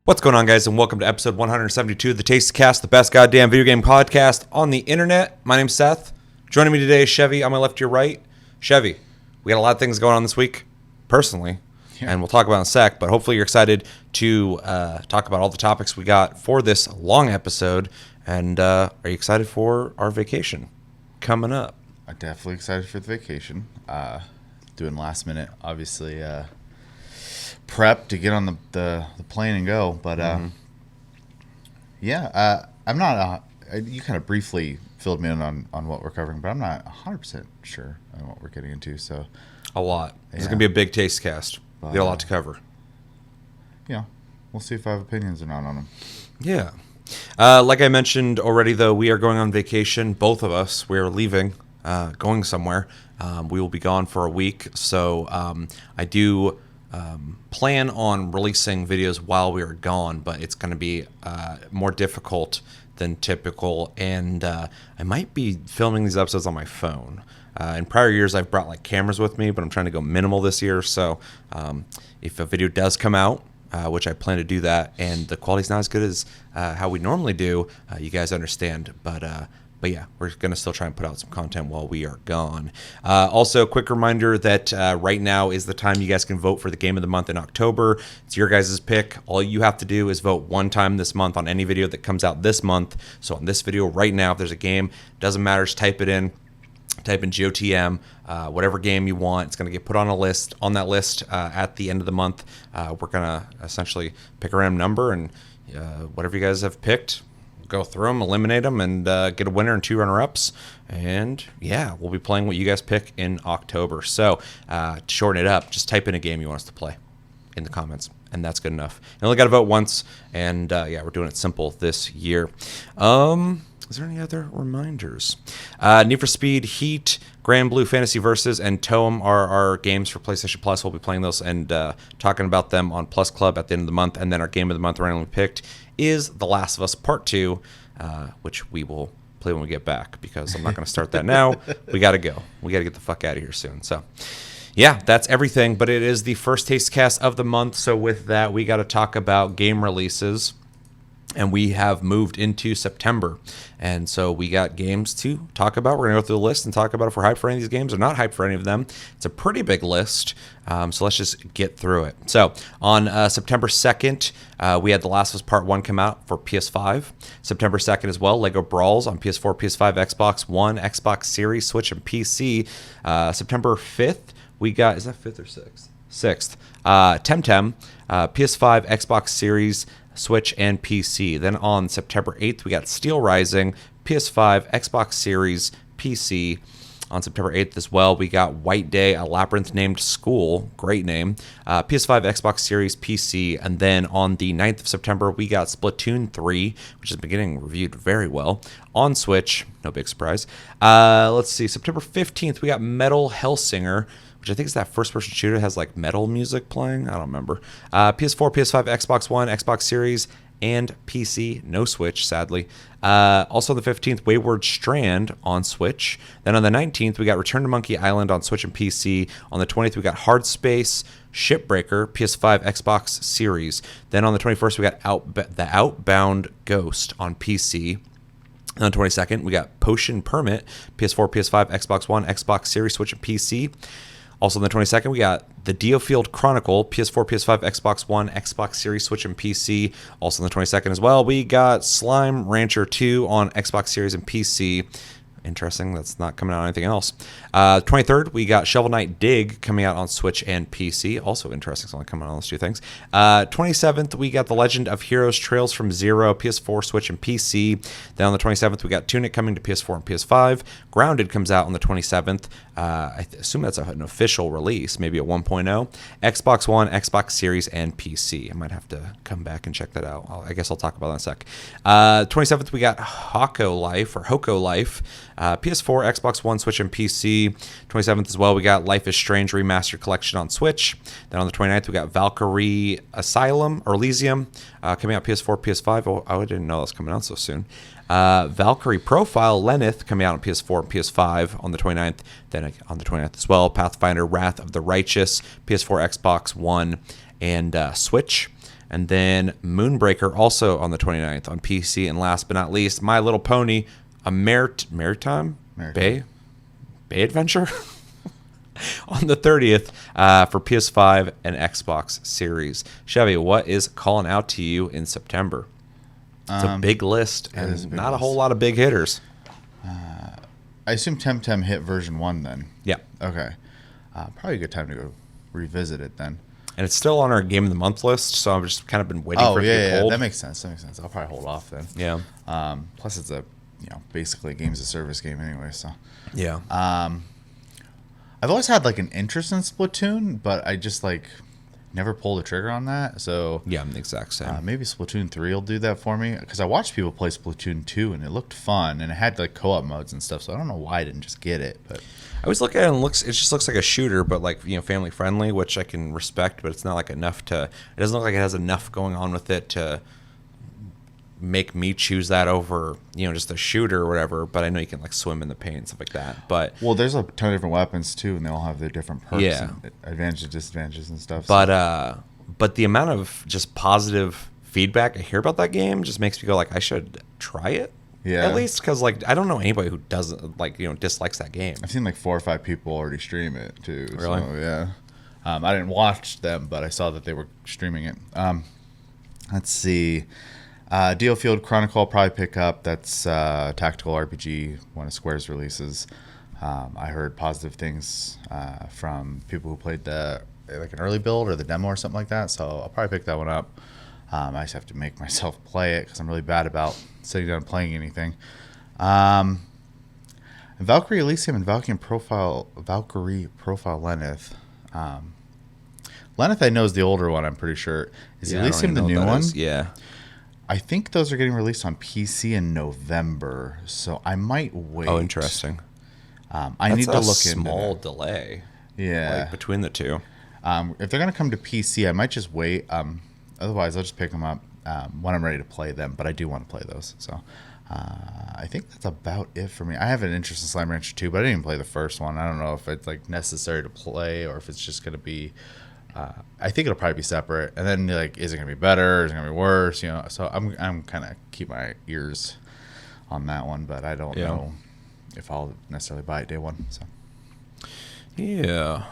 What's going on, guys, and welcome to episode 172 of the Tastecast, the best goddamn video game podcast on the internet. My name's Seth. Joining me today is Chevy on my left to your right. Chevy, we got a lot of things going on this week, personally, and we'll talk about it in a sec, but hopefully you're excited to talk about all the topics we got for this long episode. And are you excited for our vacation coming up? I'm definitely excited for the vacation. Doing last minute, obviously, prep to get on the plane and go. But I'm not. You kind of briefly filled me in on what we're covering, but I'm not 100% sure on what we're getting into. So a lot. This is gonna be a big Tastecast. We got a lot to cover. Yeah, we'll see if I have opinions or not on them. Yeah. Like I mentioned already, though, we are going on vacation. Both of us. We are leaving, going somewhere. We will be gone for a week. So I do plan on releasing videos while we are gone, but it's going to be more difficult than typical. And I might be filming these episodes on my phone. In prior years, I've brought like cameras with me, but I'm trying to go minimal this year. So if a video does come out, which I plan to do that, and the quality's not as good as how we normally do, you guys understand. But yeah, we're going to still try and put out some content while we are gone. Also, a quick reminder that right now is the time you guys can vote for the Game of the Month in October. It's your guys' pick. All you have to do is vote one time this month on any video that comes out this month. So on this video right now, if there's a game, doesn't matter, just type it in. Type in GOTM, whatever game you want. It's going to get put on a list. On that list, at the end of the month, we're going to essentially pick a random number, and whatever you guys have picked, go through them, eliminate them, and get a winner and two runner-ups. And yeah, we'll be playing what you guys pick in October. So to shorten it up, just type in a game you want us to play in the comments, and that's good enough. You only got to vote once, and yeah, we're doing it simple this year. Is there any other reminders? Need for Speed, Heat, Grand Blue Fantasy Versus, and Toem are our games for PlayStation Plus. We'll be playing those and talking about them on Plus Club at the end of the month. And then our Game of the Month randomly picked is The Last of Us Part 2, which we will play when we get back, because I'm not going to start that now. We got to go. We got to get the fuck out of here soon. So yeah, that's everything. But it is the first Tastecast of the month. So with that, we got to talk about game releases. And we have moved into September. And so we got games to talk about. We're going to go through the list and talk about if we're hyped for any of these games or not hyped for any of them. It's a pretty big list. So let's just get through it. So on September 2nd, we had The Last of Us Part 1 come out for PS5. September 2nd as well, Lego Brawls on PS4, PS5, Xbox One, Xbox Series, Switch, and PC. September 5th, we got, is that 5th or 6th? 6th. Temtem, PS5, Xbox Series, Switch, and PC. Then on September 8th, we got Steel Rising, PS5, Xbox Series, PC. On September 8th as well, we got White Day, a labyrinth-named school, great name, PS5, Xbox Series, PC. And then on the 9th of September, we got Splatoon 3, which has been getting reviewed very well, on Switch, no big surprise. Let's see, September 15th, we got Metal Hellsinger, which I think is that first-person shooter that has like metal music playing. I don't remember. PS4, PS5, Xbox One, Xbox Series, and PC. No Switch, sadly. Also on the 15th, Wayward Strand on Switch. Then on the 19th, we got Return to Monkey Island on Switch and PC. On the 20th, we got Hard Space, Shipbreaker, PS5, Xbox Series. Then on the 21st, we got The Outbound Ghost on PC. And on the 22nd, we got Potion Permit, PS4, PS5, Xbox One, Xbox Series, Switch, and PC. Also on the 22nd, we got The Diofield Chronicle, PS4, PS5, Xbox One, Xbox Series, Switch, and PC. Also on the 22nd as well, we got Slime Rancher 2 on Xbox Series and PC. Interesting, that's not coming out on anything else. 23rd, we got Shovel Knight Dig coming out on Switch and PC. Also interesting, it's only coming out on those two things. 27th, we got The Legend of Heroes Trails from Zero, PS4, Switch, and PC. Then on the 27th, we got Tunic coming to PS4 and PS5. Grounded comes out on the 27th. I assume that's an official release, maybe a 1.0. Xbox One, Xbox Series, and PC. I might have to come back and check that out. I guess I'll talk about that in a sec. 27th, we got Hoko Life, PS4, Xbox One, Switch, and PC. 27th as well, we got Life is Strange Remastered Collection on Switch. Then on the 29th, we got Valkyrie Asylum, or Elysium, coming out PS4, PS5. Oh, I didn't know that was coming out so soon. Valkyrie Profile Lenneth coming out on PS4 and PS5 on the 29th. Then on the 29th as well, Pathfinder Wrath of the Righteous, PS4, Xbox One, and Switch. And then Moonbreaker also on the 29th on PC. And last but not least, My Little Pony, a Maritime Bay Adventure on the 30th for PS5 and Xbox Series. Chevy, what is calling out to you in September? It's a big list and not a whole lot of big hitters. I assume Temtem hit version 1 then. Yeah. Okay. Probably a good time to go revisit it then. And it's still on our Game of the Month list, so I've just kind of been waiting for it to get pulled. That makes sense. I'll probably hold off then. Yeah. Plus, it's basically a games of service game anyway. So. Yeah. I've always had like an interest in Splatoon, but I just never pulled the trigger on that. So yeah, I'm the exact same. Maybe Splatoon 3 will do that for me, because I watched people play Splatoon 2 and it looked fun and it had like co-op modes and stuff. So I don't know why I didn't just get it, but. I always look at it and it just looks like a shooter, but family friendly, which I can respect, but it's not like enough it doesn't look like it has enough going on with it to make me choose that over, just a shooter or whatever. But I know you can swim in the paint and stuff like that. But there's a ton of different weapons too, and they all have their different perks and advantages, disadvantages and stuff. But the amount of just positive feedback I hear about that game just makes me go I should try it. Yeah. At least because I don't know anybody who doesn't dislikes that game. I've seen 4 or 5 people already stream it too. Really? So, yeah. I didn't watch them, but I saw that they were streaming it. Let's see. Deal Field Chronicle I'll probably pick up. That's tactical RPG, one of Square's releases. I heard positive things from people who played an early build or the demo or something like that. So I'll probably pick that one up. I just have to make myself play it because I'm really bad about sitting down and playing anything. Valkyrie Elysium and Valkyrie Profile Lenneth. Lenneth I know is the older one, I'm pretty sure. Is Elysium the new one? Yeah. I think those are getting released on PC in November, so I might wait. Oh, interesting. I need to look into a small delay. Yeah. Between the two. If they're going to come to PC, I might just wait. Otherwise, I'll just pick them up when I'm ready to play them. But I do want to play those. So I think that's about it for me. I have an interest in Slime Rancher 2, but I didn't even play the first one. I don't know if it's necessary to play or if it's just going to be... I think it'll probably be separate. And then is it going to be better? Is it going to be worse? So I'm kind of keep my ears on that one. But I don't know if I'll necessarily buy it day one. So. Yeah.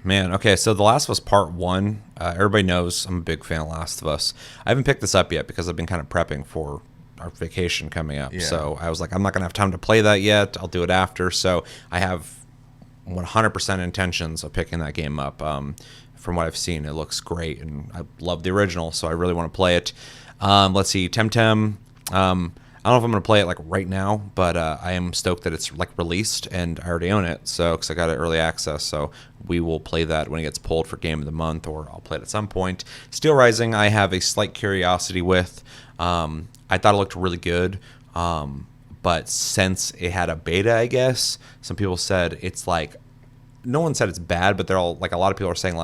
Man, okay, so The Last of Us Part 1, everybody knows I'm a big fan of Last of Us. I haven't picked this up yet because I've been kind of prepping for our vacation coming up. Yeah. So I was I'm not going to have time to play that yet. I'll do it after. So I have 100% intentions of picking that game up. From what I've seen, it looks great, and I love the original, so I really want to play it. Let's see, Temtem. I don't know if I'm going to play it right now, but I am stoked that it's released and I already own it. So because I got it early access, so we will play that when it gets pulled for Game of the Month, or I'll play it at some point. Steel Rising, I have a slight curiosity with. I thought it looked really good, but since it had a beta, I guess some people said it's no one said it's bad, but they're all a lot of people are saying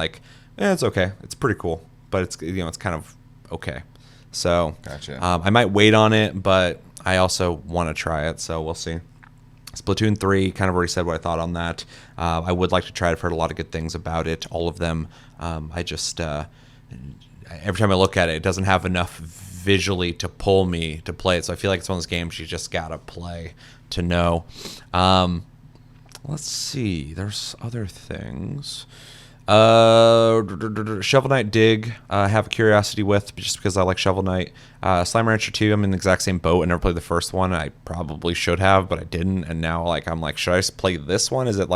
it's okay, it's pretty cool, but it's it's kind of okay. So gotcha. I might wait on it, but I also want to try it, so we'll see. Splatoon 3, kind of already said what I thought on that. I would like to try it. I've heard a lot of good things about it, all of them. I just, every time I look at it, it doesn't have enough visually to pull me to play it, so I feel like it's one of those games you just got to play to know. Let's see, there's other things. Shovel Knight Dig, I have a curiosity with, just because I like Shovel Knight. Slime Rancher 2, I'm in the exact same boat. I never played the first one. I probably should have, but I didn't. And now I'm should I just play this one? Is it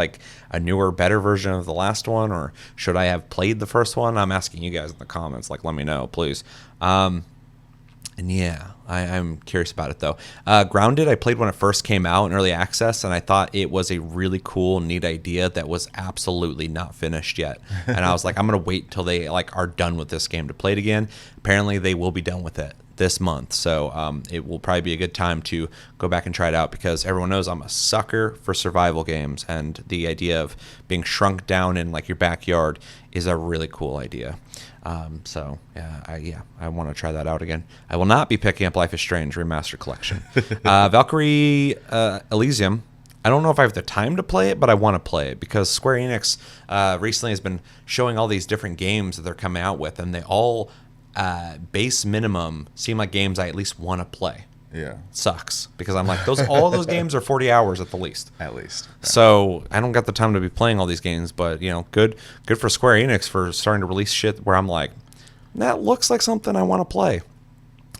a newer, better version of the last one? Or should I have played the first one? I'm asking you guys in the comments. Let me know, please. And yeah, I'm curious about it, though. Grounded, I played when it first came out in early access, and I thought it was a really cool, neat idea that was absolutely not finished yet. And I was I'm going to wait till they are done with this game to play it again. Apparently, they will be done with it this month, so it will probably be a good time to go back and try it out, because everyone knows I'm a sucker for survival games, and the idea of being shrunk down in your backyard is a really cool idea. So I want to try that out again. I will not be picking up Life is Strange Remastered Collection. Valkyrie Elysium, I don't know if I have the time to play it, but I want to play it because Square Enix recently has been showing all these different games that they're coming out with, and they all base minimum seem like games I at least want to play. Yeah. Sucks because I'm like all those games are 40 hours at the least. At least. Yeah. So I don't got the time to be playing all these games, but good for Square Enix for starting to release shit where I'm like, that looks like something I want to play.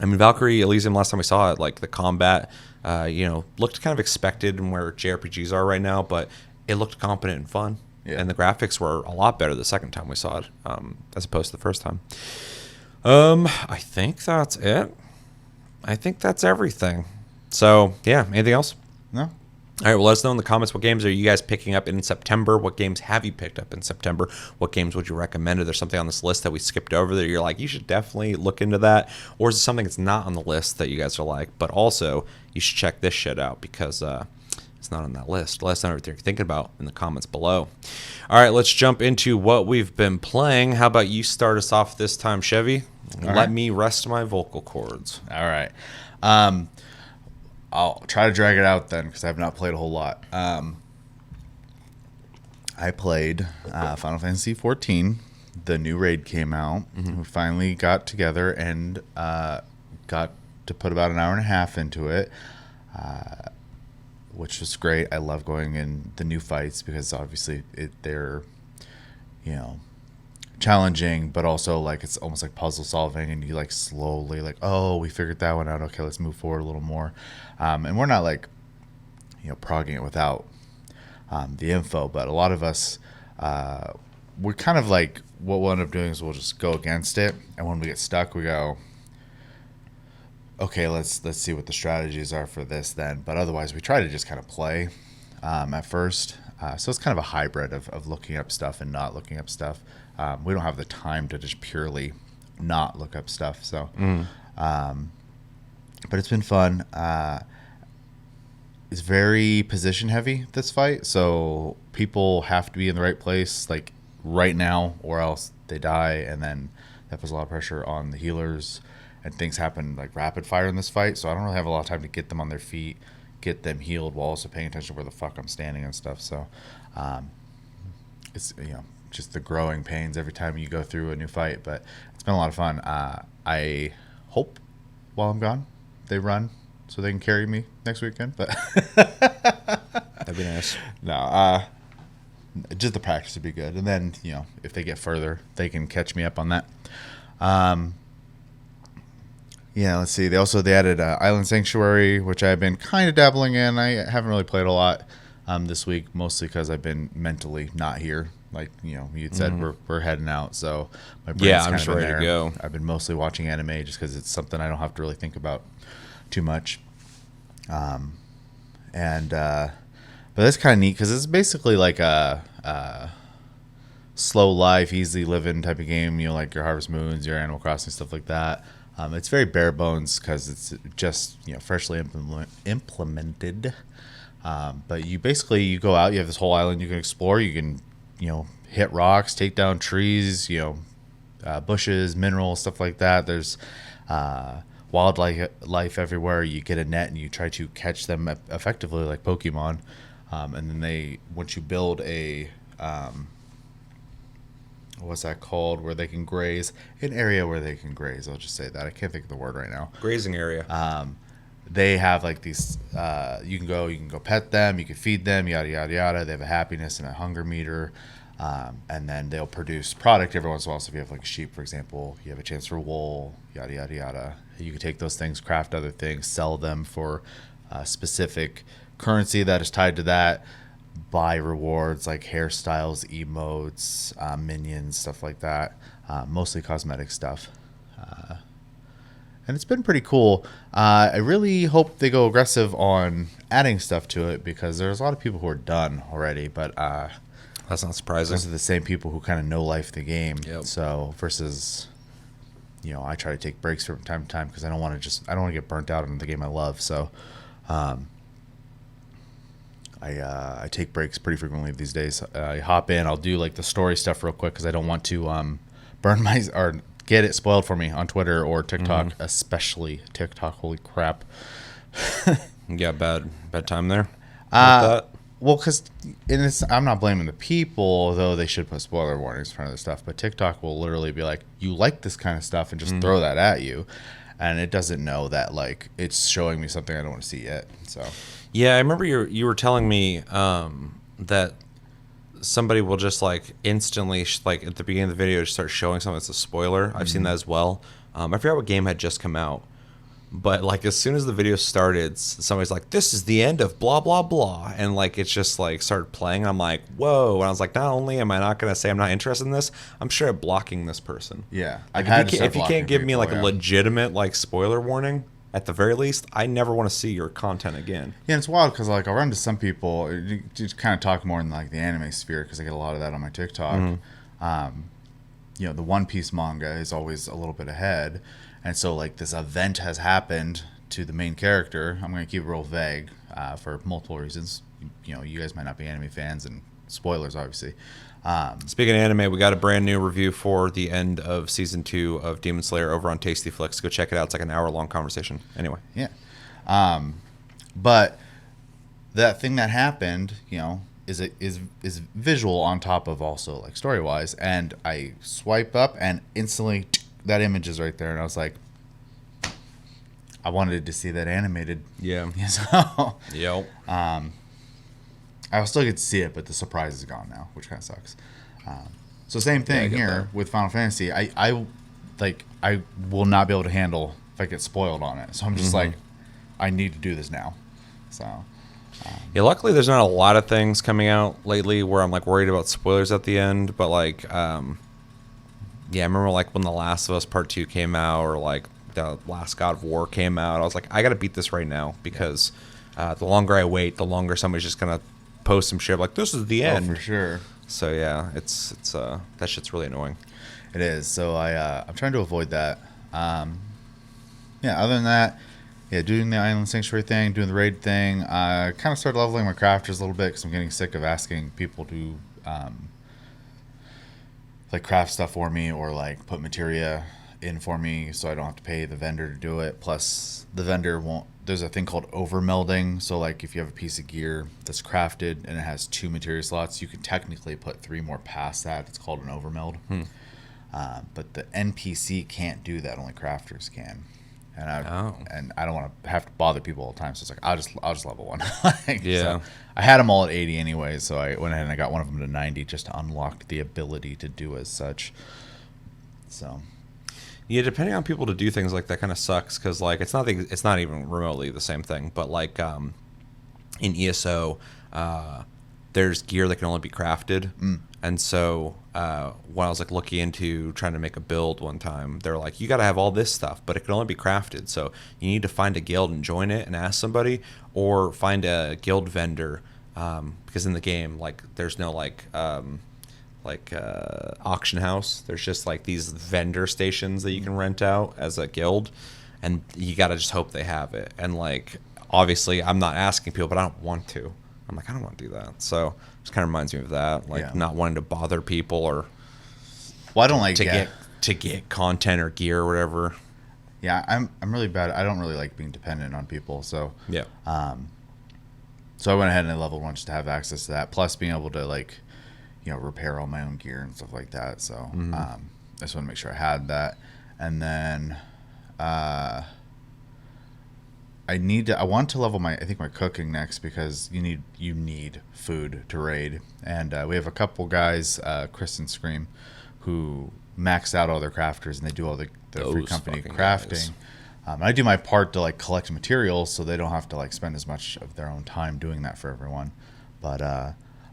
I mean, Valkyrie Elysium, last time we saw it, like the combat, looked kind of expected and where JRPGs are right now, but it looked competent and fun. Yeah. And the graphics were a lot better the second time we saw it, as opposed to the first time. I think that's it. I think that's everything. So, yeah, anything else? No. All right, well, let us know in the comments what games are you guys picking up in September? What games have you picked up in September? What games would you recommend? Is there something on this list that we skipped over that you're like, you should definitely look into that? Or is it something that's not on the list that you guys are like, but also you should check this shit out because it's not on that list? Let us know what you're thinking about in the comments below. All right, let's jump into what we've been playing. How about you start us off this time, Chevy? Let me rest my vocal cords. All right. I'll try to drag it out then because I have not played a whole lot. I played Final Fantasy XIV. The new raid came out. Mm-hmm. We finally got together and got to put about an hour and a half into it, which was great. I love going in the new fights because obviously they're, challenging, but also like it's almost like puzzle solving, and you like slowly like, oh, we figured that one out, okay, let's move forward a little more. And we're not like progging it without the info, but a lot of us we're kind of like, what we'll end up doing is we'll just go against it, and when we get stuck we go, okay, let's see what the strategies are for this then. But otherwise we try to just kind of play at first. So it's kind of a hybrid of looking up stuff and not looking up stuff. We don't have the time to just purely not look up stuff. So, but it's been fun. It's very position heavy, this fight. So people have to be in the right place, like right now, or else they die. And then that puts a lot of pressure on the healers, and things happen like rapid fire in this fight. So I don't really have a lot of time to get them on their feet, get them healed, while also paying attention to where the fuck I'm standing and stuff. So it's just the growing pains every time you go through a new fight, but it's been a lot of fun. I hope while I'm gone they run so they can carry me next weekend, but that'd be nice. No, just the practice would be good, and then if they get further they can catch me up on that. Yeah, let's see. They added Island Sanctuary, which I've been kind of dabbling in. I haven't really played a lot this week, mostly because I've been mentally not here. Like you'd said, we're heading out, so my brain's I'm just ready to go. I've been mostly watching anime just because it's something I don't have to really think about too much. But that's kind of neat because it's basically like a slow life, easy living type of game. Like your Harvest Moons, your Animal Crossing, stuff like that. It's very bare bones because it's just freshly implemented. But you go out, you have this whole island you can explore. You can hit rocks, take down trees, bushes, minerals, stuff like that. There's wildlife everywhere. You get a net and you try to catch them effectively like Pokemon. And then once you build a what's that called, where they can graze, an area where they can graze, I'll just say that, I can't think of the word right now. Grazing area. They have like these you can go pet them, you can feed them, yada yada yada. They have a happiness and a hunger meter, and then they'll produce product every once in a while. So if you have like a sheep, for example, you have a chance for wool, yada yada yada. You can take those things, craft other things, sell them for specific currency that is tied to that, buy rewards like hairstyles, emotes, minions, stuff like that. Mostly cosmetic stuff. And it's been pretty cool. I really hope they go aggressive on adding stuff to it because there's a lot of people who are done already, but that's not surprising. Those are the same people who kind of know life the game. Yep. So versus, I try to take breaks from time to time because I don't want to get burnt out on the game I love. So I take breaks pretty frequently these days. I hop in, I'll do like the story stuff real quick because I don't want to burn or get it spoiled for me on Twitter or TikTok, especially TikTok. Holy crap! You got bad time there. Well, because I'm not blaming the people, though they should put spoiler warnings in front of the stuff. But TikTok will literally be like, "You like this kind of stuff," and just throw that at you, and it doesn't know that like it's showing me something I don't want to see yet. So, Yeah, I remember you were telling me that somebody will just like instantly like at the beginning of the video just start showing something that's a spoiler. I've seen that as well. I forgot what game had just come out. But like as soon as the video started, somebody's like, "This is the end of blah blah blah," and like it's just like started playing. And I'm like, "Whoa!" And I was like, "Not only am I not gonna say I'm not interested in this, I'm sure at blocking this person." yeah, Like I've if you can't give me like a legitimate like spoiler warning, at the very least, I never want to see your content again. Yeah, it's wild because like I'll run to some people, just kind of talk more in like the anime sphere because I get a lot of that on my TikTok. You know, the One Piece manga is always a little bit ahead. And so, like, this event has happened to the main character. I'm going to keep it real vague for multiple reasons. You know, you guys might not be anime fans, and spoilers, obviously. Speaking of anime, we got a brand new review for the end of season 2 of Demon Slayer over on Tasty Flicks. Go check it out. It's like an hour-long conversation. Anyway. Yeah. But that thing that happened, you know, is visual on top of also, like, story-wise. And I swipe up, and instantly that image is right there, and I was like, I wanted to see that animated. Yeah. So, Yep. I still get to see it, but the surprise is gone now, which kind of sucks. So same thing here that. with Final Fantasy. I will not be able to handle if I get spoiled on it. So I'm just like, I need to do this now. So. Yeah, luckily there's not a lot of things coming out lately where I'm like worried about spoilers at the end, but like yeah, I remember like when The Last of Us Part 2 came out, or like the last God of War came out, I was like, I gotta beat this right now, because the longer I wait, the longer somebody's just gonna post some shit like, this is the end. Oh, for sure. So yeah, it's that shit's really annoying. It is. So I'm trying to avoid that. Yeah, other than that, yeah, doing the Island Sanctuary thing, doing the raid thing. I kind of started leveling my crafters a little bit because I'm getting sick of asking people to like craft stuff for me, or like put materia in for me so I don't have to pay the vendor to do it. Plus the vendor won't, there's a thing called overmelding. So like if you have a piece of gear that's crafted and it has 2 materia slots, you can technically put 3 more past that. It's called an overmeld. But the NPC can't do that, only crafters can. And I don't want to have to bother people all the time, so it's like I'll just level one. Like, Yeah. so I had them all at 80 anyway, so I went ahead and I got one of them to 90 just to unlock the ability to do as such. So Yeah, depending on people to do things like that kind of sucks, because like it's not even remotely the same thing. But like in ESO, there's gear that can only be crafted, and so when I was like looking into trying to make a build one time, they're like, you got to have all this stuff, but it can only be crafted. So you need to find a guild and join it and ask somebody, or find a guild vendor, because in the game like there's no like auction house. There's just like these vendor stations that you can rent out as a guild, and you got to just hope they have it. And like obviously I'm not asking people, but I don't want to. I'm like, I don't want to do that. So it just kind of reminds me of that, like not wanting to bother people, or well, I don't like to get content or gear or whatever. Yeah, I'm really bad. I don't really like being dependent on people. So Yeah. So I went ahead and I leveled one just to have access to that, plus being able to like, you know, repair all my own gear and stuff like that. So I just want to make sure I had that. And then I want to level my cooking next, because you need food to raid. And we have a couple guys, Chris and Scream, who max out all their crafters, and they do all the free company crafting. I do my part to like collect materials so they don't have to like spend as much of their own time doing that for everyone. But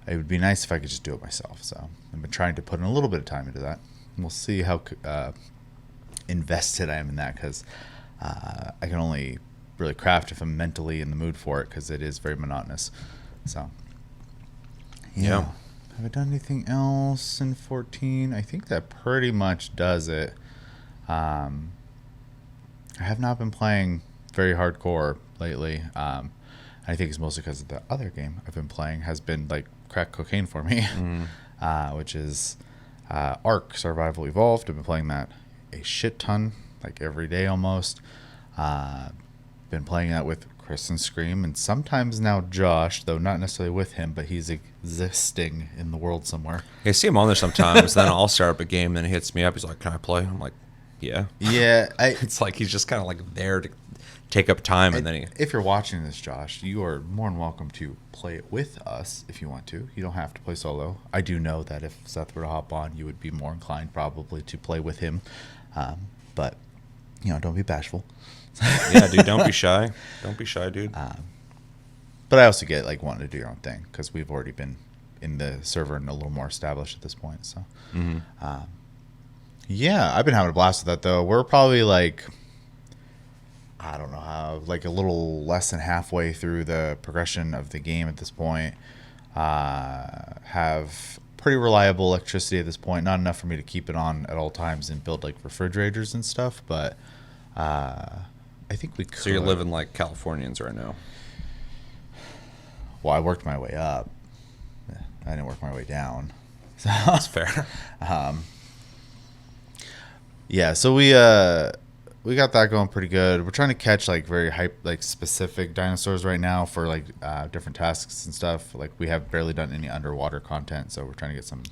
it would be nice if I could just do it myself. So I've been trying to put in a little bit of time into that. And we'll see how invested I am in that, because I can only really craft if I'm mentally in the mood for it, because it is very monotonous. So yeah. Have I done anything else in 14? I think that pretty much does it. I have not been playing very hardcore lately. I think it's mostly because the other game I've been playing has been like crack cocaine for me, which is Ark Survival Evolved. I've been playing that a shit ton, like every day almost. Been playing that with Chris and Scream, and sometimes now Josh, though not necessarily with him, but he's existing in the world somewhere. I see him on there sometimes. Then I'll start up a game, then he hits me up. He's like, "Can I play?" I'm like, "Yeah." Yeah, It's like he's just kind of like there to take up time, and then he. If you're watching this, Josh, you are more than welcome to play it with us if you want to. You don't have to play solo. I do know that if Seth were to hop on, you would be more inclined probably to play with him, but don't be bashful. Yeah, dude, don't be shy. Don't be shy, dude. But I also get like wanting to do your own thing because we've already been in the server and a little more established at this point. So, yeah, I've been having a blast with that though. We're probably like, I don't know how, like a little less than halfway through the progression of the game at this point. Have pretty reliable electricity at this point. Not enough for me to keep it on at all times and build like refrigerators and stuff, but I think we could. So you're living like Californians right now. Well, I worked my way up. I didn't work my way down. So, That's fair. Yeah, so we got that going pretty good. We're trying to catch like very like specific dinosaurs right now for like different tasks and stuff. Like we have barely done any underwater content, so we're trying to get some.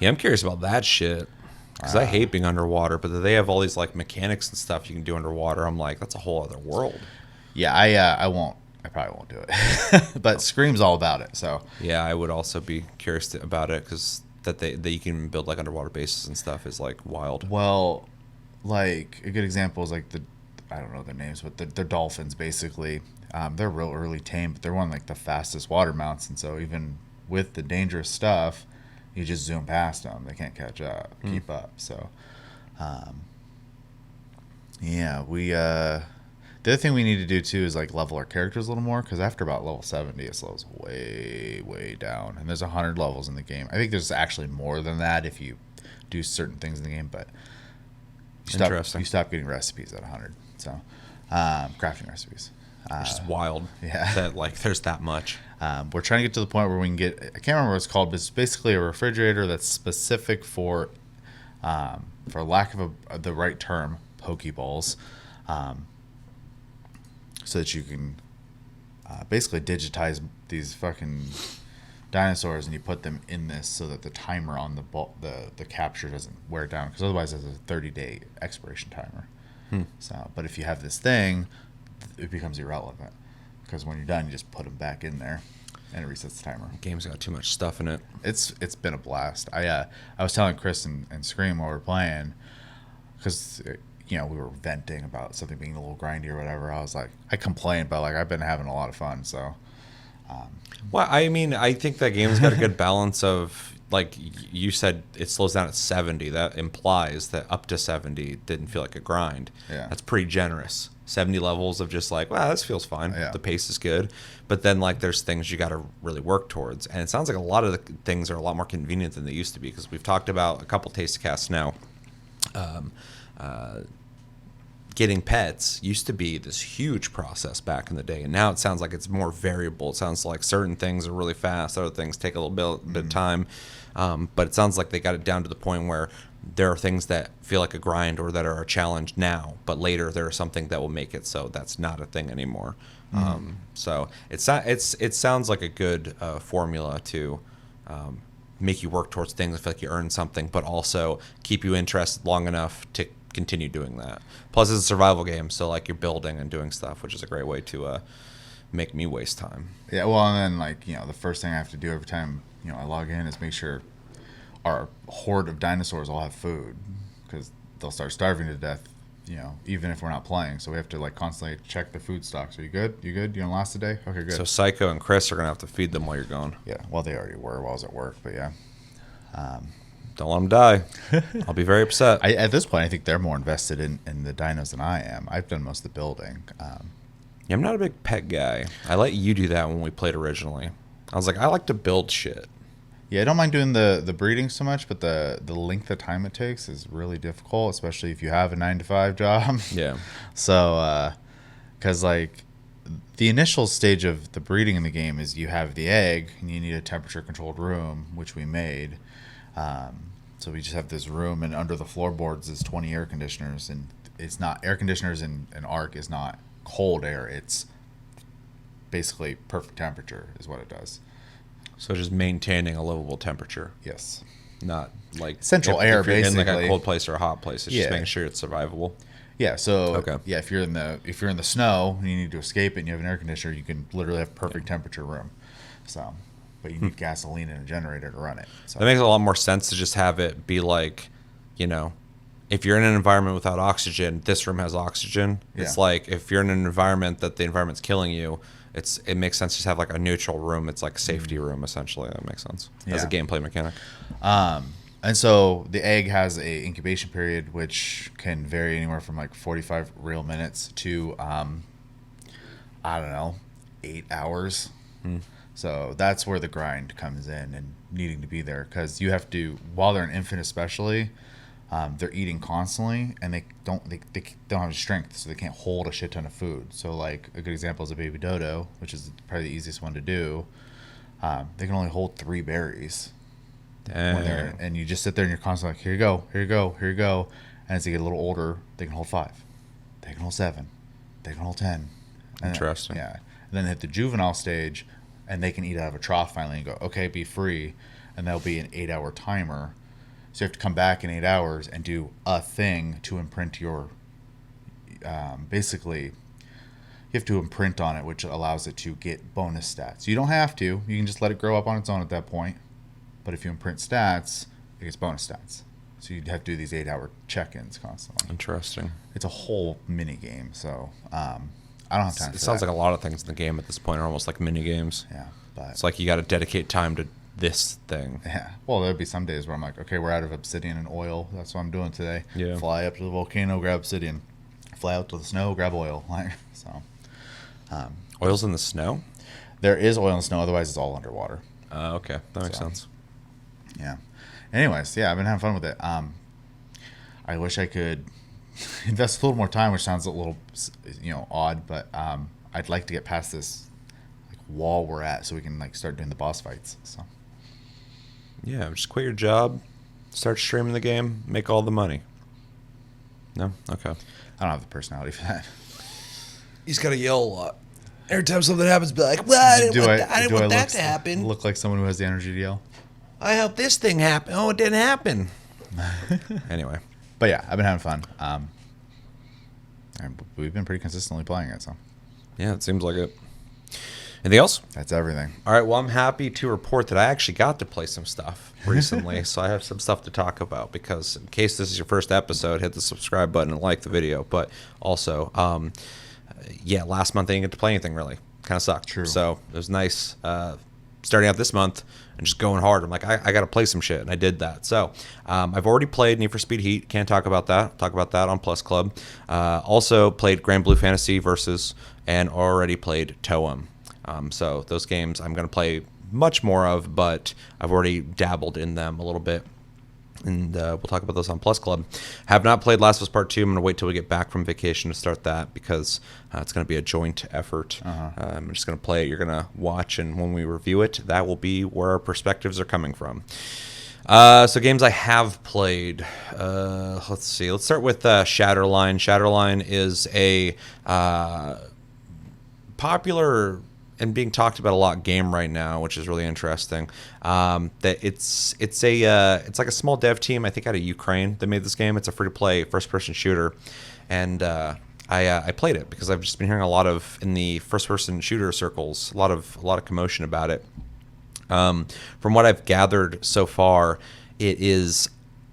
Yeah, I'm curious about that shit. Because I hate being underwater, but they have all these like mechanics and stuff you can do underwater. I'm like, that's a whole other world. Yeah, I won't. I probably won't do it. But Scream's all about it. So yeah, I would also be curious about it because that you can build like underwater bases and stuff is like wild. Well, like a good example is like I don't know their names, but they're dolphins basically. They're real early tame, but they're one of like the fastest water mounts, and so even with the dangerous stuff, you just zoom past them. They can't catch up, keep up. So, yeah, the other thing we need to do too is like level our characters a little more because after about level 70, it slows way down. And there's 100 levels in the game. I think there's actually more than that if you do certain things in the game, but you stop getting recipes at 100. So, crafting recipes. Which is wild. Yeah. That like there's that much. We're trying to get to the point where we can get, I can't remember what it's called, but it's basically a refrigerator that's specific for lack of the right term, Pokeballs, so that you can basically digitize these fucking dinosaurs and you put them in this so that the timer on the capture doesn't wear down because otherwise there's a 30-day expiration timer. So, but if you have this thing, it becomes irrelevant because when you're done, you just put them back in there, and it resets the timer. The game's got too much stuff in it. It's been a blast. I was telling Chris and Scream while we were playing because we were venting about something being a little grindy or whatever. I was like, I complained, but like I've been having a lot of fun. So, well, I mean, I think that game's got a good balance of. Like you said, it slows down at 70. That implies that up to 70 didn't feel like a grind. Yeah. That's pretty generous. 70 levels of just like, wow, this feels fine. Yeah. The pace is good. But then like there's things you got to really work towards. And it sounds like a lot of the things are a lot more convenient than they used to be because we've talked about a couple taste casts now. Getting pets used to be this huge process back in the day, and now it sounds like it's more variable. It sounds like certain things are really fast, other things take a little bit of time, but it sounds like they got it down to the point where there are things that feel like a grind or that are a challenge now, but later there is something that will make it so that's not a thing anymore. So it sounds like a good formula to make you work towards things. I feel like you earn something, but also keep you interested long enough to continue doing that. Plus, it's a survival game, so like you're building and doing stuff, which is a great way to make me waste time. Yeah, well, and then like the first thing I have to do every time I log in is make sure our horde of dinosaurs all have food because they'll start starving to death. Even if we're not playing, so we have to like constantly check the food stocks. Are you good? You good? You don't last a day? Okay, good. So Psycho and Chris are gonna have to feed them while you're gone. Yeah, well, they already were while I was at work, but yeah. Don't let them die. I'll be very upset. At this point, I think they're more invested in the dinos than I am. I've done most of the building. Yeah, I'm not a big pet guy. I let you do that when we played originally. I was like, I like to build shit. Yeah, I don't mind doing the breeding so much, but the length of time it takes is really difficult, especially if you have a 9-to-5 job. Yeah. So, because like the initial stage of the breeding in the game is you have the egg and you need a temperature controlled room, which we made. So we just have this room, and under the floorboards is 20 air conditioners, and it's not air conditioners in Ark is not cold air, it's basically perfect temperature is what it does. So just maintaining a livable temperature. Yes. Not like central air, if you're basically. in like a cold place or a hot place. It's just making sure it's survivable. Yeah. So okay. Yeah, if you're in the snow and you need to escape it and you have an air conditioner, you can literally have perfect temperature room. So, but you need gasoline and a generator to run it. So that makes a lot more sense to just have it be like, you know, if you're in an environment without oxygen, this room has oxygen. It's like if you're in an environment that the environment's killing you, it makes sense to just have like a neutral room. It's like a safety room essentially. That makes sense as a gameplay mechanic. And so the egg has a incubation period which can vary anywhere from like 45 real minutes to I don't know, 8 hours. So that's where the grind comes in and needing to be there, because you have to, while they're an infant especially, they're eating constantly and they don't have strength, so they can't hold a shit ton of food. So like a good example is a baby dodo, which is probably the easiest one to do. They can only hold 3 berries. And you just sit there and you're constantly like, here you go, here you go, here you go. And as they get a little older, they can hold 5, they can hold 7, they can hold 10. Interesting. And then hit the juvenile stage and they can eat out of a trough finally and go, okay, be free. And there'll be an 8-hour timer. So you have to come back in 8 hours and do a thing to imprint your, basically, you have to imprint on it, which allows it to get bonus stats. You don't have to. You can just let it grow up on its own at that point. But if you imprint stats, it gets bonus stats. So you'd have to do these 8-hour check-ins constantly. Interesting. It's a whole mini game, so I don't have time for that. It sounds like a lot of things in the game at this point are almost like mini games. Yeah, but it's like you got to dedicate time to this thing. Yeah. Well, there'll be some days where I'm like, okay, we're out of obsidian and oil. That's what I'm doing today. Yeah. Fly up to the volcano, grab obsidian. Fly out to the snow, grab oil. Like so. Oil's in the snow? There is oil in the snow. Otherwise, it's all underwater. Okay, that makes sense. Yeah. Anyways, yeah, I've been having fun with it. I wish I could invest a little more time, which sounds a little, odd, but I'd like to get past this wall we're at so we can start doing the boss fights. So. Yeah, just quit your job, start streaming the game, make all the money. No? Okay. I don't have the personality for that. He's got to yell a lot. Every time something happens, be like, well, I didn't want that to happen. Look like someone who has the energy to yell. I hope this thing happened. Oh, it didn't happen. Anyway. But yeah, I've been having fun. And we've been pretty consistently playing it, so. Yeah, it seems like it. Anything else? That's everything. All right, well, I'm happy to report that I actually got to play some stuff recently, so I have some stuff to talk about, because in case this is your first episode, hit the subscribe button and like the video. But also, last month I didn't get to play anything really. Kind of sucked. True. So it was nice starting out this month and just going hard. I'm like, I got to play some shit, and I did that. So I've already played Need for Speed Heat. Can't talk about that. I'll talk about that on Plus Club. Also played Grand Blue Fantasy Versus, and already played Toem. So those games I'm going to play much more of, but I've already dabbled in them a little bit. And we'll talk about those on Plus Club. Have not played Last of Us Part 2. I'm going to wait till we get back from vacation to start that, because it's going to be a joint effort. I'm just going to play it. You're going to watch, and when we review it, that will be where our perspectives are coming from. So games I have played. Let's see. Let's start with Shatterline. Shatterline is a popular and being talked about a lot game right now, which is really interesting. That it's like a small dev team, I think out of Ukraine, that made this game. It's a free-to-play first-person shooter, and I played it because I've just been hearing a lot of, in the first-person shooter circles, a lot of commotion about it. From what I've gathered so far, it is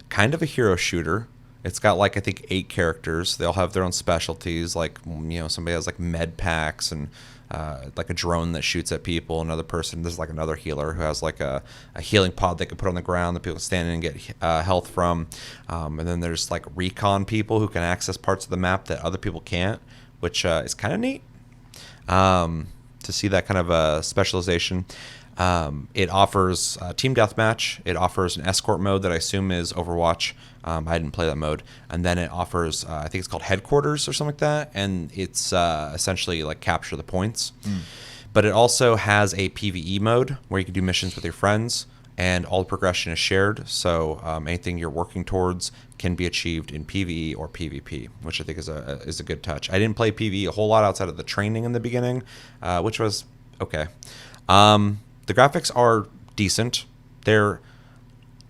kind of a hero shooter. It's got I think 8 characters. They all have their own specialties. Somebody has med packs and a drone that shoots at people. Another person, there's another healer who has a healing pod they can put on the ground that people can stand in and get health from. And then there's recon people who can access parts of the map that other people can't, which is kind of neat to see that kind of specialization. It offers team deathmatch. It offers an escort mode that I assume is Overwatch. I didn't play that mode. And then it offers, I think it's called Headquarters or something like that. And it's essentially capture the points. But it also has a PvE mode where you can do missions with your friends. and all the progression is shared. So anything you're working towards can be achieved in PvE or PvP, which I think is a good touch. I didn't play PvE a whole lot outside of the training in the beginning, which was okay. The graphics are decent. They're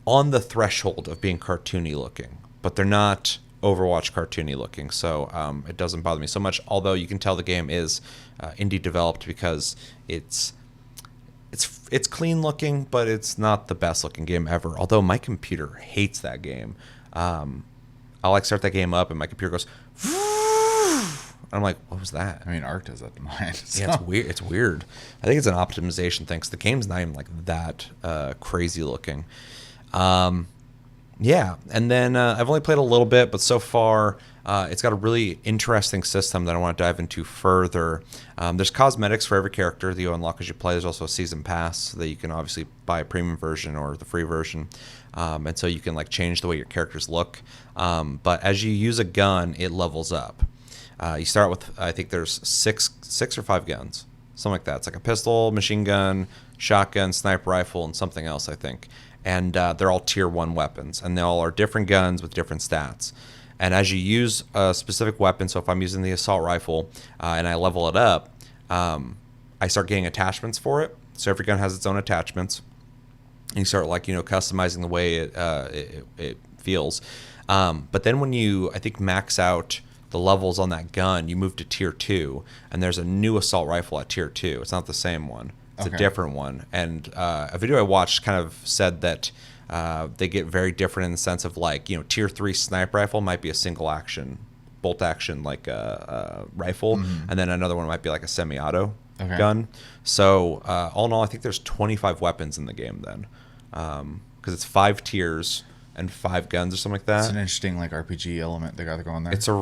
on the threshold of being cartoony looking, but they're not Overwatch cartoony looking, so it doesn't bother me so much. Although you can tell the game is indie developed because it's clean looking, but it's not the best looking game ever. Although my computer hates that game. I'll like start that game up and my computer goes. I'm like, what was that? I mean, Arc does that to mine. So. Yeah, it's weird. It's weird. I think it's an optimization thing. 'Cause the game's not even like that crazy looking. Yeah, and then I've only played a little bit, but so far it's got a really interesting system that I want to dive into further. There's cosmetics for every character that you unlock as you play. There's also a season pass that you can obviously buy a premium version or the free version, and so you can like change the way your characters look. But as you use a gun, it levels up. You start with, I think there's six or five guns, something like that. It's like a pistol, machine gun, shotgun, sniper rifle, and something else, I think. And they're all tier 1 weapons, and they all are different guns with different stats. And as you use a specific weapon, so if I'm using the assault rifle and I level it up, I start getting attachments for it. So every gun has its own attachments. And you start customizing the way it feels. But then when you, I think, max out the levels on that gun, you move to tier 2, and there's a new assault rifle at tier 2. It's not the same one. It's a different one. And a video I watched kind of said that they get very different in the sense of tier 3 sniper rifle might be a single action, bolt action rifle, and then another one might be like a semi-auto gun. So all in all, I think there's 25 weapons in the game then, because it's 5 tiers and 5 guns or something like that. It's an interesting RPG element they got going there. It's a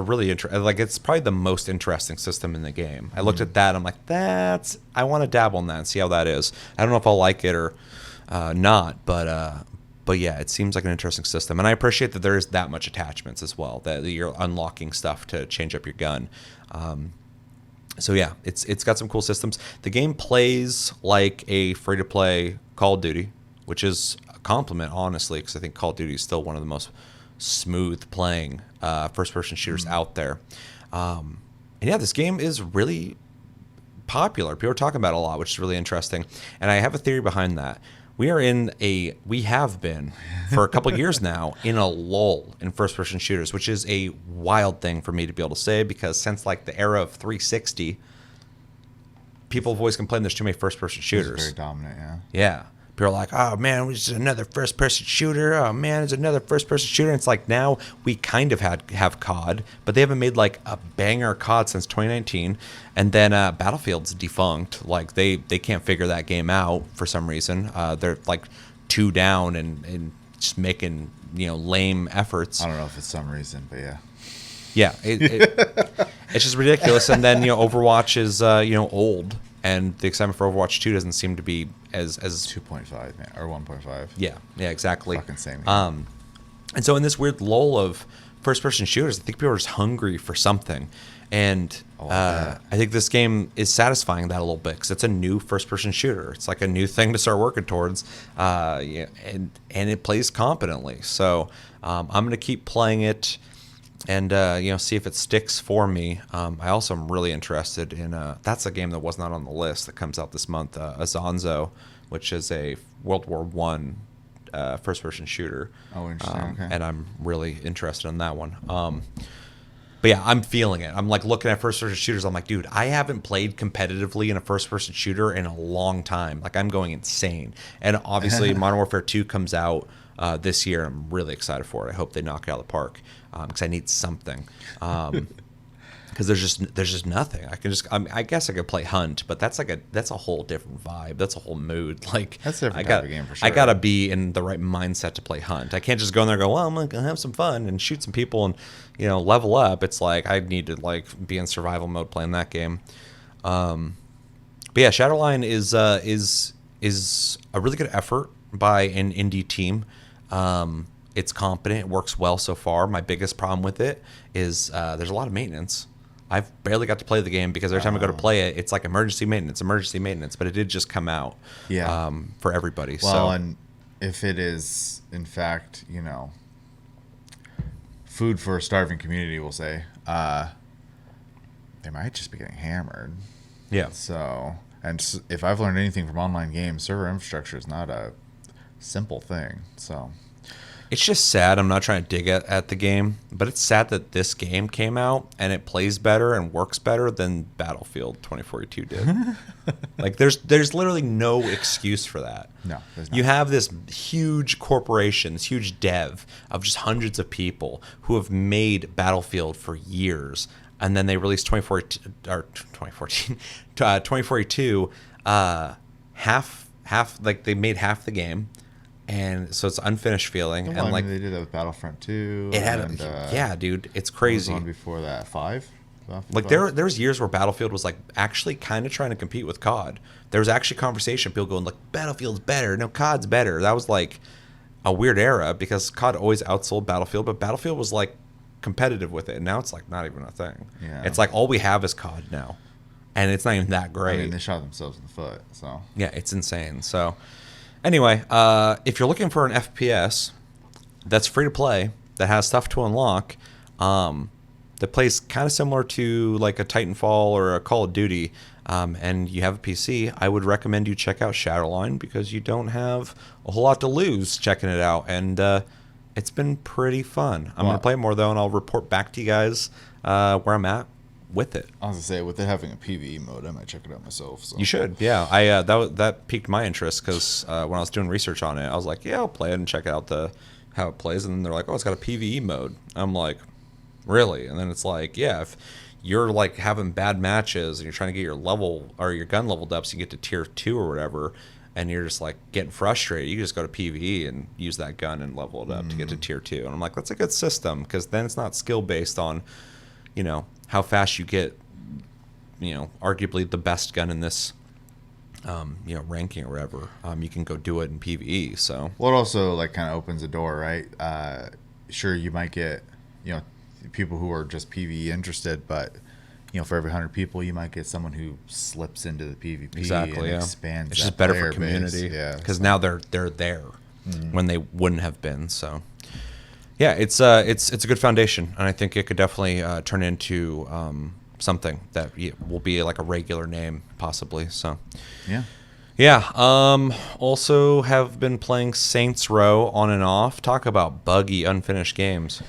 really it's probably the most interesting system in the game. I looked at that, I'm like, I want to dabble in that and see how that is. I don't know if I'll like it or not, but yeah, it seems like an interesting system, and I appreciate that there is that much attachments as well, that you're unlocking stuff to change up your gun. So yeah, it's got some cool systems. The game plays like a free-to-play Call of Duty, which is compliment, honestly, because I think Call of Duty is still one of the most smooth playing first-person shooters out there. And yeah, this game is really popular. People are talking about it a lot, which is really interesting. And I have a theory behind that. We have been for a couple years now in a lull in first-person shooters, which is a wild thing for me to be able to say, because since the era of 360, people have always complained there's too many first-person shooters. It's very dominant, yeah. Yeah. People are like, oh man, it's just another first-person shooter. Oh man, it's another first-person shooter. And it's like, now we kind of have COD, but they haven't made a banger COD since 2019. And then Battlefield's defunct. They can't figure that game out for some reason. They're 2 down and just making lame efforts. I don't know if it's some reason, but yeah. Yeah, it's just ridiculous. And then Overwatch is old. And the excitement for Overwatch 2 doesn't seem to be as 2.5 or 1.5. Yeah, exactly. Fucking same. And so in this weird lull of first-person shooters, I think people are just hungry for something. And I think this game is satisfying that a little bit, because it's a new first-person shooter. It's like a new thing to start working towards, and it plays competently. So I'm going to keep playing it and see if it sticks for me. I also am really interested in that's a game that was not on the list that comes out this month, Azonzo, which is a World War I first-person shooter. Oh, interesting. Okay. And I'm really interested in that one. But yeah, I'm feeling it. I'm looking at first-person shooters. I'm like, dude, I haven't played competitively in a first-person shooter in a long time. I'm going insane. And obviously, Modern Warfare 2 comes out this year. I'm really excited for it. I hope they knock it out of the park, because I need something. Because there's just nothing. I guess I could play Hunt, but that's a whole different vibe. That's a whole mood. That's a different type of game for sure. I gotta be in the right mindset to play Hunt. I can't just go in there and go, well, I'm gonna have some fun and shoot some people and level up. It's I need to be in survival mode playing that game. But yeah, Shatterline is a really good effort by an indie team. It's competent. It works well so far. My biggest problem with it is there's a lot of maintenance. I've barely got to play the game because every time I go to play it, it's like emergency maintenance. But it did just come out, for everybody. Well, So and if it is in fact, food for a starving community, we'll say, they might just be getting hammered. yeah, So, if I've learned anything from online games, server infrastructure is not a simple thing. So, it's just sad. I'm not trying to dig at the game, but it's sad that this game came out and it plays better and works better than Battlefield 2042 did. Like, there's literally no excuse for that. No, there's not. You have this huge corporation, this huge dev of just hundreds of people who have made Battlefield for years, and then they released 2042, half like they made half the game. And so it's unfinished feeling, Well, and I like mean, they did that with Battlefront 2. it had, and, yeah, dude, it's what was crazy. the one before that? 5? Like there was years where Battlefield was like actually kind of trying to compete with COD. There was actually conversation, people going like Battlefield's better, no COD's better. That was like a weird era because COD always outsold Battlefield, but Battlefield was like competitive with it, and now it's like not even a thing. Yeah. It's like all we have is COD now, and it's not even that great. I mean, they shot themselves in the foot. So Yeah, it's insane. So anyway, if you're looking for an FPS that's free to play, that has stuff to unlock, that plays kind of similar to like a Titanfall or a Call of Duty, and you have a PC, I would recommend you check out Shatterline because you don't have a whole lot to lose checking it out, and it's been pretty fun. I'm going to play it more though, and I'll report back to you guys where I'm at with it. I was gonna say, with it having a PvE mode, I might check it out myself. So You should, yeah. That piqued my interest because when I was doing research on it, I was like, yeah, I'll play it and check out how it plays. And then they're like, oh, it's got a PvE mode. I'm like, really? And then it's like, yeah, if you're like having bad matches and you're trying to get your level or your gun leveled up so you get to tier 2 or whatever, and you're just like getting frustrated, you just go to PvE and use that gun and level it up to get to tier 2. And I'm like, that's a good system because then it's not skill based on, how fast you get, arguably the best gun in this, ranking or whatever. You can go do it in PvE. So well, it also like kind of opens the door, right? Sure, you might get people who are just PvE interested, but for every 100 people, you might get someone who slips into the PvP exactly, and yeah. expands. It's that just better player for community, base. because now they're there when they wouldn't have been. So yeah, it's a good foundation, and I think it could definitely turn into something that will be like a regular name possibly. So yeah. Also have been playing Saints Row on and off. Talk about buggy unfinished games.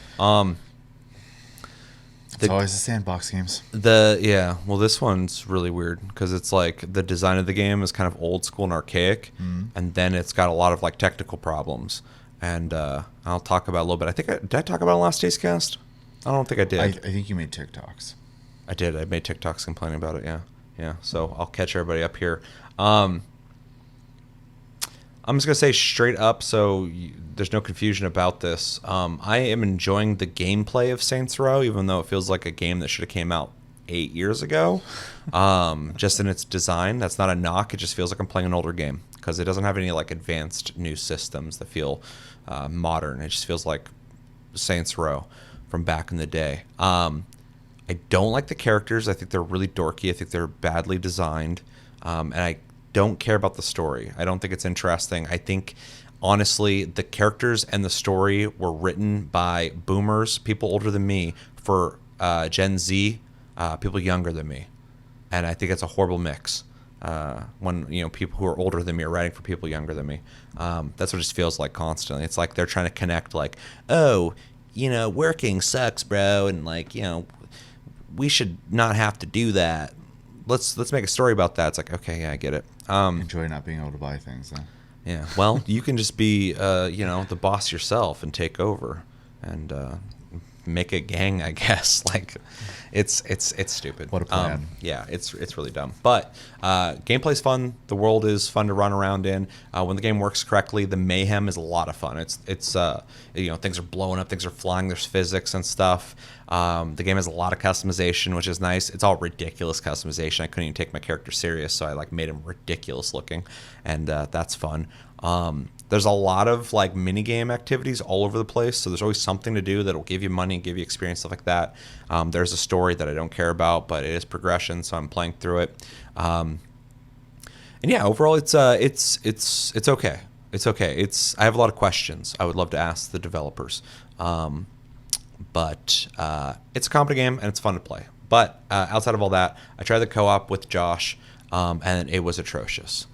It's always the sandbox games. Well, this one's really weird because it's like the design of the game is kind of old school and archaic, and then it's got a lot of like technical problems. And I'll talk about a little bit. Did I talk about it last day's cast? I don't think I did. I think you made TikToks. I did. I made TikToks complaining about it. Yeah. So I'll catch everybody up here. I'm just gonna say straight up, so there's no confusion about this. I am enjoying the gameplay of Saints Row, even though it feels like a game that should have came out 8 years ago. Just in its design, that's not a knock. It just feels like I'm playing an older game because it doesn't have any like advanced new systems that feel modern. It just feels like Saints Row from back in the day. I don't like the characters. I think they're really dorky. I think they're badly designed, and I don't care about the story. I don't think it's interesting. I think, honestly, the characters and the story were written by boomers, people older than me, for Gen Z, people younger than me. And I think it's a horrible mix when people who are older than me are writing for people younger than me. That's what it just feels like constantly. It's like they're trying to connect like, oh, working sucks, bro, and like, we should not have to do that. Let's make a story about that. It's like, okay, yeah, I get it. Enjoy not being able to buy things, then. Yeah, well, you can just be, the boss yourself and take over and make a gang, I guess. Like, it's stupid. What a plan. Yeah, it's really dumb. But gameplay's fun. The world is fun to run around in. When the game works correctly, the mayhem is a lot of fun. It's things are blowing up, things are flying. There's physics and stuff. The game has a lot of customization, which is nice. It's all ridiculous customization. I couldn't even take my character serious, so I like made him ridiculous looking, and that's fun. There's a lot of like mini game activities all over the place, so there's always something to do that'll give you money and give you experience, stuff like that. There's a story story that I don't care about, but it is progression, so I'm playing through it. And yeah, overall, it's okay. It's okay. I have a lot of questions I would love to ask the developers. But it's a comedy game and it's fun to play. But outside of all that, I tried the co-op with Josh, and it was atrocious,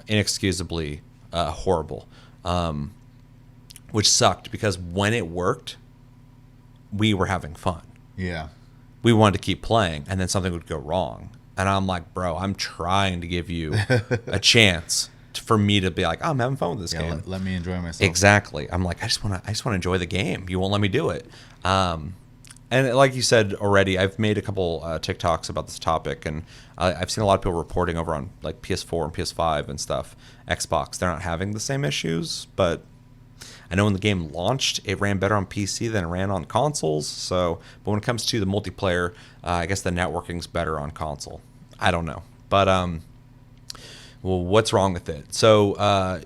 inexcusably horrible, which sucked because when it worked, we were having fun. Yeah. We wanted to keep playing, and then something would go wrong. And I'm like, bro, I'm trying to give you a chance for me to be like, oh, I'm having fun with this game. Let me enjoy myself. Exactly. I'm like, I just want to enjoy the game. You won't let me do it. And like you said already, I've made a couple TikToks about this topic, and I've seen a lot of people reporting over on like PS4 and PS5 and stuff. Xbox, they're not having the same issues, but I know when the game launched, it ran better on PC than it ran on consoles. So, but when it comes to the multiplayer, I guess the networking's better on console. I don't know, but well, what's wrong with it? So,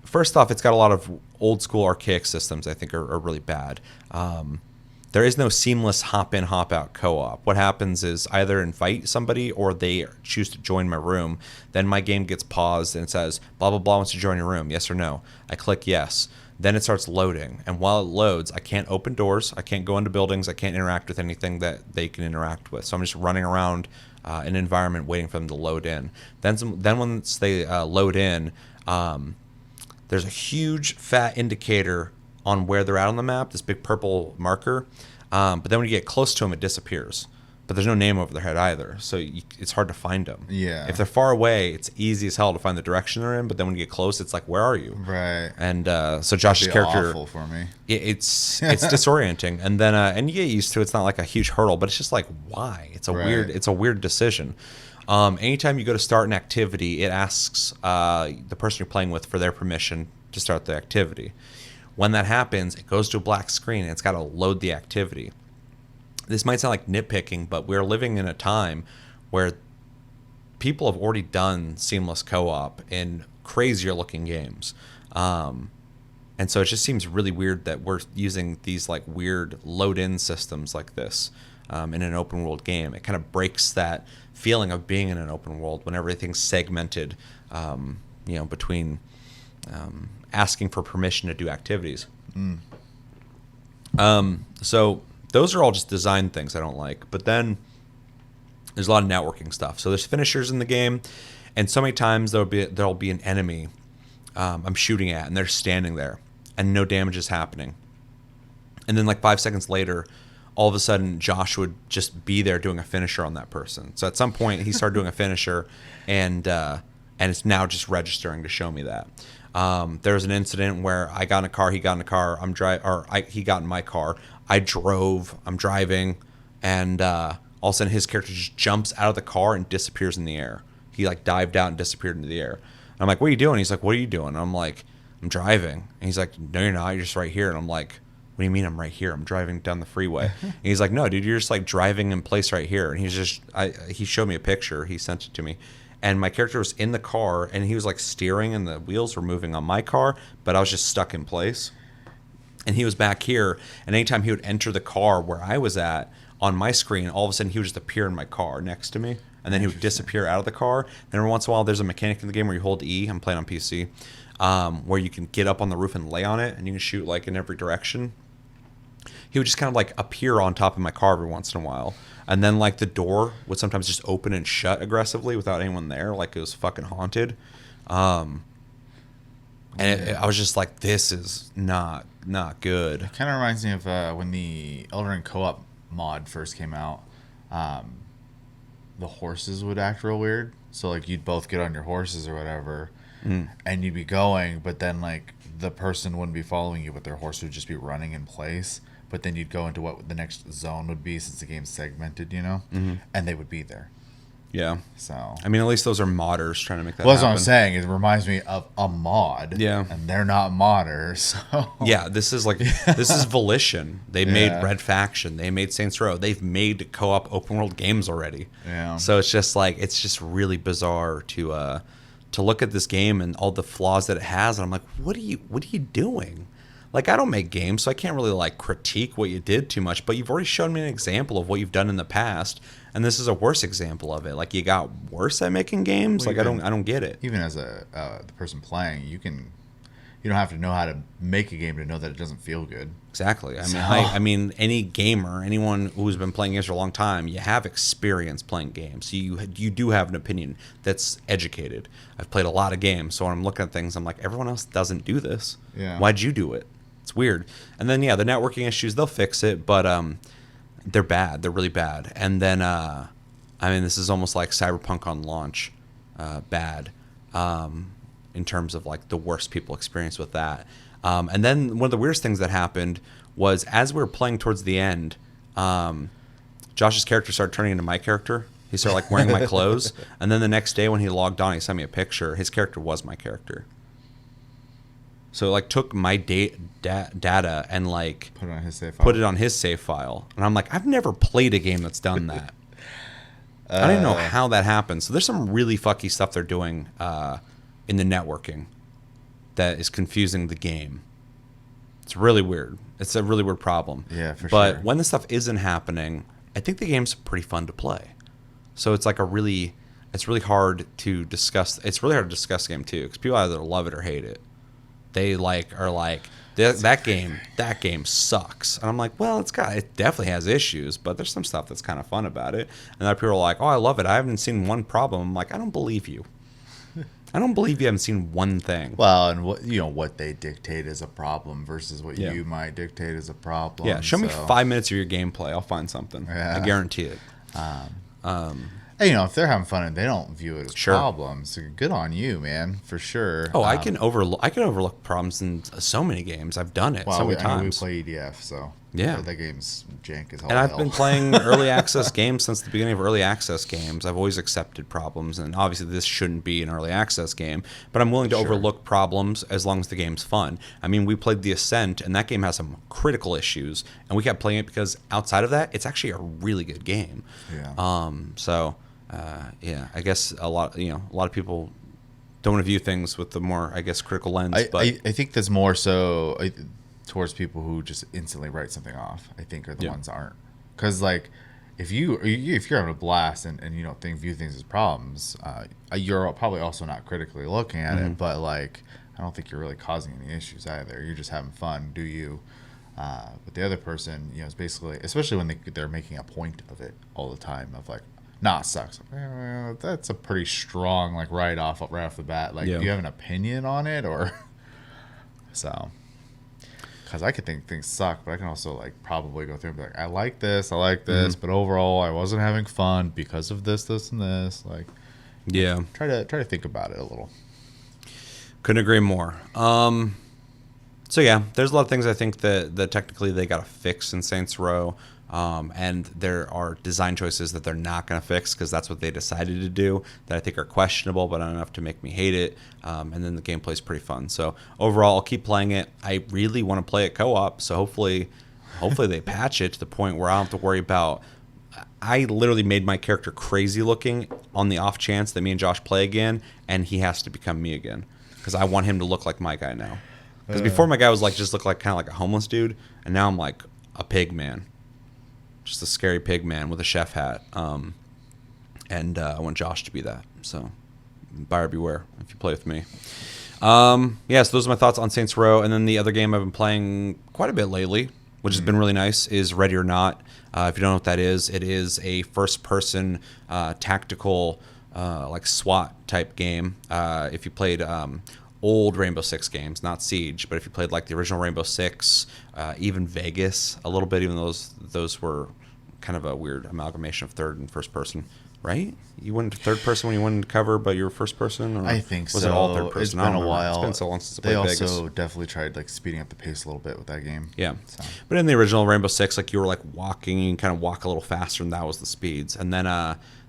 first off, it's got a lot of old school archaic systems I think are really bad. There is no seamless hop in, hop out co-op. What happens is either invite somebody or they choose to join my room. Then my game gets paused and it says, blah, blah, blah wants to join your room. Yes or no? I click yes. Then it starts loading. And while it loads, I can't open doors. I can't go into buildings. I can't interact with anything that they can interact with. So I'm just running around an environment waiting for them to load in. Then once they load in, there's a huge fat indicator on where they're at on the map, this big purple marker. But then when you get close to them, it disappears. But there's no name over their head either, so it's hard to find them. Yeah. If they're far away, it's easy as hell to find the direction they're in. But then when you get close, it's like, where are you? Right. And so Josh's character, awful for me. It's disorienting. And then and you get used to it. It's not like a huge hurdle, but it's just like, why? It's a weird decision. Anytime you go to start an activity, it asks the person you're playing with for their permission to start the activity. When that happens, it goes to a black screen and it's got to load the activity. This might sound like nitpicking, but we're living in a time where people have already done seamless co-op in crazier looking games. And so it just seems really weird that we're using these like weird load-in systems like this in an open world game. It kind of breaks that feeling of being in an open world when everything's segmented, between asking for permission to do activities. So those are all just design things I don't like. But then there's a lot of networking stuff. So there's finishers in the game, and so many times there'll be an enemy I'm shooting at, and they're standing there, and no damage is happening. And then like 5 seconds later, all of a sudden Josh would just be there doing a finisher on that person. So at some point he started doing a finisher, and it's now just registering to show me that. There was an incident where I got in a car, he got in a car, he got in my car, I drove, I'm driving, and all of a sudden his character just jumps out of the car and disappears in the air. He like dived out and disappeared into the air. And I'm like, what are you doing? He's like, what are you doing? And I'm like, I'm driving. And he's like, no, you're not. You're just right here. And I'm like, what do you mean I'm right here? I'm driving down the freeway. And he's like, no, dude, you're just like driving in place right here. And he showed me a picture. He sent it to me. And my character was in the car, and he was like steering, and the wheels were moving on my car, but I was just stuck in place. And he was back here, and anytime he would enter the car where I was at on my screen, all of a sudden he would just appear in my car next to me, and then he would disappear out of the car. Then every once in a while, there's a mechanic in the game where you hold E. I'm playing on PC, where you can get up on the roof and lay on it, and you can shoot like in every direction. He would just kind of like appear on top of my car every once in a while. And then like the door would sometimes just open and shut aggressively without anyone there, like it was fucking haunted. I was just like, this is not good. It kind of reminds me of when the Elden Ring co-op mod first came out. The horses would act real weird. So like you'd both get on your horses or whatever, and you'd be going, but then like the person wouldn't be following you, but their horse would just be running in place. But then you'd go into what the next zone would be, since the game's segmented, and they would be there. Yeah. So I mean, at least those are modders trying to make that well, that's happen. what I'm saying. It reminds me of a mod. Yeah. And they're not modders. So. Yeah, this is Volition. They made Red Faction. They made Saints Row. They've made co-op open world games already. Yeah. So it's just really bizarre to look at this game and all the flaws that it has, and I'm like, what are you doing? like, I don't make games, so I can't really like critique what you did too much, but you've already shown me an example of what you've done in the past, and this is a worse example of it. Like, you got worse at making games. Well, like, I don't get it. Even as the person playing, you don't have to know how to make a game to know that it doesn't feel good. Exactly. I mean, any gamer, anyone who's been playing games for a long time, you have experience playing games. So you do have an opinion that's educated. I've played a lot of games, so when I'm looking at things, I'm like, everyone else doesn't do this. Yeah. Why'd you do it? It's weird. And then, yeah, the networking issues, they'll fix it, but they're bad. They're really bad. And then, I mean, this is almost like Cyberpunk on launch, bad. In terms of like the worst people experience with that. And then one of the weirdest things that happened was as we were playing towards the end, Josh's character started turning into my character. He started like wearing my clothes. And then the next day when he logged on, he sent me a picture. His character was my character. So it like took my data and like put it on his save file. And I'm like, I've never played a game that's done that. I don't know how that happened. So there's some really fucky stuff they're doing in the networking that is confusing the game. It's really weird. It's a really weird problem. Yeah, for sure. But when this stuff isn't happening, I think the game's pretty fun to play. So it's like it's really hard to discuss. It's really hard to discuss the game too, because people either love it or hate it. They are like that game sucks, and I'm like, well, it definitely has issues, but there's some stuff that's kind of fun about it. And other people are like, oh, I love it. I haven't seen one problem. I'm like, I don't believe you. I don't believe you haven't seen one thing. Well, and what they dictate is a problem versus what you might dictate as a problem. Yeah, show me 5 minutes of your gameplay. I'll find something. Yeah. I guarantee it. And, if they're having fun and they don't view it as problems, good on you, man, for sure. Oh, I can overlook problems in so many games. I've done it so many times. We play EDF, so yeah, that game's jank as hell. And I've been playing early access games since the beginning of early access games. I've always accepted problems, and obviously this shouldn't be an early access game, but I'm willing to overlook problems as long as the game's fun. I mean, we played The Ascent, and that game has some critical issues, and we kept playing it because outside of that, it's actually a really good game. Yeah. Yeah, I guess a lot of people don't want to view things with the more, I guess, critical lens. I think there's more so towards people who just instantly write something off. I think are the ones that aren't, because like if you're having a blast and you don't view things as problems, you're probably also not critically looking at it. But like I don't think you're really causing any issues either. You're just having fun. Do you? But the other person, is basically, especially when they're making a point of it all the time of like. Nah, it sucks. That's a pretty strong right off the bat. Like, do you have an opinion on it or so? Because I could think things suck, but I can also probably go through and be like, I like this, but overall I wasn't having fun because of this, and this. Try to think about it a little. Couldn't agree more. So yeah, there's a lot of things I think that technically they got to fix in Saints Row. And there are design choices that they're not going to fix because that's what they decided to do that I think are questionable, but not enough to make me hate it. And then the gameplay is pretty fun. So overall, I'll keep playing it. I really want to play it co-op, so hopefully they patch it to the point where I don't have to worry about. I literally made my character crazy looking on the off chance that me and Josh play again, and he has to become me again because I want him to look like my guy now. Because before my guy was just looked like kind of like a homeless dude, and now I'm like a pig man. Just a scary pig man with a chef hat. And I want Josh to be that. So buyer beware if you play with me. So those are my thoughts on Saints Row. And then the other game I've been playing quite a bit lately, which has been really nice, is Ready or Not. If you don't know what that is, it is a first-person tactical SWAT type game. If you played old Rainbow Six games, not Siege, but if you played the original Rainbow Six, even Vegas a little bit, even though those were kind of a weird amalgamation of third and first person, right? You went to third person when you went into cover, but you were first person? Or I think so. Was it all third person? It's been a while. It's been so long since I played Vegas. They also definitely tried speeding up the pace a little bit with that game. Yeah. So. But in the original Rainbow Six, you were walking, you can kind of walk a little faster, and that was the speeds. And then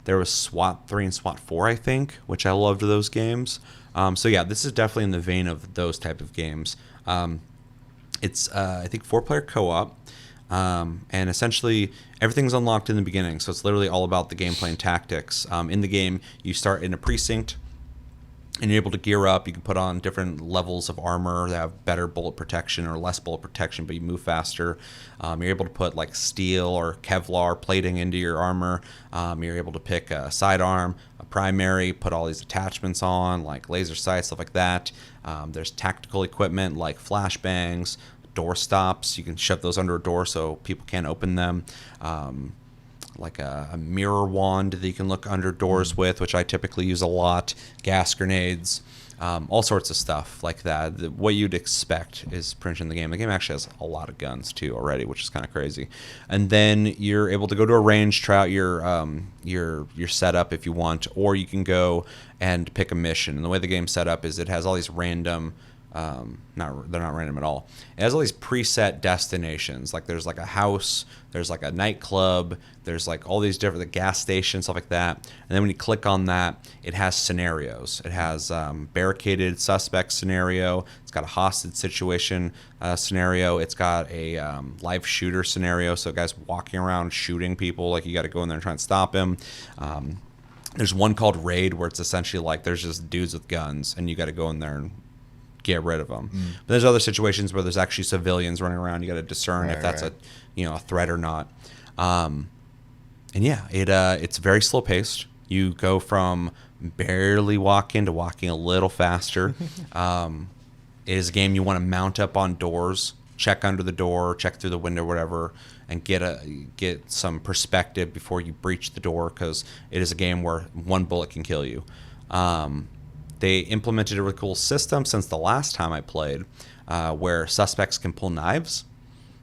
there was SWAT 3 and SWAT 4, I think, which I loved those games. This is definitely in the vein of those type of games. It's, I think, 4-player co-op, and essentially everything's unlocked in the beginning, so it's literally all about the gameplay and tactics. In the game, you start in a precinct, and you're able to gear up. You can put on different levels of armor that have better bullet protection or less bullet protection, but you move faster. You're able to put like steel or Kevlar plating into your armor. You're able to pick a sidearm, a primary, put all these attachments on, like laser sights, stuff like that. There's tactical equipment like flashbangs, door stops. You can shove those under a door so people can't open them. Like a mirror wand that you can look under doors with, which I typically use a lot, gas grenades, all sorts of stuff like that. What you'd expect is pretty much in the game. The game actually has a lot of guns too already, which is kind of crazy. And then you're able to go to a range, try out your setup if you want, or you can go and pick a mission. And the way the game's set up is it has all these random they're not random at all. It has all these preset destinations. Like there's like a house, there's like a nightclub, there's like all these different gas stations, stuff like that. And then when you click on that, it has scenarios. It has barricaded suspect scenario. It's got a hostage situation scenario. It's got a live shooter scenario. So guys walking around shooting people, like you got to go in there and try and stop him. There's one called Raid where it's essentially like there's just dudes with guns and you got to go in there and get rid of them. But there's other situations where there's actually civilians running around. You got to discern if that's a threat or not. And yeah, it's very slow paced. You go from barely walking to walking a little faster. It is a game you want to mount up on doors, check under the door, check through the window, whatever, and get some perspective before you breach the door, because it is a game where one bullet can kill you. They implemented a really cool system since the last time I played, where suspects can pull knives,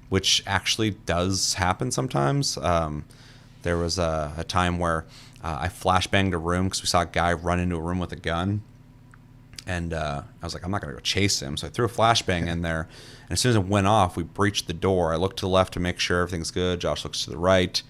which actually does happen sometimes. There was a time where I flashbanged a room because we saw a guy run into a room with a gun. And I was like, I'm not going to go chase him. So I threw a flashbang in there. And as soon as it went off, we breached the door. I looked to the left to make sure everything's good. Josh looks to the right.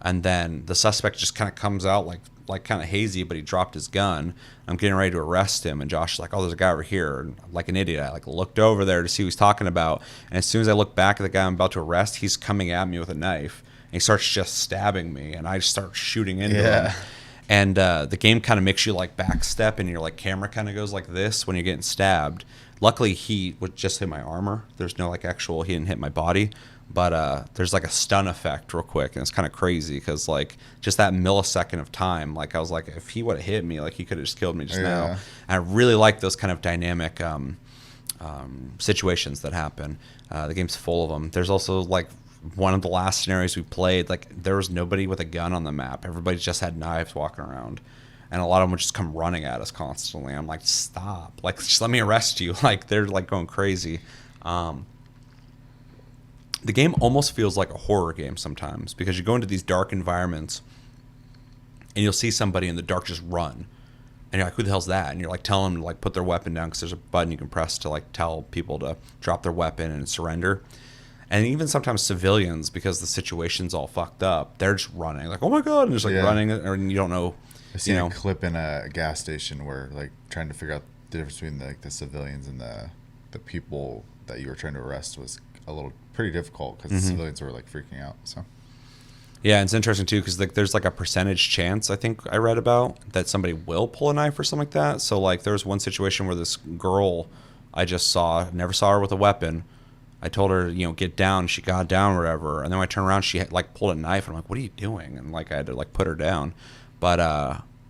And then the suspect just kind of comes out like kind of hazy, but he dropped his gun. I'm getting ready to arrest him, and Josh is like, oh, there's a guy over here. And like an idiot, I looked over there to see who he's talking about. And as soon as I look back at the guy I'm about to arrest, he's coming at me with a knife. And he starts just stabbing me, and I just start shooting into him. And the game kind of makes you like backstep, and your like camera kind of goes like this when you're getting stabbed. Luckily, he would just hit my armor. There's no like actual, he didn't hit my body. But there's like a stun effect real quick, and it's kind of crazy because like just that millisecond of time, like I was like, if he would have hit me, like he could have just killed me just now. And I really like those kind of dynamic situations that happen. The game's full of them. There's also like one of the last scenarios we played, like there was nobody with a gun on the map. Everybody just had knives walking around. And a lot of them would just come running at us constantly. I'm like, stop. Like, just let me arrest you. Like, they're like going crazy. The game almost feels like a horror game sometimes because you go into these dark environments and you'll see somebody in the dark just run. And you're like, who the hell's that? And you're like telling them to like put their weapon down because there's a button you can press to like tell people to drop their weapon and surrender. And even sometimes civilians, because the situation's all fucked up, they're just running. Like, oh my God. And just like running, and you don't know. I've seen a clip in a gas station where like trying to figure out the difference between like the civilians and the people that you were trying to arrest was a little pretty difficult because the civilians were like freaking out. So yeah, it's interesting too because like there's like a percentage chance I think I read about that somebody will pull a knife or something like that. So like there was one situation where this girl I just never saw her with a weapon. I told her, get down. She got down or whatever, and then when I turned around, she had like pulled a knife, and I'm like, what are you doing? And like I had to like put her down. But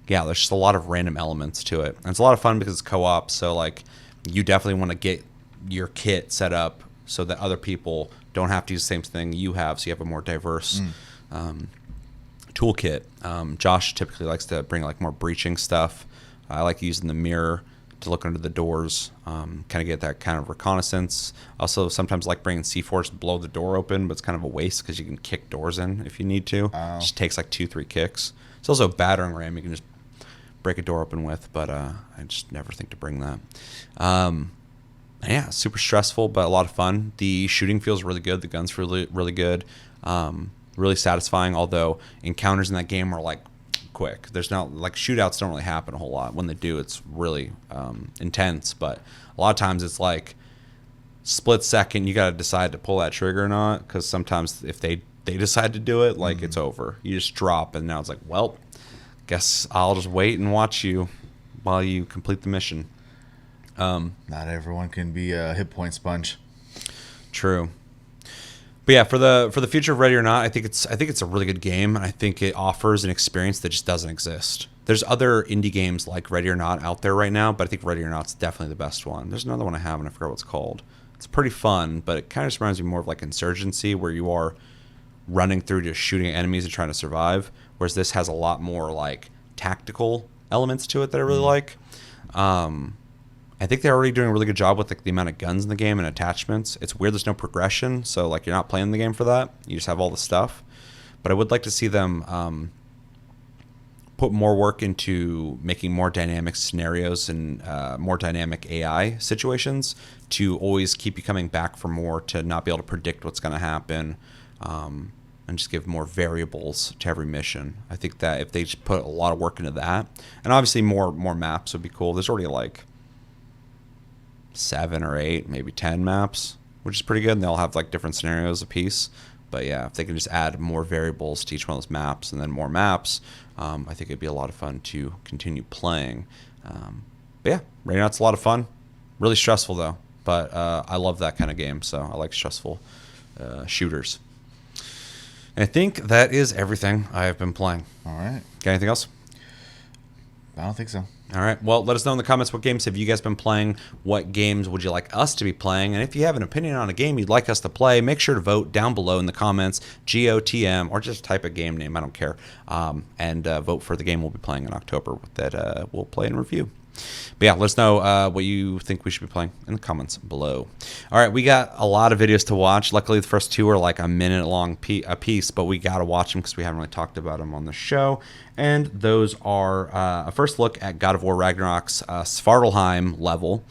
yeah, there's just a lot of random elements to it, and it's a lot of fun because it's co-op. So like you definitely want to get your kit set up so that other people don't have to use the same thing you have, so you have a more diverse toolkit. Josh typically likes to bring like more breaching stuff. I like using the mirror to look under the doors, kind of get that kind of reconnaissance. Also, sometimes like bringing C4 to blow the door open, but it's kind of a waste because you can kick doors in if you need to. It just takes like 2-3 kicks. It's also a battering ram you can just break a door open with, but I just never think to bring that. Yeah, super stressful, but a lot of fun. The shooting feels really good. The gun's really, really good. Really satisfying, although encounters in that game are like quick. There's not like shootouts don't really happen a whole lot. When they do, it's really intense, but a lot of times it's like split second you got to decide to pull that trigger or not, because sometimes if they decide to do it, like it's over. You just drop, and now it's like, well, guess I'll just wait and watch you while you complete the mission. Not everyone can be a hit point sponge. True. But yeah, for the future of Ready or Not, I think it's a really good game, and I think it offers an experience that just doesn't exist. There's other indie games like Ready or Not out there right now, but I think Ready or Not's definitely the best one. There's another one I have, and I forgot what it's called. It's pretty fun, but it kind of just reminds me more of like Insurgency, where you are running through just shooting at enemies and trying to survive, whereas this has a lot more like tactical elements to it that I really like. I think they're already doing a really good job with like the amount of guns in the game and attachments. It's weird there's no progression, so like you're not playing the game for that. You just have all the stuff. But I would like to see them put more work into making more dynamic scenarios and more dynamic AI situations to always keep you coming back for more, to not be able to predict what's going to happen, and just give more variables to every mission. I think that if they just put a lot of work into that, and obviously more maps would be cool. There's already like 7 or 8, maybe 10 maps, which is pretty good, and they'll have like different scenarios apiece. But yeah, if they can just add more variables to each one of those maps and then more maps, I think it'd be a lot of fun to continue playing. But yeah, Ready or Not's a lot of fun. Really stressful though, but I love that kind of game, so I like stressful shooters. And I think that is everything I have been playing. All right. Got anything else? I don't think so. All right. Well, let us know in the comments what games have you guys been playing. What games would you like us to be playing? And if you have an opinion on a game you'd like us to play, make sure to vote down below in the comments, GOTM, or just type a game name. I don't care. And vote for the game we'll be playing in October that we'll play and review. But yeah, let us know what you think we should be playing in the comments below. All right, we got a lot of videos to watch. Luckily, the first 2 are like a minute long a piece, but we got to watch them because we haven't really talked about them on the show. And those are a first look at God of War Ragnarok's Svartalfheim level.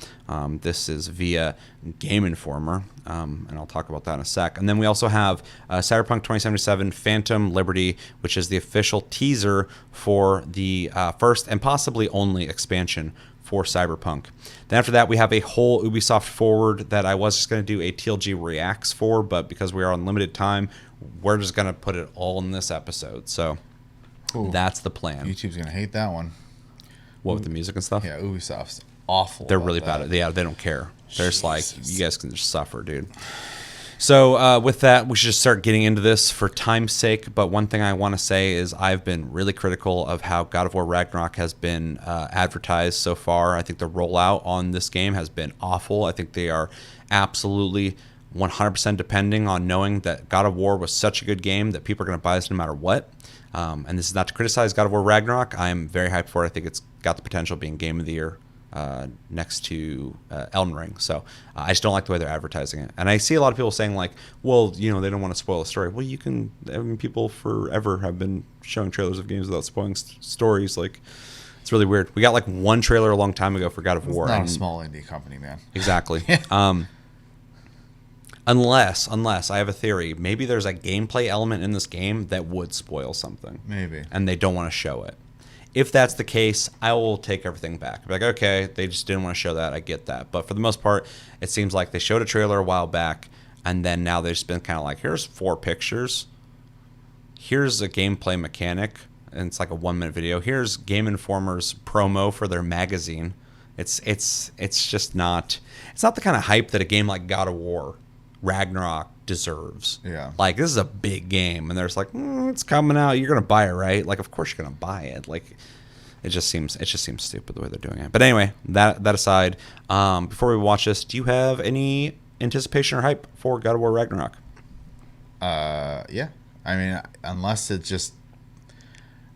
This is via Game Informer, and I'll talk about that in a sec. And then we also have Cyberpunk 2077 Phantom Liberty, which is the official teaser for the first and possibly only expansion for Cyberpunk. Then after that, we have a whole Ubisoft Forward that I was just going to do a TLG Reacts for, but because we are on limited time, we're just going to put it all in this episode. So that's the plan. YouTube's going to hate that one. What, with the music and stuff? Yeah, Ubisoft's awful. They're really bad at it. Yeah, they don't care. They're just like, you guys can just suffer, dude. So with that, we should just start getting into this for time's sake. But one thing I want to say is I've been really critical of how God of War Ragnarok has been advertised so far. I think the rollout on this game has been awful. I think they are absolutely 100% depending on knowing that God of War was such a good game that people are going to buy this no matter what. And this is not to criticize God of War Ragnarok. I am very hyped for it. I think it's got the potential of being Game of the Year next to Elden Ring. So I just don't like the way they're advertising it. And I see a lot of people saying like, well, you know, they don't want to spoil the story. Well, you can, I mean, people forever have been showing trailers of games without spoiling stories. Like, it's really weird. We got like one trailer a long time ago for God of War. It's not a small indie company, man. Exactly. Unless I have a theory, maybe there's a gameplay element in this game that would spoil something. Maybe. And they don't want to show it. If that's the case, I will take everything back. Be like, okay, they just didn't want to show that. I get that. But for the most part, it seems like they showed a trailer a while back, and then now they've just been kind of like, here's 4 pictures. Here's a gameplay mechanic, and it's like a 1-minute video. Here's Game Informer's promo for their magazine. It's just not. It's not the kind of hype that a game like God of War Ragnarok deserves. Yeah. Like, this is a big game, and there's like, it's coming out. You're gonna buy it, right? Like, of course you're gonna buy it. Like, it just seems stupid the way they're doing it. But anyway, that aside, before we watch this, do you have any anticipation or hype for God of War Ragnarok? Yeah. I mean, unless it's just,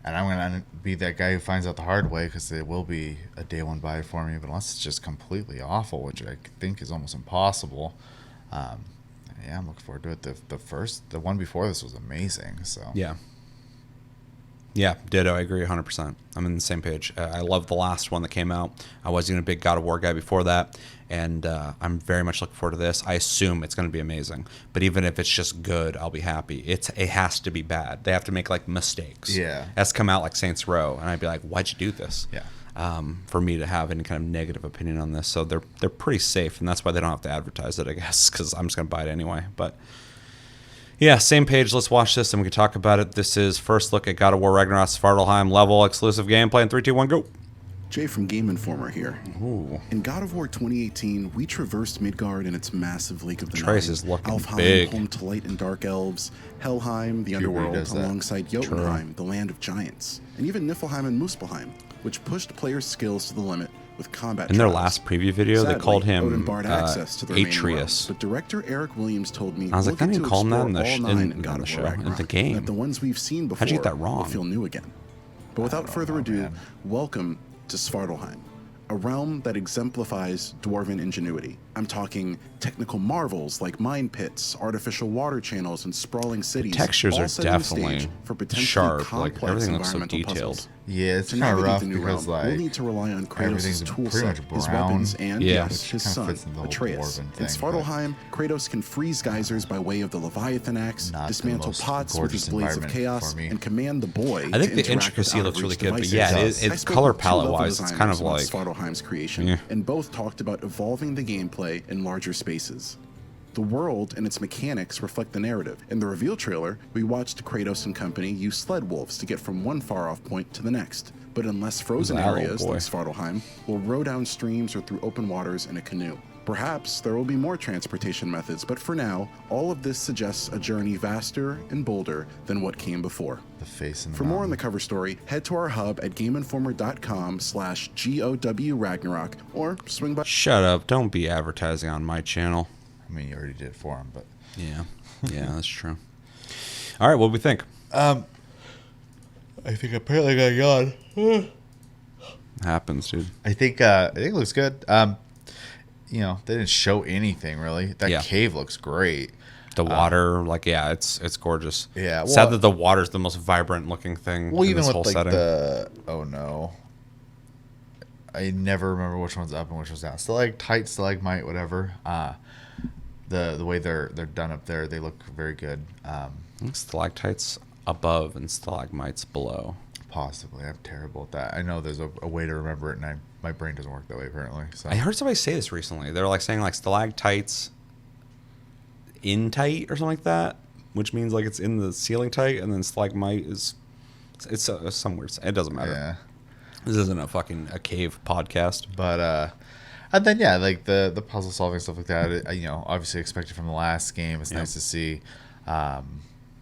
and I'm gonna be that guy who finds out the hard way because it will be a day one buy for me. But unless it's just completely awful, which I think is almost impossible. Yeah, I'm looking forward to it. The one before this was amazing. So yeah, ditto. I agree 100%. I'm in the same page. I love the last one that came out. I wasn't even a big God of War guy before that, and I'm very much looking forward to this. I assume it's going to be amazing, but even if it's just good, I'll be happy. It has to be bad. They have to make like mistakes. Yeah, it has to come out like Saints Row, and I'd be like, why'd you do this? Yeah. For me to have any kind of negative opinion on this. So they're pretty safe, and that's why they don't have to advertise it, I guess, because I'm just going to buy it anyway. But yeah, same page. Let's watch this, and we can talk about it. This is first look at God of War Ragnarok Svartalfheim level exclusive gameplay in 3, 2, 1, go. Jay from Game Informer here. Ooh. In God of War 2018, we traversed Midgard and its massive Lake of the Trace Nine, is looking Alfheim, big. home to light and dark elves, Helheim, the Puberty underworld, does that. alongside Jotunheim, the land of giants, and even Niflheim and Muspelheim, which pushed players' skills to the limit with combat In their trials. last preview video, they Sadly, called him Odin barred access to the remaining Atreus. realms, but director Eric Williams told me I was like, we'll I get didn't to call him that in explore the all sh- nine in God the of show, War in the Ragnarok, game. that the ones we've seen before How'd you get that will wrong? feel new again. But without further ado, welcome to Svartalfheim, a realm that exemplifies dwarven ingenuity. I'm talking technical marvels like mine pits, artificial water channels, and sprawling cities. textures all are setting the definitely stage for potentially sharp, like, complex everything looks so environmental detailed. puzzles. Yeah, it's To kind of navigate rough the new because realm, like we'll need to rely on everything's Kratos' pretty toolset, much his brown. weapons, and Yeah. yes, Which his kinda son, fits in the whole Atreus. dwarven In thing, Svartalfheim, Kratos can freeze geysers by way of the Leviathan axe, Not the dismantle most pots with his gorgeous blades of environment chaos, for me. and command the boy. I think to the interact intricacy with looks really out-of-reach good, but devices. yeah, I it's spoke color with two palette level wise, it's kind of designers like about Svartalfheim's creation, yeah. and both talked about evolving the gameplay in larger spaces. The world and its mechanics reflect the narrative. In the reveal trailer, we watched Kratos and company use sled wolves to get from one far-off point to the next. But in less frozen That little areas, boy. like Svartalfheim, we'll row down streams or through open waters in a canoe. Perhaps there will be more transportation methods, but for now, all of this suggests a journey vaster and bolder than what came before. the face and the For more on the mountain. cover story, head to our hub at GameInformer.com/GOW Ragnarok, or swing by. shut up. Don't be advertising on my channel. I mean, you already did it for him, but Yeah. Yeah, that's true. All right, what do we think? I think apparently I got yawn. Happens, dude. I think it looks good. You know, they didn't show anything really. That Yeah. cave looks great. The water, like, yeah, it's gorgeous. Yeah, Sad well- that the water's the most vibrant looking thing Well, in even this with whole like setting. oh no, I never remember which one's up and which one's down. Stalactite, stalagmite, whatever. The way they're done up there, they look very good. I think stalactites above and stalagmites below. Possibly, I'm terrible at that. I know there's a way to remember it, and my brain doesn't work that way apparently. So I heard somebody say this recently. They were like saying like stalactites in tight or something like that, which means like it's in the ceiling tight, and then stalagmite is it's somewhere. It doesn't matter. yeah. This isn't a fucking a cave podcast. But and then yeah, like the puzzle solving stuff like that. You know, obviously expected from the last game. It's Yep. nice to see.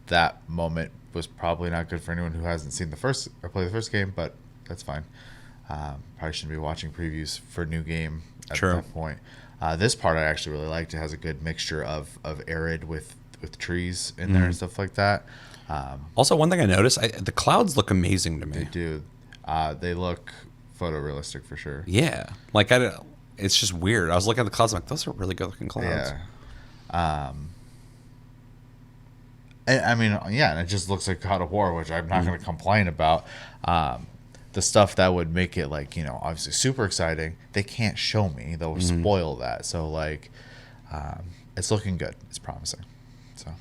That moment was probably not good for anyone who hasn't seen the first or played the first game, but that's fine. Probably shouldn't be watching previews for a new game at True. that point. This part I actually really liked. It has a good mixture of arid with trees in there and stuff like that. Also, one thing I noticed, the clouds look amazing to me. Dude, they look photorealistic for sure. Yeah, like it's just weird. I was looking at the clouds, I'm like, those are really good looking clouds. Yeah. I mean, yeah, and it just looks like God of War, which I'm not going to complain about. The stuff that would make it, like, you know, obviously super exciting, they can't show me. They'll spoil that. So, like, it's looking good. It's promising. So,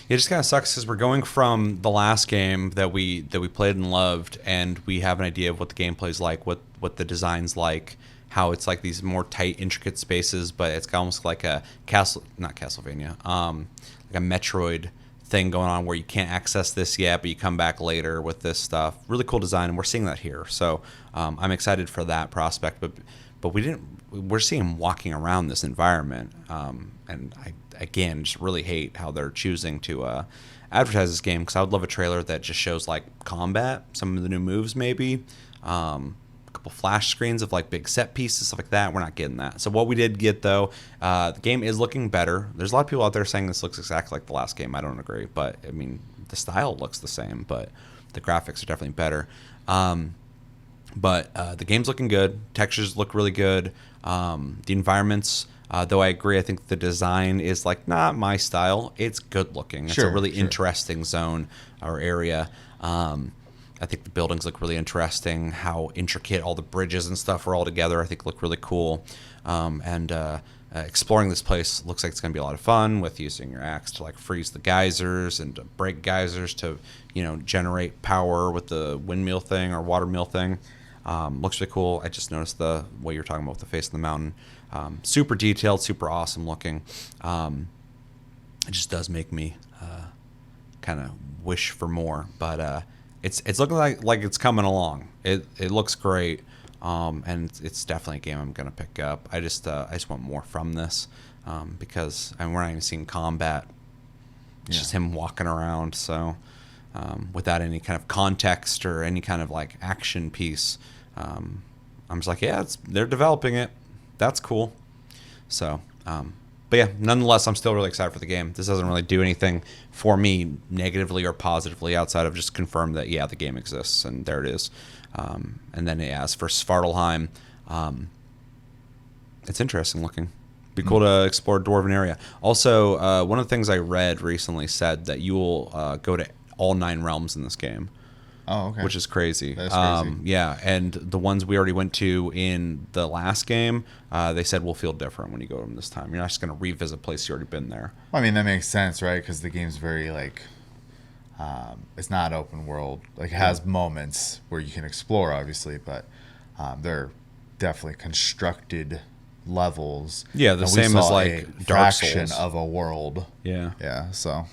It just kind of sucks because we're going from the last game that we played and loved, and we have an idea of what the gameplay's like, what the design's like, how it's like these more tight, intricate spaces, but it's almost like a not Castlevania, like a Metroid thing going on where you can't access this yet, but you come back later with this stuff. Really cool design, and we're seeing that here. So I'm excited for that prospect, but we're seeing him walking around this environment, and I again just really hate how they're choosing to advertise this game, because I would love a trailer that just shows like combat, some of the new moves, maybe a couple flash screens of like big set pieces, stuff like that. We're not getting that. So what we did get, though, the game is looking better. There's a lot of people out there saying this looks exactly like the last game. I don't agree, but I mean the style looks the same, but the graphics are definitely better. But the game's looking good. Textures look really good. The environments, though I agree, I think the design is like not my style. It's good looking. It's a really interesting zone or area. I think the buildings look really interesting. How intricate all the bridges and stuff are all together, I think look really cool. And exploring this place looks like it's going to be a lot of fun, with using your axe to like freeze the geysers and to break geysers to, you know, generate power with the windmill thing or water mill thing. Looks really cool. I just noticed what you were talking about with the face of the mountain. Super detailed, super awesome looking. It just does make me kind of wish for more, but it's looking like it's coming along. It looks great. and it's definitely a game I'm gonna pick up. I just want more from this, because we're not even seeing combat. It's just him walking around, so without any kind of context or any kind of like action piece. I'm just like, yeah, they're developing it. That's cool. So, but yeah, nonetheless, I'm still really excited for the game. This doesn't really do anything for me negatively or positively outside of just confirm that, yeah, the game exists, and there it is. And then, yeah, as for Svartalfheim, it's interesting looking. Be cool to explore Dwarven area. Also, one of the things I read recently said that you will go to all 9 realms in this game. Oh, okay. Which is crazy. That's crazy. Yeah, and the ones we already went to in the last game, they said will feel different when you go to them this time. You're not just going to revisit a place you've already been there. Well, I mean, that makes sense, right? Because the game's very, like, it's not open world. Like, it has moments where you can explore, obviously, but they're definitely constructed levels. Yeah, the same as, like, a Dark fraction Souls. of a world. Yeah. Yeah, so...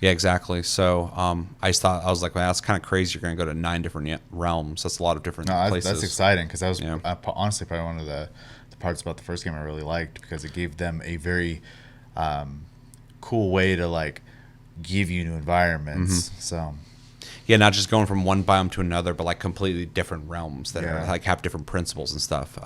Yeah, exactly. So I was like, well, that's kind of crazy. You're going to go to 9 different realms. That's a lot of different places. That's exciting because that was honestly probably one of the parts about the first game I really liked, because it gave them a very cool way to like give you new environments. So yeah, not just going from one biome to another, but like completely different realms that are like have different principles and stuff.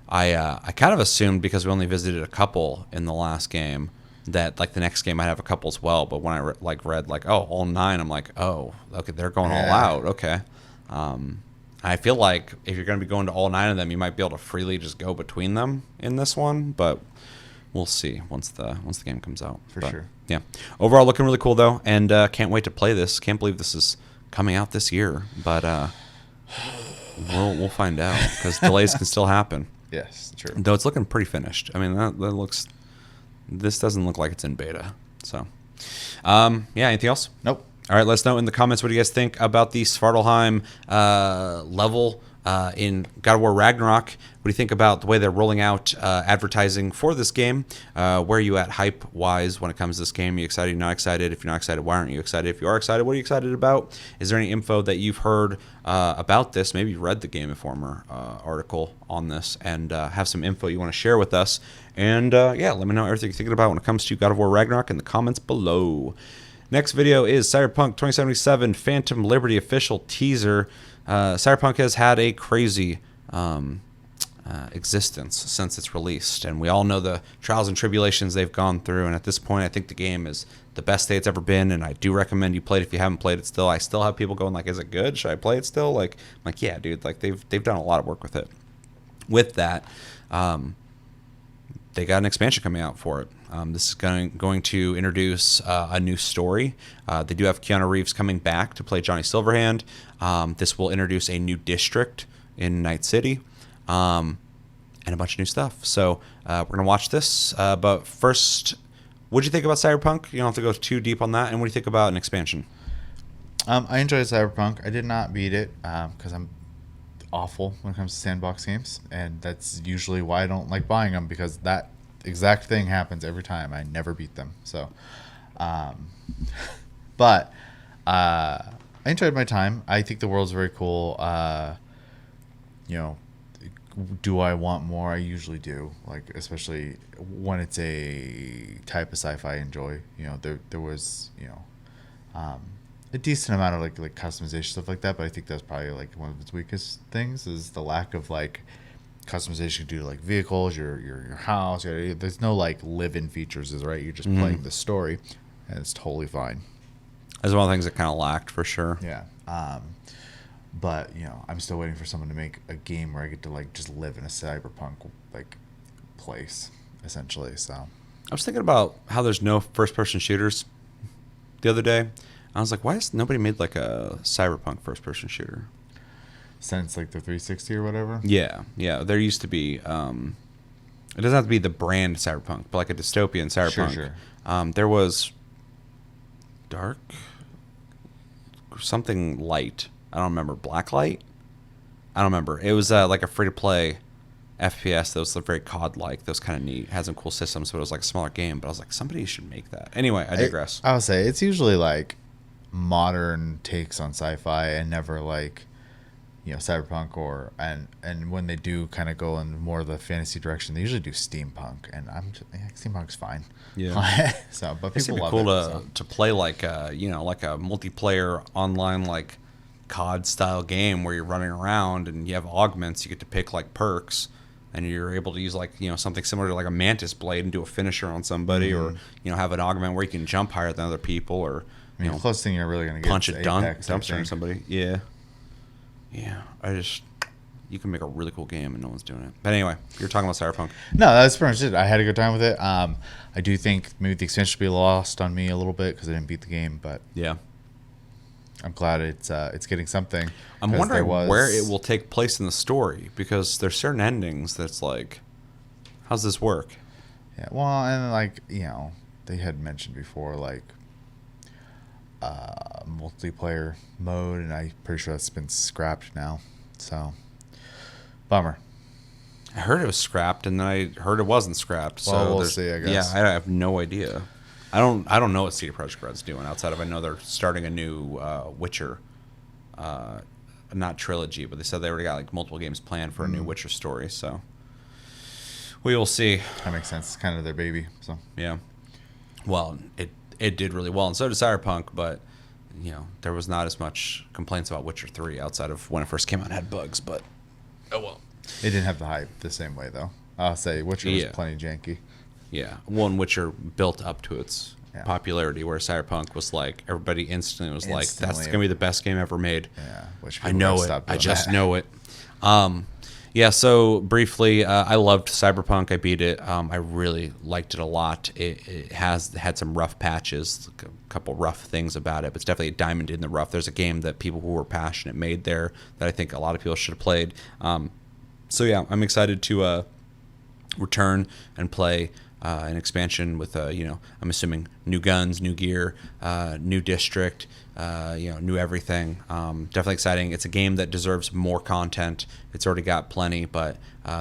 I kind of assumed, because we only visited a couple in the last game, that like the next game I'd have a couple as well. But when I read like, oh, all 9, I'm like, oh, okay, they're going all out. Okay. I feel like if you're going to be going to all 9 of them, you might be able to freely just go between them in this one, but we'll see once the game comes out. For sure. Yeah. Overall, looking really cool though, and can't wait to play this. Can't believe this is coming out this year, but we'll find out, because delays can still happen. yes, true. Though it's looking pretty finished. I mean, that looks. This doesn't look like it's in beta. So, yeah. Anything else? Nope. All right. Let us know in the comments what do you guys think about the Svartalfheim level in God of War Ragnarok. What do you think about the way they're rolling out advertising for this game? Where are you at hype-wise when it comes to this game? Are you excited? Not excited? If you're not excited, why aren't you excited? If you are excited, what are you excited about? Is there any info that you've heard about this? Maybe you've read the Game Informer article on this and have some info you want to share with us. And yeah, let me know everything you're thinking about when it comes to God of War Ragnarok in the comments below. Next video is Cyberpunk 2077 Phantom Liberty official teaser. Cyberpunk has had a crazy existence since its released, and we all know the trials and tribulations they've gone through, and at this point I think the game is the best state it's ever been, and I do recommend you play it if you haven't played it still. I still have people going like, is it good? Should I play it still? Like, I'm like, yeah, dude, like they've done a lot of work with it. With that, they got an expansion coming out for it. This is going to introduce a new story. They do have Keanu Reeves coming back to play Johnny Silverhand. This will introduce a new district in Night City, and a bunch of new stuff. So we're going to watch this. But first, what do you think about Cyberpunk? You don't have to go too deep on that. And what do you think about an expansion? I enjoyed Cyberpunk. I did not beat it because I'm awful when it comes to sandbox games, and that's usually why I don't like buying them, because that exact thing happens every time. I never beat them. So, but I enjoyed my time. I think the world's very cool. You know, do I want more? I usually do. Like, especially when it's a type of sci-fi I enjoy. You know, there was, you know, a decent amount of like customization stuff like that, but I think that's probably like one of its weakest things is the lack of like customization due to like vehicles, your house. There's no like live-in features, right? You're just playing the story, and it's totally fine. That's one of the things that kind of lacked for sure. Yeah. But you know, I'm still waiting for someone to make a game where I get to like just live in a cyberpunk like place, essentially. So I was thinking about how there's no first-person shooters the other day. I was like, why has nobody made like a Cyberpunk first-person shooter? since like the 360 or whatever. Yeah. There used to be. It doesn't have to be the brand Cyberpunk, but like a dystopian Cyberpunk. Sure. There was Dark, something light. I don't remember. Blacklight. I don't remember. It was like a free-to-play FPS that was very COD-like. That was kind of neat. It had some cool systems, but it was like a smaller game. But I was like, somebody should make that. Anyway, I digress. I would say it's usually like modern takes on sci-fi and never like Cyberpunk and when they do kind of go in more of the fantasy direction, they usually do steampunk, and steampunk's fine. Yeah. So, but It's people gonna be love cool it. to play like like a multiplayer online like COD style game where you're running around and you have augments. You get to pick like perks, and you're able to use like something similar to like a mantis blade and do a finisher on somebody, or have an augment where you can jump higher than other people, or The closest thing you're really going to get punch is a Apex, I dumpster on think. somebody. Yeah. You can make a really cool game and no one's doing it. But anyway, you're talking about Cyberpunk. No, that's pretty much it. I had a good time with it. I do think maybe the expansion should be lost on me a little bit because I didn't beat the game, but Yeah. I'm glad it's getting something. I'm 'Cause wondering there was- where it will take place in the story, because there's certain endings that's like, how's this work? Yeah, well, and like they had mentioned before, like multiplayer mode, and I'm pretty sure that's been scrapped now. So, bummer. I heard it was scrapped, and then I heard it wasn't scrapped. Well, So we'll there's- see, I guess. Yeah, I have no idea. I don't know what CD Projekt Red's doing outside of, I know they're starting a new Witcher, not trilogy, but they said they already got like multiple games planned for a new Witcher story. So we will see. That makes sense. It's kind of their baby. So Yeah. Well, it did really well, and so did Cyberpunk, but there was not as much complaints about Witcher 3 outside of when it first came out and had bugs, but oh well. it didn't have the hype the same way though. I'll say Witcher was Yeah. plenty janky. Yeah. One Witcher built up to its popularity, where Cyberpunk was like, everybody instantly was like, that's Instantly. going to be the best game ever made. Yeah, which I people know gotta it. stop I doing just that. know it. Yeah, so briefly, I loved Cyberpunk. I beat it. I really liked it a lot. It has had some rough patches, like a couple rough things about it, but it's definitely a diamond in the rough. There's a game that people who were passionate made there that I think a lot of people should have played. So yeah, I'm excited to return and play an expansion with I'm assuming new guns, new gear, new district, new everything. Definitely exciting. It's a game that deserves more content. It's already got plenty, but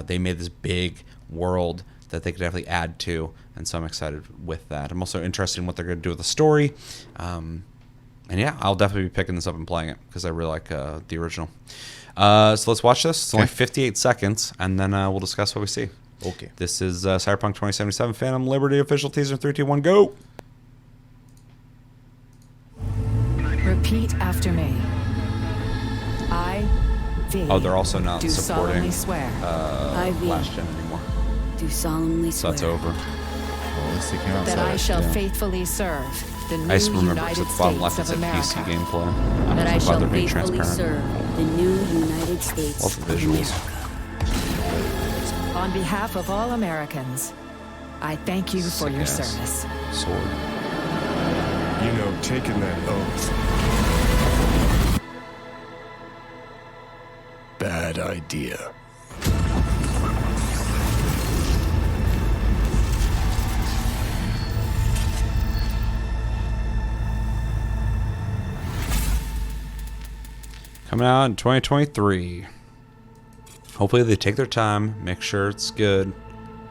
they made this big world that they could definitely add to, and so I'm excited with that. I'm also interested in what they're going to do with the story. And yeah, I'll definitely be picking this up and playing it because I really like the original. So let's watch this. It's only 58 seconds, and then we'll discuss what we see. Okay. This is Cyberpunk 2077 Phantom Liberty official teaser. 3, 2, 1, go. Repeat after me. I, V. Oh, they're also not do supporting solemnly swear I, V. last gen anymore, do solemnly so swear that's over. Well, at least they came out and that said I it. shall yeah. faithfully serve the new I just remember United because at the bottom left States it of said America. PC gameplay. that I I'm glad shall they're being faithfully transparent. serve the new United States Love the of visuals. America. On behalf of all Americans, I thank you for your Sick-ass service. Sword. Taking that oath. Bad idea. Coming out in 2023. Hopefully they take their time, make sure it's good,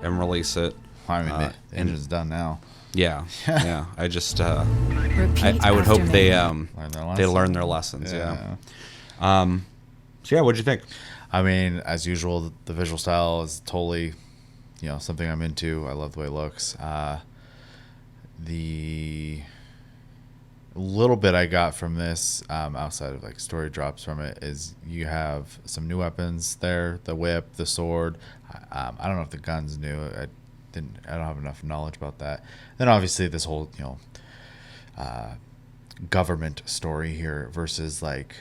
and release it. I mean, the and- engine's done now. Yeah, yeah. I just Repeat I would hope after they me. they learn their lessons. Yeah. So yeah, what'd you think? I mean, as usual, the visual style is totally, something I'm into. I love the way it looks. The little bit I got from this, outside of like story drops from it, is you have some new weapons there: the whip, the sword. I don't know if the gun's new. I don't have enough knowledge about that. Then obviously this whole government story here versus like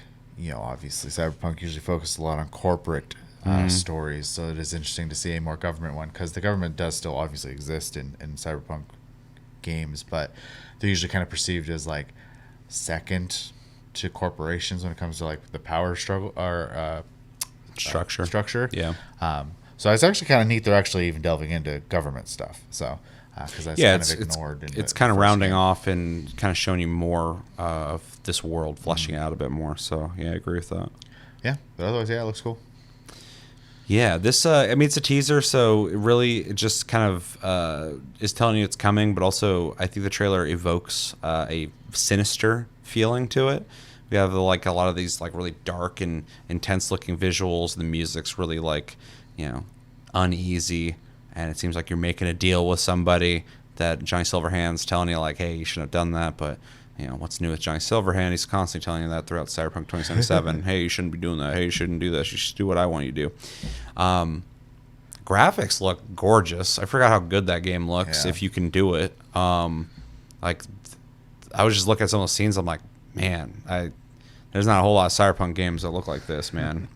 obviously Cyberpunk usually focuses a lot on corporate stories, so it is interesting to see a more government one because the government does still obviously exist in Cyberpunk games, but they're usually kind of perceived as like second to corporations when it comes to like the power struggle or Structure. Yeah. So it's actually kind of neat they're actually even delving into government stuff. So because that's Yeah, kind it's of ignored. in it's the kind of first rounding game. off and kind of showing you more of this world, fleshing out a bit more. So yeah, I agree with that. Yeah, but otherwise, yeah, it looks cool. Yeah, this I mean it's a teaser, so it just kind of is telling you it's coming, but also I think the trailer evokes a sinister feeling to it, We have like a lot of these like really dark and intense looking visuals. The music's really like, uneasy, and it seems like you're making a deal with somebody that Johnny Silverhand's telling you like, hey, you shouldn't have done that, but what's new with Johnny Silverhand? He's constantly telling you that throughout Cyberpunk 2077. Hey, you shouldn't be doing that. Hey, you shouldn't do this. You should do what I want you to do. Graphics look gorgeous. I forgot how good that game looks if you can do it. Like, I was just looking at some of those scenes. I'm like, man, there's not a whole lot of Cyberpunk games that look like this, man.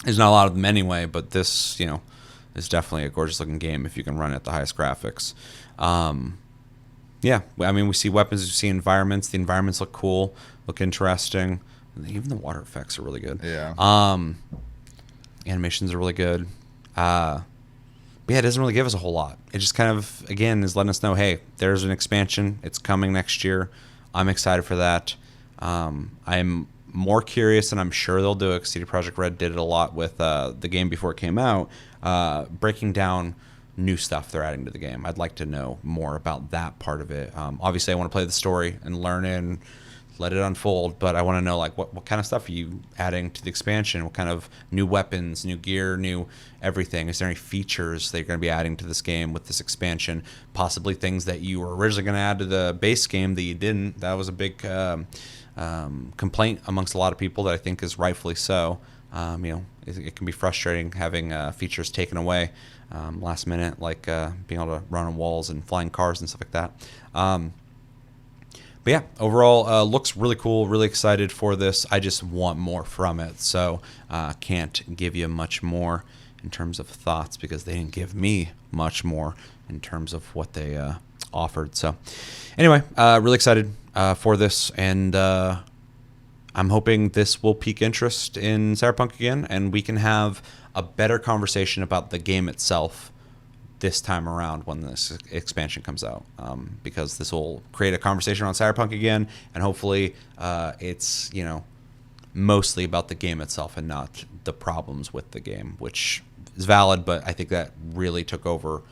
There's not a lot of them anyway, but this, is definitely a gorgeous looking game if you can run it at the highest graphics. Yeah, I mean, we see weapons, we see environments. The environments look cool, look interesting. Even the water effects are really good. Yeah. Animations are really good. But yeah, it doesn't really give us a whole lot. It just kind of, again, is letting us know, hey, there's an expansion. It's coming next year. I'm excited for that. I'm more curious, and I'm sure they'll do it, because CD Projekt Red did it a lot with the game before it came out, breaking down new stuff they're adding to the game. I'd like to know more about that part of it. Obviously, I want to play the story and learn it and let it unfold, but I want to know like what kind of stuff are you adding to the expansion? What kind of new weapons, new gear, new everything? Is there any features that you're going to be adding to this game with this expansion? Possibly things that you were originally going to add to the base game that you didn't. That was a big complaint amongst a lot of people that I think is rightfully so. It can be frustrating having features taken away last minute, like being able to run on walls and flying cars and stuff like that. But yeah, overall, looks really cool. Really excited for this. I just want more from it. So can't give you much more in terms of thoughts, because they didn't give me much more in terms of what they offered. So anyway, really excited for this. And I'm hoping this will pique interest in Cyberpunk again, and we can have a better conversation about the game itself this time around when this expansion comes out, because this will create a conversation around Cyberpunk again, and hopefully it's mostly about the game itself and not the problems with the game, which is valid, but I think that really took over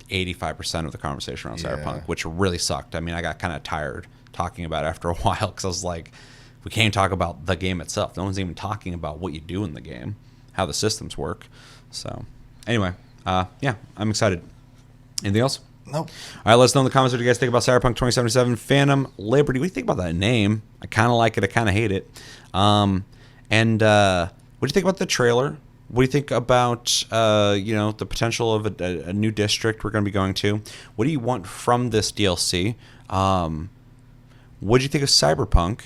85% of the conversation around Cyberpunk, which really sucked. I mean, I got kind of tired talking about it after a while, because I was like, we can't talk about the game itself. No one's even talking about what you do in the game, how the systems work. So anyway, yeah, I'm excited. Anything else? Nope. All right, let us know in the comments what you guys think about Cyberpunk 2077 Phantom Liberty. What do you think about that name? I kind of like it. I kind of hate it. And what do you think about the trailer? What do you think about the potential of a new district we're going to be going to? What do you want from this DLC? What do you think of Cyberpunk?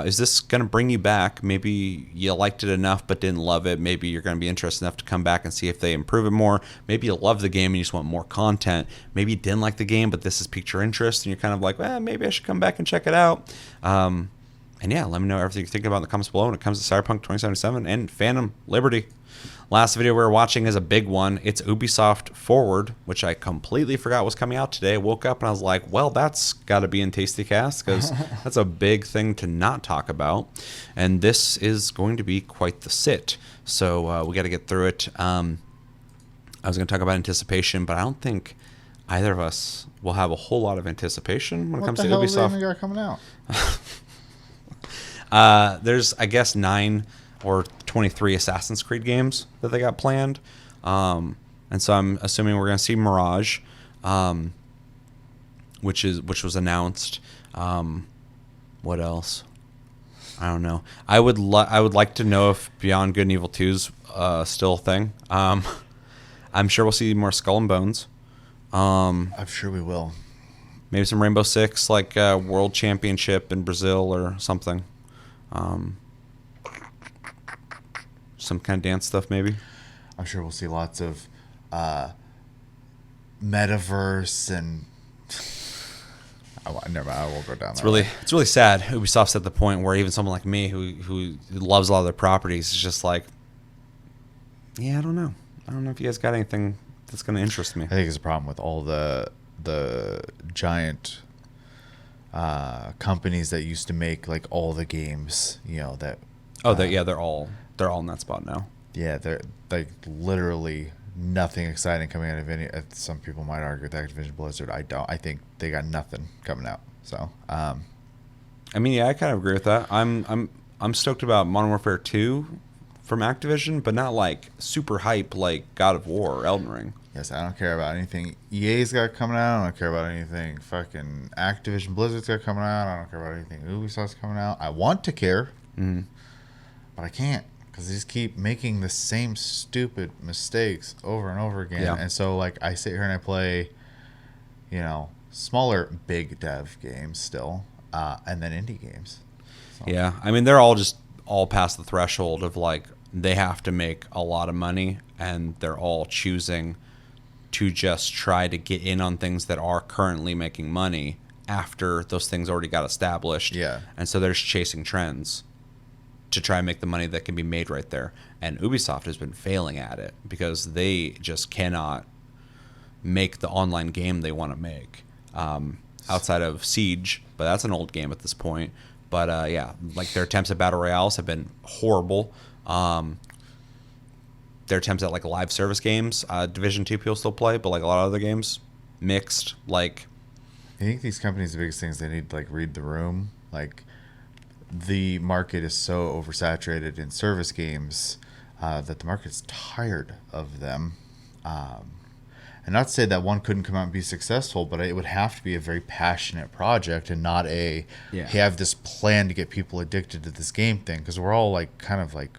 Is this going to bring you back? Maybe you liked it enough but didn't love it. Maybe you're going to be interested enough to come back and see if they improve it more. Maybe you love the game and you just want more content. Maybe you didn't like the game, but this has piqued your interest, and you're kind of like, well, maybe I should come back and check it out. And yeah, let me know everything you're thinking about in the comments below when it comes to Cyberpunk 2077 and Phantom Liberty. Last video we're watching is a big one. It's Ubisoft Forward, which I completely forgot was coming out today. I woke up and I was like, well, that's got to be in TastyCast, because that's a big thing to not talk about. And this is going to be quite the sit. So we got to get through it. I was going to talk about anticipation, but I don't think either of us will have a whole lot of anticipation when it comes to Ubisoft. What the hell got coming out? There's, I guess, 9 or 23 Assassin's Creed games that they got planned. And so I'm assuming we're going to see Mirage, which was announced. What else? I don't know. I would like to know if Beyond Good and Evil 2's still a thing. I'm sure we'll see more Skull and Bones. I'm sure we will. Maybe some Rainbow Six, like World Championship in Brazil or something. Some kind of dance stuff, maybe. I'm sure we'll see lots of metaverse and. I won't go down. It's really sad. Ubisoft's at the point where even someone like me, who loves a lot of their properties, is just like, yeah, I don't know. I don't know if you guys got anything that's going to interest me. I think it's a problem with all the giant companies that used to make like all the games. That. Oh, they're all in that spot now. Yeah, they're like literally nothing exciting coming out of any. Some people might argue with Activision Blizzard. I don't. I think they got nothing coming out. So, I mean, yeah, I kind of agree with that. I'm stoked about Modern Warfare 2 from Activision, but not like super hype like God of War or Elden Ring. Yes, I don't care about anything EA's got coming out. I don't care about anything fucking Activision Blizzard's got coming out. I don't care about anything Ubisoft's coming out. I want to care, but I can't because they just keep making the same stupid mistakes over and over again. Yeah. And so, like, I sit here and I play, smaller big dev games still, and then indie games. So. Yeah, I mean, they're all past the threshold of like they have to make a lot of money, and they're all choosing to just try to get in on things that are currently making money after those things already got established. Yeah. And so they're just chasing trends to try and make the money that can be made right there. And Ubisoft has been failing at it because they just cannot make the online game they want to make. Outside of Siege, but that's an old game at this point. But yeah, like their attempts at battle royales have been horrible. Their attempts at like live service games, Division 2 people still play, but like a lot of other games, mixed. Like, I think these companies, the biggest things they need to like read the room. Like, the market is so oversaturated in service games that the market's tired of them. And not to say that one couldn't come out and be successful, but it would have to be a very passionate project and not hey, I have this plan to get people addicted to this game thing. Because we're all like kind of like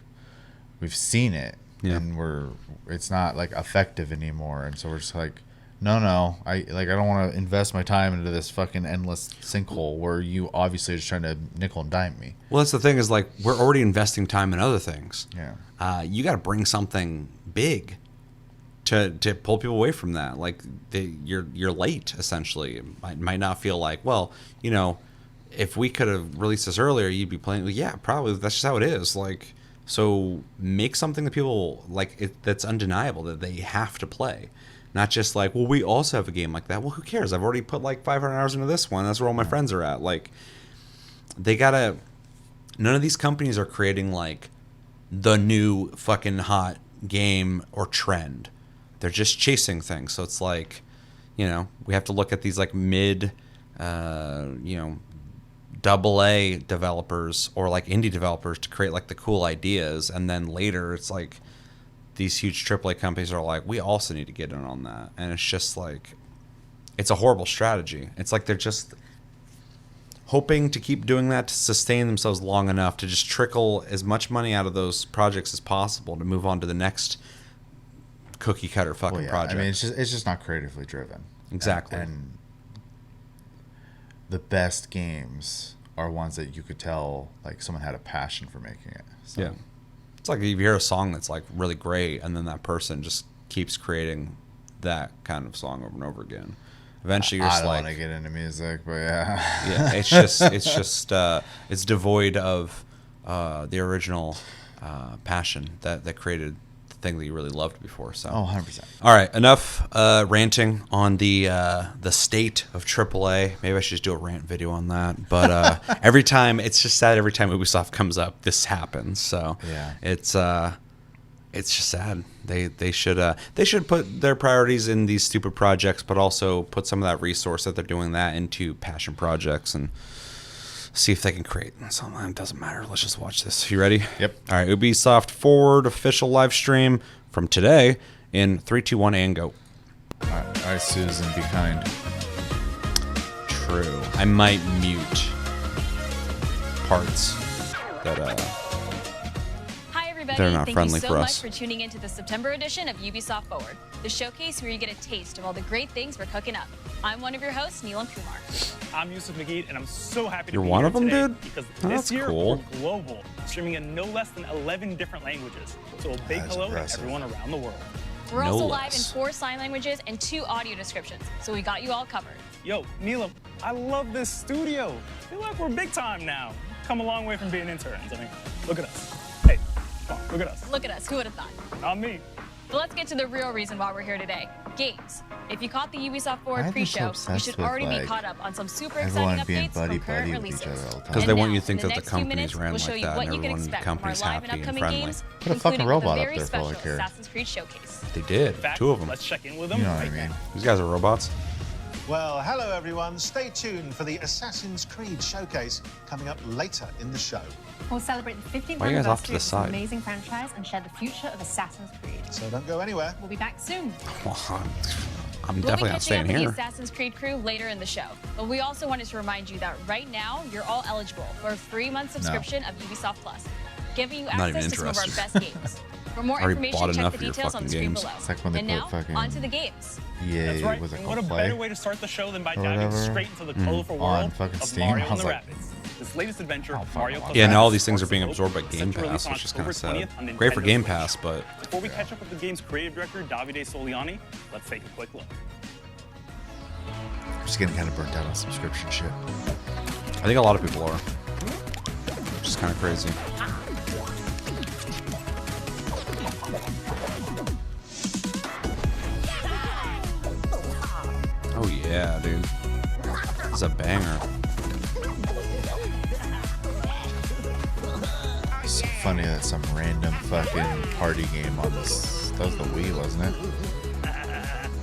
we've seen it. Yeah. And it's not like effective anymore, and so we're just like, no, I don't want to invest my time into this fucking endless sinkhole where you obviously are just trying to nickel and dime me. Well, that's the thing is like we're already investing time in other things. Yeah, you got to bring something big to pull people away from that. Like you're late essentially. It might not feel like if we could have released this earlier, you'd be playing. Yeah, probably that's just how it is. Like. So make something that people like that's undeniable that they have to play. Not just like, well, we also have a game like that. Well, who cares? I've already put like 500 hours into this one. That's where all my friends are at. Like, none of these companies are creating like the new fucking hot game or trend. They're just chasing things. So it's like, we have to look at these like mid, AA developers or like indie developers to create like the cool ideas, and then later it's like these huge AAA companies are like, we also need to get in on that, and it's just like it's a horrible strategy. It's like they're just hoping to keep doing that to sustain themselves long enough to just trickle as much money out of those projects as possible to move on to the next cookie cutter fucking project. I mean, it's just not creatively driven. Exactly. And the best games are ones that you could tell like someone had a passion for making it. So. Yeah. It's like if you hear a song that's like really great and then that person just keeps creating that kind of song over and over again. Eventually you're just I don't like, want to get into music, but yeah. yeah, it's devoid of the original passion that created the thing that you really loved before. So 100%. All right, enough ranting on the state of AAA. Maybe I should just do a rant video on that. But every time, it's just sad. Every time Ubisoft comes up, this happens. So yeah, it's just sad. They should put their priorities in these stupid projects, but also put some of that resource that they're doing that into passion projects and see if they can create something. It doesn't matter. Let's just watch this. You ready? Yep. All right. Ubisoft Forward official live stream from today in 3, 2, 1, and go. All right, Susan, be kind. True. I might mute parts that Hi everybody, they're not thank friendly you so for much us. for tuning into the September edition of Ubisoft Forward, the showcase where you get a taste of all the great things we're cooking up. I'm one of your hosts, Neelam Kumar. I'm Yusuf Magid, and I'm so happy to You're be one here of them, today dude? because Oh, this that's year cool. we're global, streaming in no less than 11 different languages. So a big That's hello impressive. to everyone around the world. We're No also less. live in 4 sign languages and 2 audio descriptions, so we got you all covered. Yo, Neelam, I love this studio. I feel like we're big time now. Come a long way from being interns. I mean, look at us. Hey, come on, look at us. Look at us, who would have thought? Not me. But let's get to the real reason why we're here today. Games. If you caught the Ubisoft Why Forward are they so pre-show, you obsessed should with, already be like, caught up on some super everyone exciting being updates from current buddy-buddy with releases. each other all the time? Because they And want now, you to think in that the the next few companies minutes, ran we'll show like you that what and you can everyone expect from our company's live and happy and upcoming friendly. games, Put a fucking including with robot a up very there for all I special care. Assassin's Creed showcase. They did. In fact, 2 of them. let's check in with them You know what right I mean. now. These guys are robots. Well, hello everyone. Stay tuned for the Assassin's Creed showcase coming up later in the show. We'll celebrate the 15th Why are you guys off to anniversary the of this side? amazing franchise and share the future of Assassin's Creed. So don't go anywhere. We'll be back soon. I'm We'll definitely be not catching staying up with the here. Assassin's Creed crew later in the show. But we also wanted to remind you that right now, you're all eligible for a 3-month subscription of Ubisoft Plus, giving you Not even access to some of our interested. best games. For more Already information, bought check enough the of your details on the fucking screen games. below. It's like when they And put now, fucking on to the games. That's right. was it And called what a Play? better way to start the show than by Or diving whatever. straight into the colorful world On fucking of Steam. Mario I and was the like, Rabbids. This latest adventure, oh, fuck, Mario I plus want Yeah, that. now all these things are Sparks being of absorbed by Hope, Game set to release Pass, on which is kind of October sad. 20th on Great for Nintendo Game Switch. Pass, but Before we catch up with the game's creative director, Davide Soliani, let's take a quick look. I'm just getting kind of burnt out on subscription shit. I think a lot of people are. Which is kind of crazy. Oh yeah, dude. This is a banger. It's so funny that some random fucking party game on this. That was the Wii, wasn't it?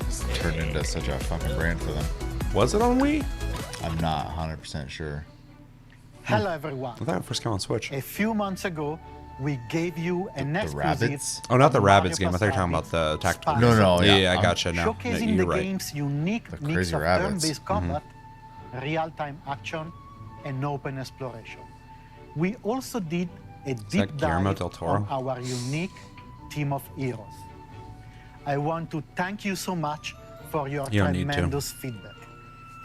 It's turned into such a fucking brand for them. Was it on Wii? I'm not 100% sure. Hello everyone. I thought it first came on Switch. A few months ago, we gave you an The exclusive. Rabbids? Oh, not the Mario Rabbids game. I plus thought you were talking about Rabbids the tactical. Sparks No, of no, Hope. yeah, I I'm gotcha now. No, Showcasing you're the right. game's unique The mix Crazy of Rabbids. turn-based combat, real-time action, and open exploration. We also did a deep that Guillermo dive del Toro? on our unique team of heroes. I want to thank you so much for your You don't need to. tremendous feedback.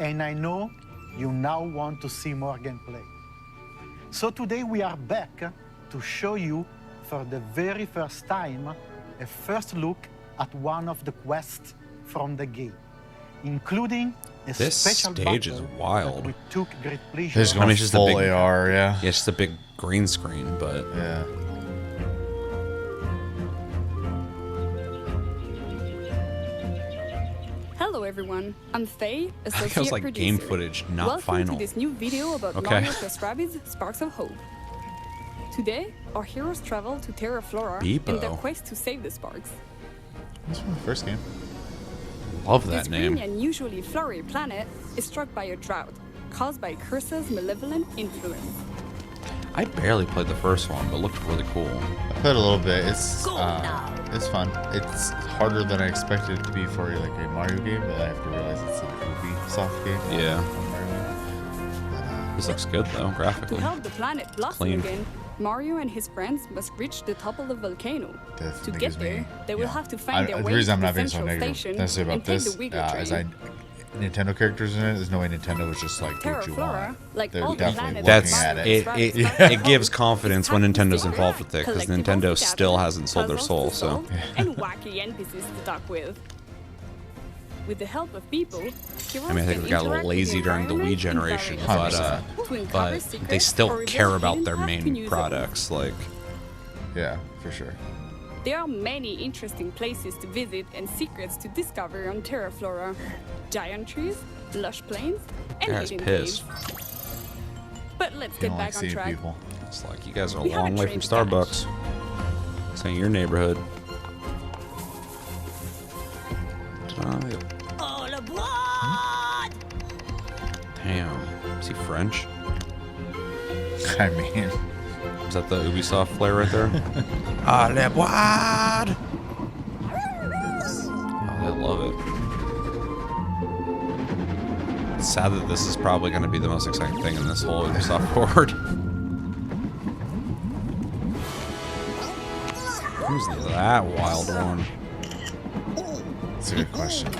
And I know you now want to see more gameplay. So today we are back to show you for the very first time a first look at one of the quests from the game, including a This special stage is battle wild. that we took great pleasure There's in. going it's just a full big- AR, yeah. Yeah, it's just a big green screen, but Yeah. Hello everyone, I'm Faye, I think associate it was like producer. game footage, not Welcome final. to this new video about Okay. Mario plus Rabbids Sparks of Hope. Today, our heroes travel to Terra Flora in their Beepo. quest to save the Sparks. This was the first game. Love This that green name. and usually flowery planet is struck by a drought caused by Curse's malevolent influence. I barely played the first one, but looked really cool. I played a little bit. It's fun. It's harder than I expected it to be for like a Mario game, but I have to realize it's a Ubisoft game. not Yeah. a Mario game. But, This looks good though, To graphically. help the planet blossom Clean. again, Mario and his friends must reach the top of the volcano. That To thing get gives there, me- they will yeah. have to find their The way reason to I'm the not being so central negative station necessarily and about take this the Wiggler is train. Nintendo characters in it. There's no way Nintendo was just like, Terra what you Flora, want. like They're all the definitely planets looking on at Mario it. plus It Rabbids it gives confidence when It's Nintendo's packed involved with it, because collectibles Nintendo to still gather, hasn't sold their puzzles soul. to So solve, and wacky NPCs to talk with. With the help of people, heroes I mean, I think can we got a little interact with lazy the during the Wii environment in generation, various but ways to uncover they secrets still or reveal care a about hidden their path to main new zones. products. Like, Yeah, for sure. There are many interesting places to visit and secrets to discover on Terra Flora. Giant trees, lush plains, and guy's hidden pissed. caves. But let's You get don't like back on seeing track. people. it's like you guys are a We have a long way train from to catch. Starbucks. This ain't your neighborhood. All aboard! Damn. Is he French? I mean, Is that the Ubisoft flair right there? Ah, le bois! Oh, I love it. It's sad that this is probably going to be the most exciting thing in this whole Ubisoft Forward. Who's that wild one? that's a good question.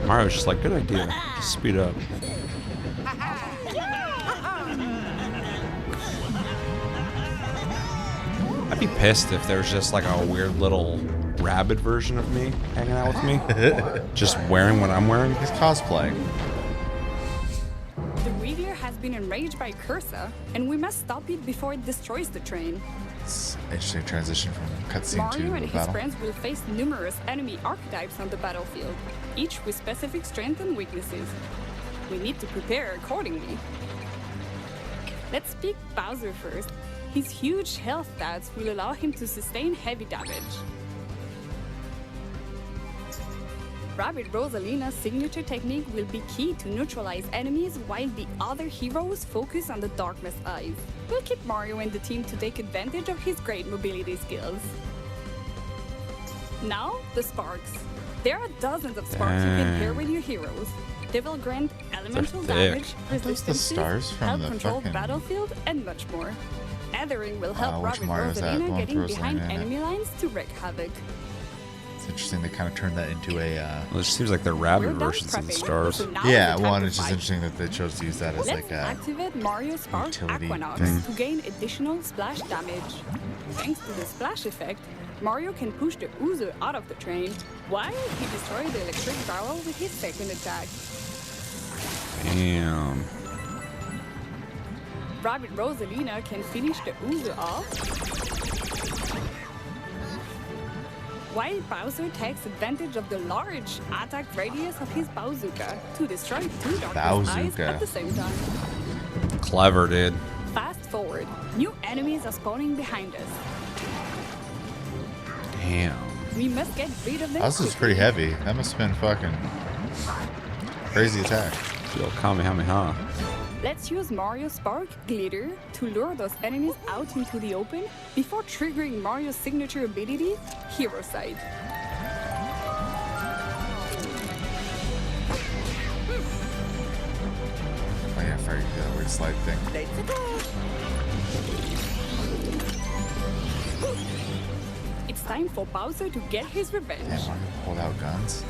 Mario's just like, good idea. Speed up. I'd be pissed if there's just like a weird little rabid version of me hanging out with me. Just wearing what I'm wearing. He's cosplaying. The Reader has been enraged by Cursa, and we must stop it before it destroys the train. It's an interesting transition from cutscene Mario to and the his battle. friends will face numerous enemy archetypes on the battlefield, each with specific strengths and weaknesses. We need to prepare accordingly. Let's pick Bowser first. His huge health stats will allow him to sustain heavy damage. Rabbit Rosalina's signature technique will be key to neutralize enemies while the other heroes focus on the Darkness Eyes. We'll keep Mario in the team to take advantage of his great mobility skills. Now, the sparks. There are dozens of sparks you can pair with your heroes. They will grant elemental damage, resistances, help control the battlefield, and much more. Othering will help Rabbit Rosalina getting behind enemy lines to wreak havoc. It's interesting they kind of turned that into a... Well, it just seems like they're rabbit versions of the stars. Yeah, well, and it's just interesting that they chose to use that as like a activate Mario Spark Aquanauts to gain additional splash damage. Thanks to the splash effect, Mario can push the Uzo out of the train while he destroys the electric barrel with his second attack. Damn. Rabbit Rosalina can finish the Uzo off, while Bowser takes advantage of the large attack radius of his bazooka to destroy two Darkness Eyes at the same time. Clever, dude. Fast forward. New enemies are spawning behind us. Damn. We must get rid of them. That was pretty heavy. That must have been fucking crazy attack. Yo, Kamehameha. Let's use Mario Spark Glitter to lure those enemies out into the open before triggering Mario's signature ability, Hero Sight. Oh yeah, I forgot that weird slide thing. It's time for Bowser to get his revenge. Damn, Mario pulled out guns.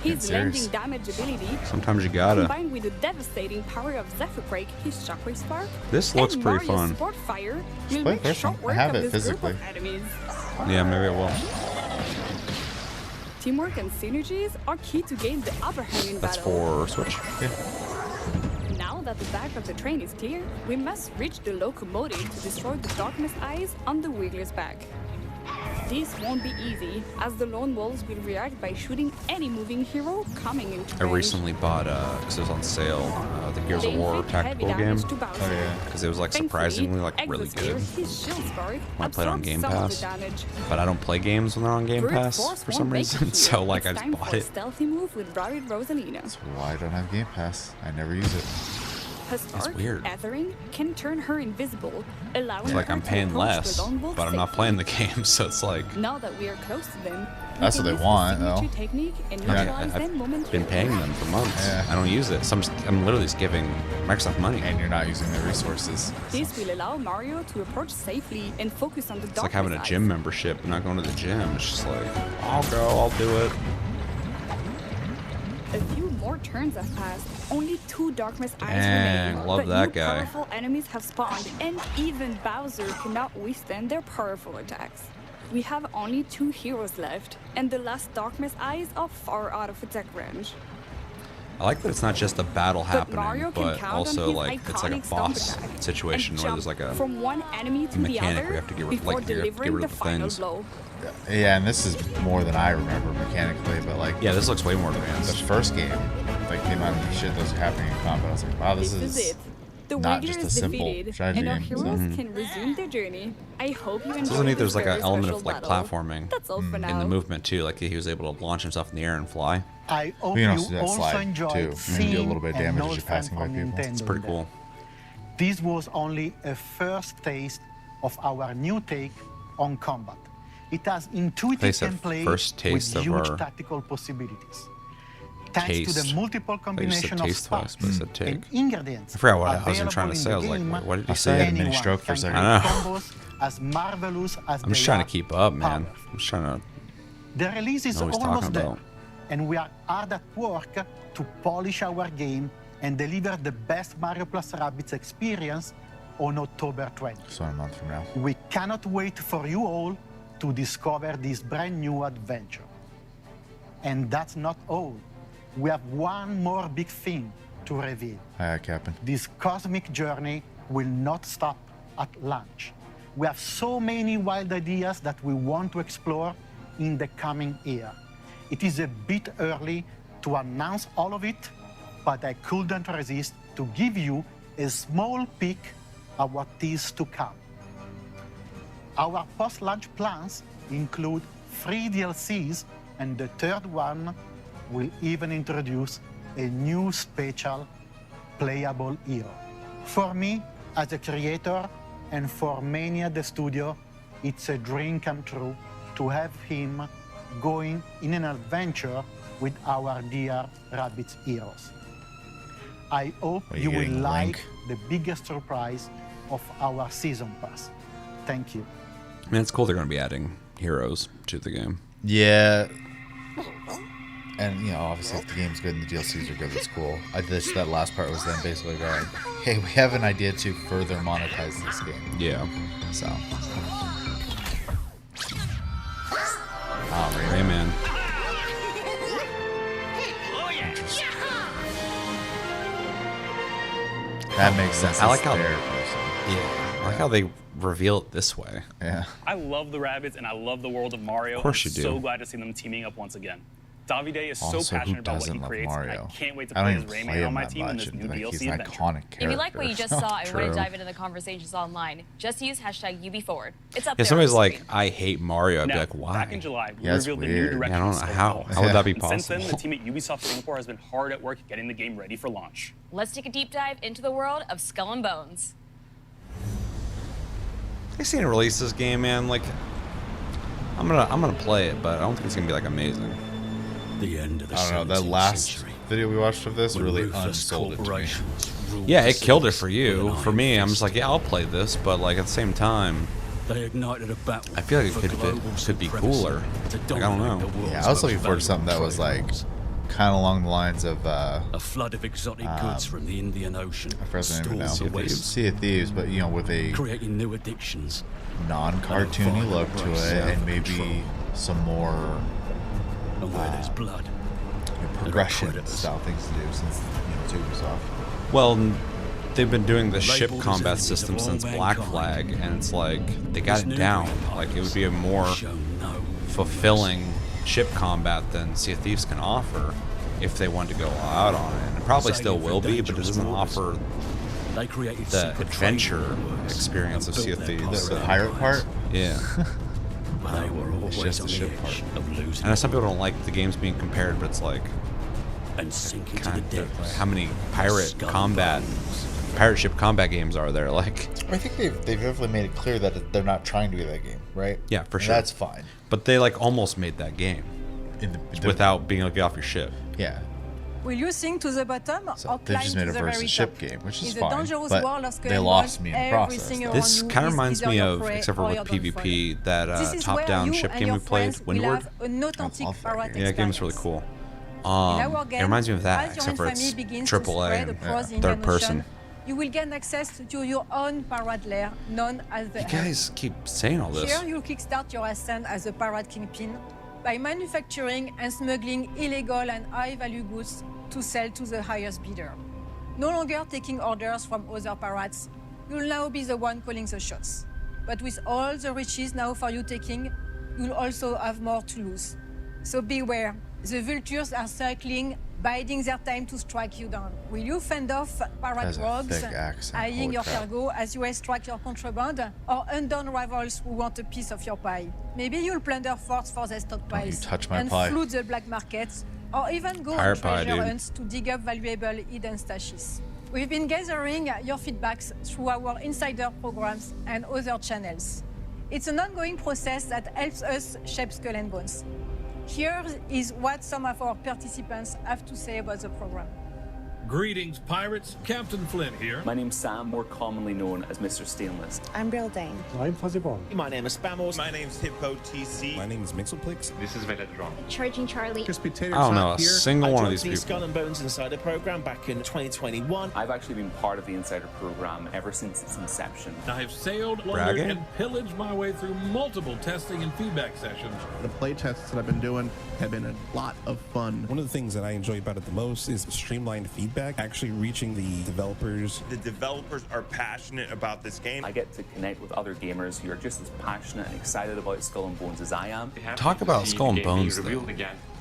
His landing damage ability, sometimes you gotta, combined with the devastating power of Zephyr Quake, his Shockwave Spark, this looks pretty fun. Sport Fire will make short work of this group of enemies. Yeah, maybe I will. Teamwork and synergies are key to gain the upper hand in That's battle. for Switch. Yeah. Now that the back of the train is clear, we must reach the locomotive to destroy the Darkness Eyes on the Wiggler's back. This won't be easy, as the lone wolves will react by shooting any moving hero coming into range. I recently bought, because it was on sale, the Gears of War tactical game. Oh yeah. Because it was like surprisingly like really good. I played on Game Pass, but I don't play games when they're on Game Pass for some reason. So like I just bought it. Stealthy move with Rabbit Rosalina. That's why I don't have Game Pass. I never use it. Her spark, weird. Ethering, can turn her invisible, allowing It's like her I'm to paying approach less, the lone wolf but I'm not safely. playing the game, so it's like... Now that we are close to them, That's what they want, though. Technique and Yeah, neutralize them I've been momentarily. paying them for months. Yeah. I don't use it, so I'm literally just giving Microsoft money. And you're not using the resources. This will allow Mario to approach safely and focus on the It's like having a gym membership and not going to the gym. It's just like, I'll go, I'll do it. A few more turns have passed. Only two Darkness Eyes Dang, remain. love but that new guy. powerful enemies have spawned, and even Bowser cannot withstand their powerful attacks. We have only two heroes left, and the last Darkness Eyes are far out of attack range. I like that it's not just a battle happening, Mario can but count also on his like it's like a iconic stomp boss attack situation and where there's jump like a from one enemy to the mechanic other where you have to get rid, before like you have to get delivering rid the of the final things. blow. Yeah, and this is more than I remember mechanically, but like Yeah, this looks way more the advanced. first game, like the amount of shit that was happening in combat, I was like, wow, this This is it. The not Wiggler just a is simple defeated, strategy and our game. heroes So. can resume their journey. I hope you It's enjoy also neat this there's like very an element special of like battle. platforming That's all for now. in the movement too. Like he was able to launch himself in the air and fly. I hope You you can also do that also slide, enjoyed too. You can do a seeing little bit of an damage as old you're friend passing by from people. Nintendo It's pretty there. cool. This was only a first taste of our new take on combat. It has intuitive said gameplay first taste with of huge our tactical possibilities. Thanks to the taste. multiple I thought you said combination of taste twice, sparks but I said and take. ingredients I forgot what I was even available trying to in say. the I was like, game, what did he I said say? mini anyone stroke for a can second. create I know. combos as marvelous as I'm just they trying are to keep up, man. powerful. I'm just trying to The release is know what he's almost talking there, about. and we are hard at work to polish our game and deliver the best Mario Plus Rabbids experience on October 20. So a month from now. We cannot wait for you all to discover this brand new adventure. And that's not all. We have one more big thing to reveal. Hi, Captain. This cosmic journey will not stop at launch. We have so many wild ideas that we want to explore in the coming year. It is a bit early to announce all of it, but I couldn't resist to give you a small peek at what is to come. Our post-launch plans include 3 DLCs, and the third one will even introduce a new special playable hero. For me, as a creator, and for many at the studio, it's a dream come true to have him going in an adventure with our dear Rabbids heroes. I hope you will like the biggest surprise of our season pass. Thank you. Man, it's cool they're going to be adding heroes to the game. Yeah. And, you know, obviously if the game's good and the DLCs are good, that's cool. That last part was them basically going, hey, we have an idea to further monetize this game. Yeah. So. Oh, Rayman. Interesting. That makes sense. I like how person. Yeah. I like how they reveal it this way. Yeah. I love the Rabbids and I love the world of Mario. Of course you I'm do. so glad to see them teaming up once again. Davide is Also, so passionate who about what he doesn't love creates. Mario? I can't wait to I play don't as even play Rayman him on my that team in much, this and, new like, DLC he's an adventure. iconic character. If you like what you just saw and want True. to dive into the conversations online, just use hashtag #UbiForward. It's up If there. somebody's on the like, screen. I hate Mario, I'd be Now, like, why? back in July, we Yeah, that's revealed the new weird. direction. Yeah, I don't know. How would that be And since possible? then, the team at Ubisoft Singapore has been hard at work getting the game ready for launch. Let's take a deep dive into the world of Skull and Bones. They seen to release this game, man. Like, I'm gonna play it, but I don't think it's gonna be like amazing. The end of the I don't know. That 17th last century, video we watched of this when really ruthless unsold it to me. corporations ruled Yeah, the it killed it cities for with you. an For iron me, I'm fist. just like, yeah, I'll play this, but like at the same time, They ignited a battle. I feel like it for could global be supremacy cooler. to Like, I don't dominate know. the world's Yeah, I was looking most forward to something that valuable was trade like routes. kind of along the lines of A flood of exotic goods from the Indian Ocean I forgot the name stormed of the it now. west, Sea of Thieves, but you know, with a creating new addictions. non-cartoony look to it, and maybe some more And where there's blood, progression predators. style things to do since it's Ubisoft. well, they've been doing the ship Labeled as combat enemies of system all since Black mankind. Flag, and it's like they got This it new down. green Like it would pirates be a more show no fulfilling ship combat than Sea of Thieves can offer if they want to go all out on it. And it probably still will be, but it doesn't offer They created the secret adventure trading networks experience and of Sea built of their Thieves. The So, pirate part? yeah. But they were always just on the the ship edge of losing I know some people don't like the games being compared, but it's like and sinking to the kind of depths. how many pirate Skull combat, bones. pirate ship combat games are there? Like, I think they've definitely made it clear that they're not trying to be that game, right? yeah, for And sure. that's fine. But they like almost made that game without being able to get off your ship. Yeah. Will you sink to the bottom So or they've climb just made to a the very versus ship top? game, which is In the fine. dangerous But world of Skull they and lost Bones, me in the process. everything though. around This you kind of is reminds either me your of, prey except for or with your downfall. PvP, that This is where top-down you ship and game your we played, friends will Windward. have an authentic love that pirate game. Yeah, that game's really experience. cool. In our It game, reminds me of that, as your except for infamy it's begins to AAA spread and across the third Indian person. Ocean, you will gain access to your own pirate lair known as the You guys keep saying all this. Here, you'll kickstart your ascent as a pirate kingpin by manufacturing and smuggling illegal and high-value goods to sell to the highest bidder. No longer taking orders from other pirates, you'll now be the one calling the shots. But with all the riches now for you taking, you'll also have more to lose. So beware, the vultures are circling, biding their time to strike you down. Will you fend off pirate Has a rogues, thick accent, eyeing holy your crap. cargo as you extract your contraband, or undone rivals who want a piece of your pie? Maybe you'll plunder forts for their stockpiles touch my and pie. flood the black markets, or even go Pirate on pie, treasure dude. hunts to dig up valuable hidden stashes. We've been gathering your feedbacks through our insider programs and other channels. It's an ongoing process that helps us shape Skull and Bones. Here is what some of our participants have to say about the program. Greetings, pirates. Captain Flint here. My name's Sam, more commonly known as Mr. Stainless. I'm Brill Dane. I'm Fuzzy Ball. My name is Spamos. My name's Hippo TC. My name is Mixelplix. This is Veledron. Charging Charlie. Crispy Tater I don't know Tot a here. single one of I these joined the people. Skull and Bones Insider program back in 2021. I've actually been part of the Insider program ever since its inception. I have sailed, plundered, Bragging? and pillaged my way through multiple testing and feedback sessions. The play tests that I've been doing have been a lot of fun. One of the things that I enjoy about it the most is streamlined feedback feedback actually reaching the developers? The developers are passionate about this game. I get to connect with other gamers who are just as passionate and excited about Skull and Bones as I am. Talk about Skull and Bones, though.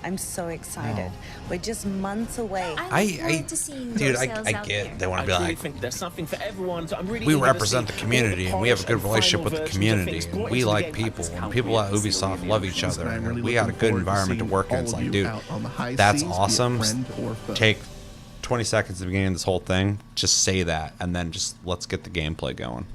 I'm so excited. We're just months away. Dude, I get they want to be like, think there's something for everyone. So I'm really we eager to represent see the community and we have a good all the relationship with the final versions of community things and brought we into the like game. people and people at Ubisoft love each other and we got a good environment to work in. It's like, dude, that's that's awesome. Take 20 seconds at the beginning of this whole thing, just say that, and then just let's get the gameplay going.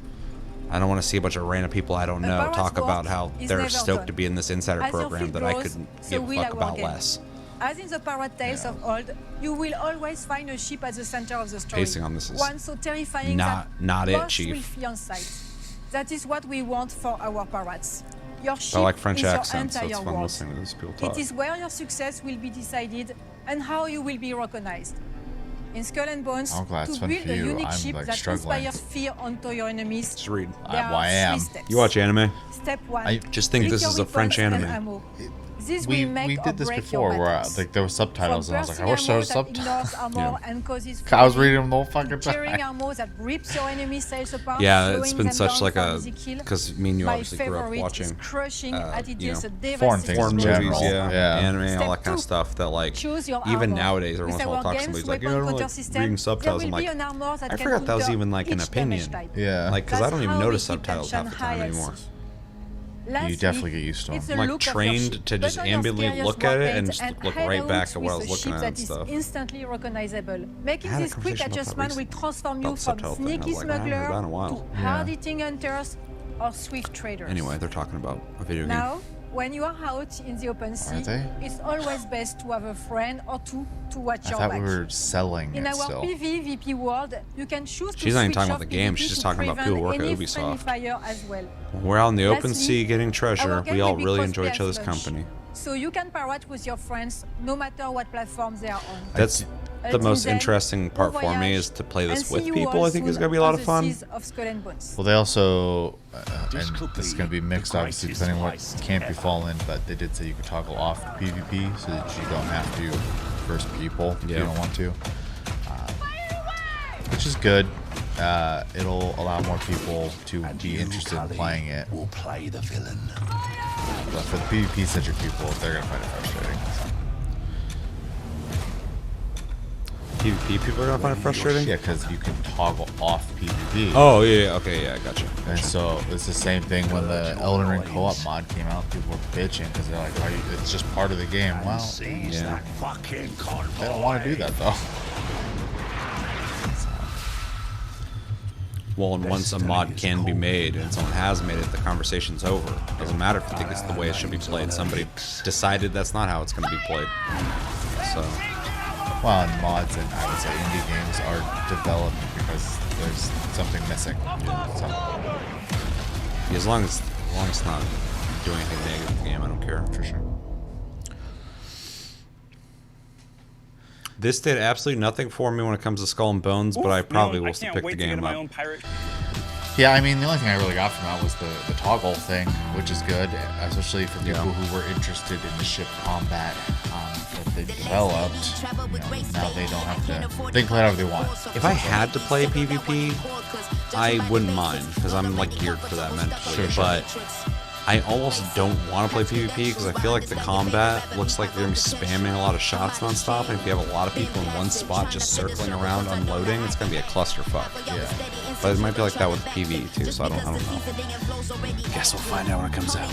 I don't want to see a bunch of random people I don't know talk about how they're stoked to be in this insider program that I couldn't give a fuck about less. As in the pirate tales of old, you will always find a ship at the center of the story. Pacing on this is one so terrifying not that it, most will Chief. flee on sight. That is what we want for our pirates. Your ship I like French is your accents, so it's entire fun world. listening to these people talk. It is where your success will be decided and how you will be recognized. In Skull and Bones, I'm glad it's to fun build for a you. unique I'm, ship like, that struggling. inspires fear onto your enemies, Just read. there Well, I are am. 3 steps. You watch anime? Step 1. I just think pick this your is a French weapons and anime. ammo. This We will make or did this break before your where battles. like there were subtitles and I was like, I wish there was subtitles. I I was reading them the whole fucking Carrying time. armor that rips your enemy sails apart. Yeah, it's slowing been them such down like for a easy kill. because me and you My obviously grew up favorite is watching crushing as it you deals know, a foreign things foreign in movies, general. yeah, anime, Step all that kind of 2. stuff that like Choose your even armor. nowadays every With once in a while our talk to games, somebody's like, you weapon know, counter like system, reading there subtitles. will I'm be like, an armor that I can forgot that was counter even like an each damage opinion. type. Yeah. Like because I That's don't even how notice we keep subtitles half the tension time high anymore. Lastly, You definitely get used to it's them. the I'm like look of your trained ship. to just Put on your ambly scariest look at it and weapons just look head right out back at what I with was a looking ship at that and is stuff. instantly recognizable. Making I had a this quick conversation about that adjustment will recently, transform you about the from subtitle thing. I sneaky was like, I haven't heard that in a smuggler while. to hard-hitting hunters or swift traders. Anyway, they're talking about a video game. Now, when you are out in the open sea, they? it's always best to have a friend or two to watch I your thought back. we were selling In it our still. PvP world, you can choose to She's not even switch talking off about the game, PvP she's just to talking about prevent people who work at any friendly Ubisoft. fire as well. When we're out in the open Lastly, sea getting treasure, our game we all will be really enjoy cross-play each other's as such. company. So you can pirate with your friends no matter what platforms they are on. That's the Until most then, interesting part bon for me voyage, is to play this and see with you people. all I think is soon gonna be a lot on of the fun. seas of Skull and Bones. Well, they also, and this is going to be mixed obviously depending on what camp you fall in, but they did say you could toggle off the PvP so that you don't have to first people if you don't want to, which is good. It'll allow more people to be interested in playing it. We'll play the villain. But for the PvP-centric people, they're going to find it frustrating. PvP people are gonna find it frustrating. Yeah, because you can toggle off PvP. Oh yeah, okay, yeah, gotcha. And so it's the same thing when the Elden Ring co-op mod came out. People were bitching because they're like, "Why you, it's just part of the game." Well, yeah. They don't want to do that though. Well, and once a mod can be made and someone has made it, the conversation's over. It doesn't matter if you think it's the way it should be played. Somebody decided that's not how it's going to be played. So. Well, and mods and I would say indie games are developed because there's something missing. So. As long as it's not doing anything negative to the game, I don't care. For sure. This did absolutely nothing for me when it comes to Skull and Bones, but I probably will still pick the game up. Yeah, I mean, the only thing I really got from that was the toggle thing, which is good, especially for people who were interested in the ship combat that they developed. You know, now they don't have to. They can play it however they want. If I had to play PvP, I wouldn't mind because I'm like geared for that mentally. Sure. But I almost don't want to play PvP because I feel like the combat looks like they're gonna be spamming a lot of shots nonstop, and if you have a lot of people in one spot just circling around unloading, it's gonna be a clusterfuck. Yeah. But it might be like that with PvE too, so I don't know. Guess we'll find out when it comes out.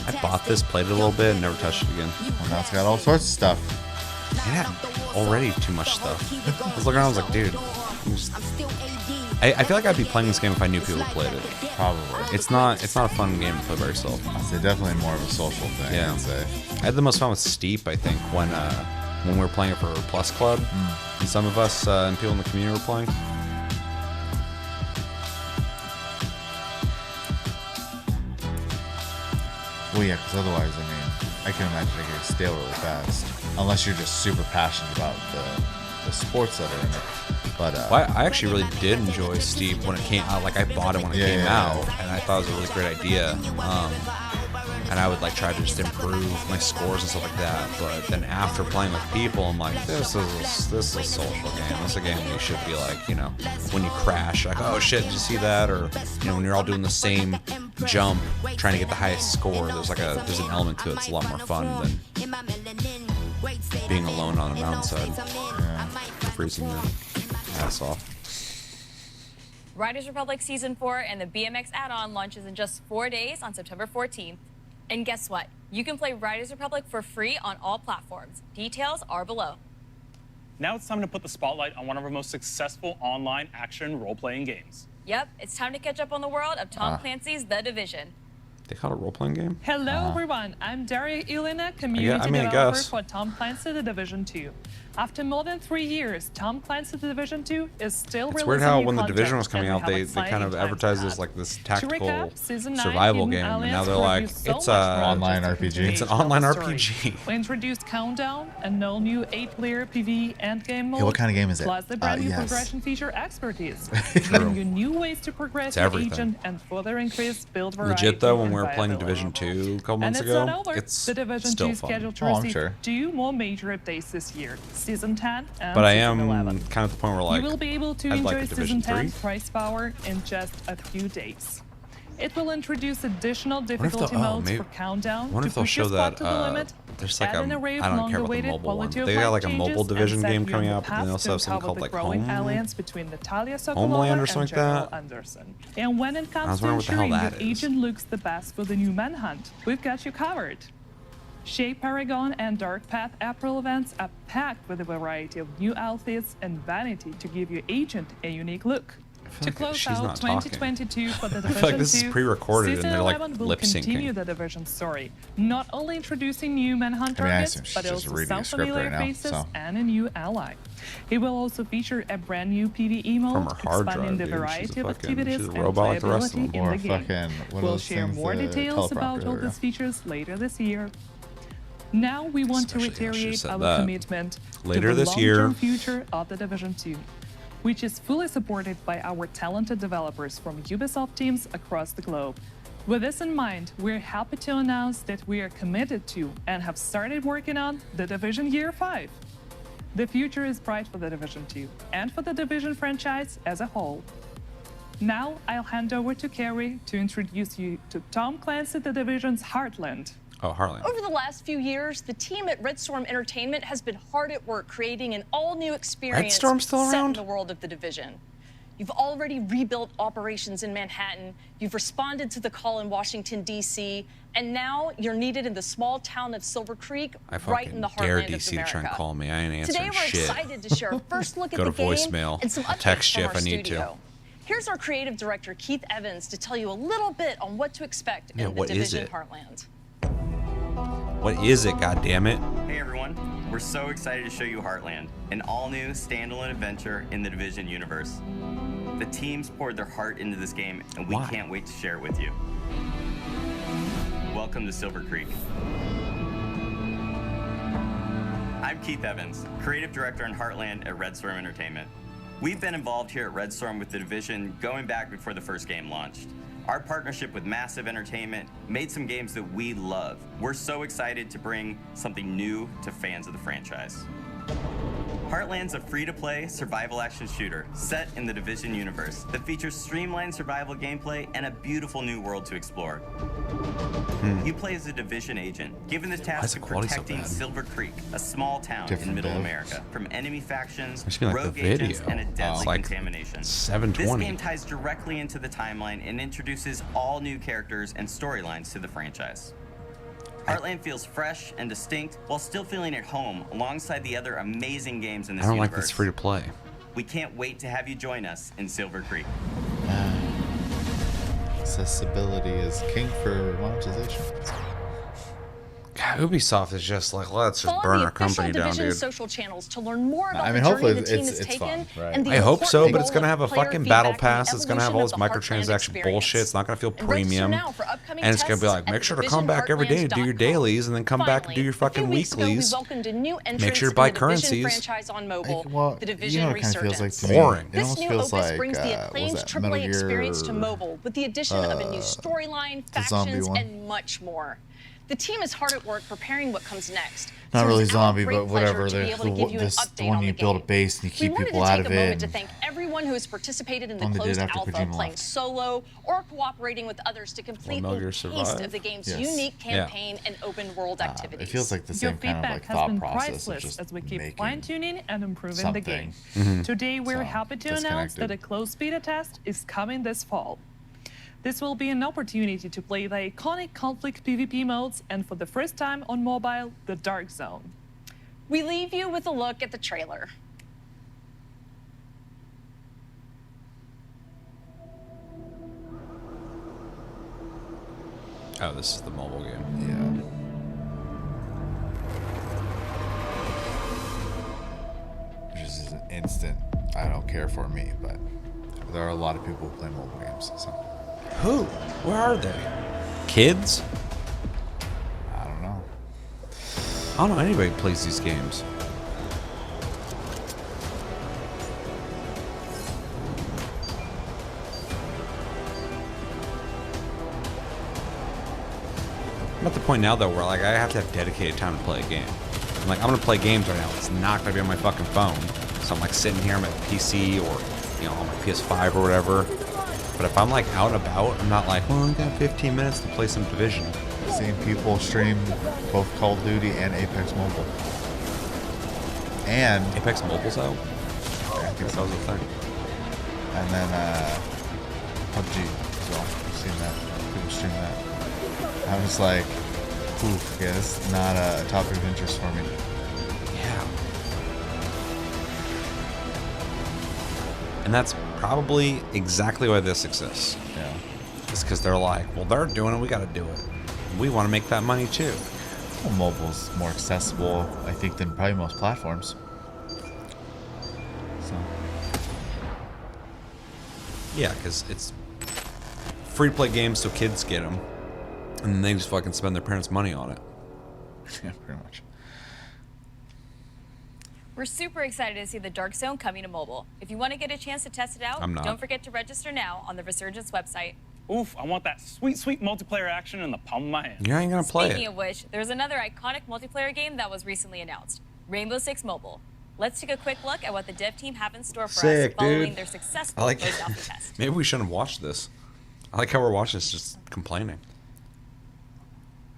I bought this, played it a little bit, and never touched it again. Well, now it's got all sorts of stuff. It had already too much stuff. I was looking around, I was like, dude, I feel like I'd be playing this game if I knew people played it. Probably. It's not a fun game to play by yourself. It's definitely more of a social thing, Yeah. I'd say. I had the most fun with Steep, I think, when we were playing it for Plus Club, and some of us and people in the community were playing. Well, yeah, because otherwise, I mean, I can imagine it getting stale really fast. Unless you're just super passionate about the sports that are in it. But Well, I actually really did enjoy Steep when it came out. Like, I bought it when it came out, and I thought it was a really great idea. and I would like try to just improve my scores and stuff like that. But then after playing with people, I'm like, this is a social game. This is a game where you should be like, you know, when you crash, like, oh shit, did you see that? Or, you know, when you're all doing the same jump, trying to get the highest score, there's an element to it. It's a lot more fun than being alone on a mountainside, freezing your ass off. Riders Republic Season 4 and the BMX add-on launches in just 4 days on September 14th. And guess what? You can play Riders Republic for free on all platforms. Details are below. Now it's time to put the spotlight on one of our most successful online action role-playing games. Yep, it's time to catch up on the world of Tom Clancy's The Division. They call it a role-playing game? Hello everyone, I'm Daria Ilina, community developer for Tom Clancy The Division 2. After more than 3 years, Tom Clancy The Division 2 is still It's weird how when The Division was coming out, they kind of advertised this like this tactical survival game, and now they're like, it's an online RPG. It's an online RPG. We introduced Countdown, an all-new 8-player PvE endgame mode. Hey, what kind of game is it? Plus the brand new progression feature expertise, giving you new ways to progress your agent and further increase build variety. Legit though, when we were playing Division 2 a couple months ago, it's the Division still 2 fun. scheduled to receive 2 more major updates this year, Season 10 and But I Season am 11. kind of at the point where like, You will be able to I'd enjoy like a Season Division 10 3. price power in just a few days. It will introduce additional difficulty modes for Countdown wonder to if they'll push your show squad that to the limit, there's like add an array of I don't care about the longer-awaited mobile one. quality of They got life like a mobile changes Division and set game you coming on out, the but then they path also to have something uncover called the like growing Home. alliance between Natalia Homeland or Sokolova something and like that? General Anderson. And when it I comes was to wondering what the hell ensuring your that is. agent looks the best for the new Manhunt, we've got you covered. Shape Paragon and Dark Path April events are packed with a variety of new outfits and vanity to give your agent a unique look. To close out 2022 for the Division 2, like this is pre-recorded and Season they're like 11 will lip-syncing. continue the Division story, not only introducing new Manhunt targets, assume she's but just also reading a some script familiar right now, faces so. and a new ally. It will also feature a brand new PvE mode, her hard expanding drive, the dude. variety She's a of fucking- activities she's a and robot like the rest of playability them. in Or the game. fucking, what are We'll those share things, more the details about teleprompter, all yeah. these features later this year. Now we want to Especially how she reiterate said our that. commitment Later to the this year. long-term future of the Division 2, which is fully supported by our talented developers from Ubisoft teams across the globe. With this in mind, we're happy to announce that we are committed to and have started working on The Division Year 5. The future is bright for The Division 2 and for the Division franchise as a whole. Now I'll hand over to Carrie to introduce you to Tom Clancy The Division's Heartland. Oh, Heartland. Over the last few years, the team at Red Storm Entertainment has been hard at work creating an all-new experience Storm still set around? in the world of The Division. You've already rebuilt operations in Manhattan, you've responded to the call in Washington, D.C., and now you're needed in the small town of Silver Creek, I right in fucking the dare heartland of DC to America. try and call me. I ain't Today answering we're shit. excited to share a first look at Go the to game voicemail. and some I'll text updates you from if our I need to. studio. Here's our creative director, Keith Evans, to tell you a little bit on what to expect Yeah, in the what is Division it? Heartland. What is it, goddammit? Hey everyone, we're so excited to show you Heartland, an all-new standalone adventure in the Division universe. The teams poured their heart into this game, and we Why? can't wait to share it with you. Welcome to Silver Creek. I'm Keith Evans, creative director in Heartland at Red Storm Entertainment. We've been involved here at Red Storm with the Division going back before the first game launched. Our partnership with Massive Entertainment made some games that we love. We're so excited to bring something new to fans of the franchise. Heartland's a free-to-play survival action shooter set in the Division universe that features streamlined survival gameplay and a beautiful new world to explore. You play as a Division agent, given the task of protecting Silver Creek, a small town in middle America, from enemy factions, I just mean like rogue the video. agents, and a deadly It's like contamination. 720. This game ties directly into the timeline and introduces all new characters and storylines to the franchise. Heartland feels fresh and distinct while still feeling at home alongside the other amazing games in this I don't universe. like this free to play. We can't wait to have you join us in Silver Creek. Accessibility is king for monetization. God, Ubisoft is just like, let's just Follow burn the our company official down, Division dude. social channels to learn more about I mean, the hopefully journey the team it's has taken fun, right? and the I hope so, important but it's gonna have a role of player fucking battle feedback and pass. It's gonna have all this evolution of the Heartland microtransaction experience. bullshit. It's not gonna feel And register premium. now for upcoming upcoming And it's gonna be tests like, at make the sure to Division come back every day to do your Heartlands.com. dailies, and then come back and do your Finally, fucking a few weeks ago, weeklies. we welcomed a new entrance Make sure to in buy the Division currencies. franchise on mobile, Well, the you Division know what it kind of feels like Resurgence. to me? Boring. It This almost new feels opus like, brings the what acclaimed was that, AAA Metal Gear, experience to mobile with the addition of a new storyline, the zombie factions, one. and much more. The team is hard at work preparing what comes next. Not so really it's our zombie, great but whatever. pleasure to be able to give you an This update one on you the build a game. base and you keep We wanted people to out take of a it. moment to and- thank everyone who has participated in the One they did closed after alpha, Kojima playing left. solo or cooperating with others to complete Metal the Gear taste Survive? of the game's Yes. unique Yeah. campaign and open world activities. It feels like the Your same kind of feedback like has thought been process of priceless just as we keep making fine-tuning and improving the game. something. Today, we're So, happy to announce that a disconnected. closed beta test is coming this fall. This will be an opportunity to play the iconic conflict PvP modes and for the first time on mobile, the Dark Zone. We leave you with a look at the trailer. Oh, this is the mobile game. Yeah. Which is an instant. I don't care for me, but there are a lot of people who play mobile games. So Who? Where are they? Kids? I don't know. I don't know anybody who plays these games. I'm at the point now though where like I have to have dedicated time to play a game. I'm like, I'm gonna play games right now. It's not gonna be on my fucking phone. So I'm like sitting here, I'm at PC or on my PS5 or whatever. But if I'm like out and about, I'm not like, well, I got 15 minutes to play some Division. Seeing people stream both Call of Duty and Apex Mobile. And Apex Mobile's out? I think that was a thing. And then PUBG as well. I've seen that. People stream that. I was like, oof, yeah, this is not a topic of interest for me. Yeah. And that's probably exactly why this exists. Yeah. It's because they're like, well, they're doing it, we got to do it. We want to make that money too. Well, mobile's more accessible, I think, than probably most platforms. So. Yeah, because it's free to play games so kids get them. And then they just fucking spend their parents' money on it. Yeah, pretty much. We're super excited to see the Dark Zone coming to mobile. If you want to get a chance to test it out, I'm not. don't forget to register now on the Resurgence website. Oof, I want that sweet, sweet multiplayer action in the palm of my hand. You ain't gonna play Speaking it. of which, there's another iconic multiplayer game that was recently announced, Rainbow Six Mobile. Let's take a quick look at what the dev team have in store for Sick, us following dude. their successful I like closed alpha test. Maybe we shouldn't have watched this. I like how we're watching this just complaining.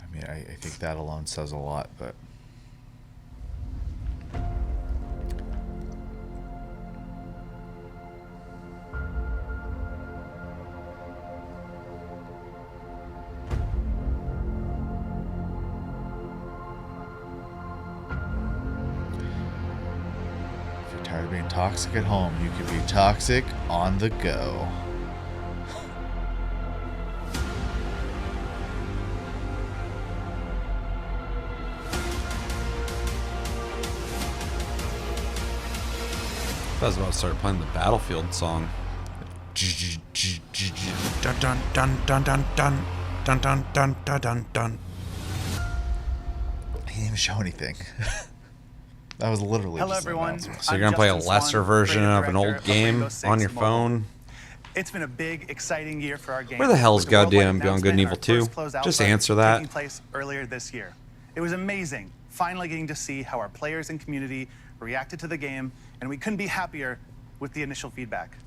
I mean, I think that alone says a lot, but. If you're tired of being toxic at home, you can be toxic on the go. I was about to start playing the Battlefield song. Dun dun dun dun dun dun dun dun dun dun dun dun. He didn't even show anything. That was literally. Hello, just an everyone. announcement. So you're gonna play a lesser version of an old game on your phone? It's been a big, exciting year for our game. Where the hell's with the worldwide goddamn Beyond Good and Evil announcement 2? our first closed Just alpha answer that. Taking place earlier this year. It was amazing, finally getting to see how our players and community reacted to the game, and we couldn't be happier with the initial feedback.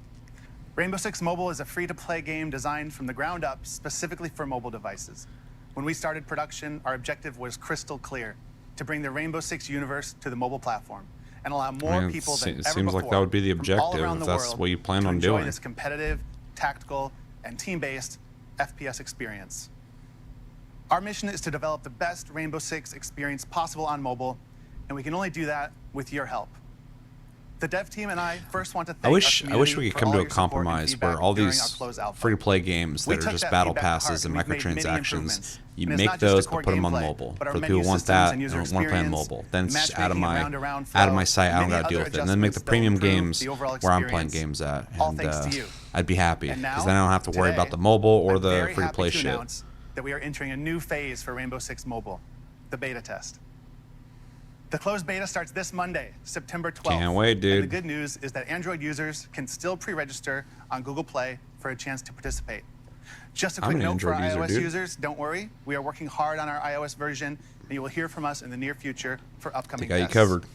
Rainbow Six Mobile is a free-to-play game designed from the ground up specifically for mobile devices. When we started production, our objective was crystal clear: to bring the Rainbow Six universe to the mobile platform and allow more people than it ever seems like before that would be the from all objective around if the that's world what you plan to on enjoy doing. this competitive, tactical, and team-based FPS experience. Our mission is to develop the best Rainbow Six experience possible on mobile, and we can only do that with your help. The dev team and I first want to thank I wish our community we could for come all to a your support and compromise feedback where all during these our closed alpha. free-to-play games We that are took just that battle feedback to heart, passes and we've made many microtransactions, improvements. you And it's make not just the those core but put them on gameplay, mobile. but our For the menu people who want systems that and user and want to play on experience, mobile, then it's just matchmaking and round-around out of my flow, site. I don't and gotta many deal other with it. And then make the adjustments that premium improve games the overall where I'm playing experience. games at, All and thanks to you. I'd be happy And because now, then I don't have to worry today, about the mobile or I'm the very free-to-play happy to shit. announce that we are entering a new phase for Rainbow Six Mobile, the beta test. The closed beta starts this Monday, September 12th. Can't wait, dude. And the good news is that Android users can still pre-register on Google Play for a chance to participate. Just a quick note for our iOS users, don't worry. We are working hard on our iOS version, and you will hear from us in the near future for upcoming Got you tests. covered.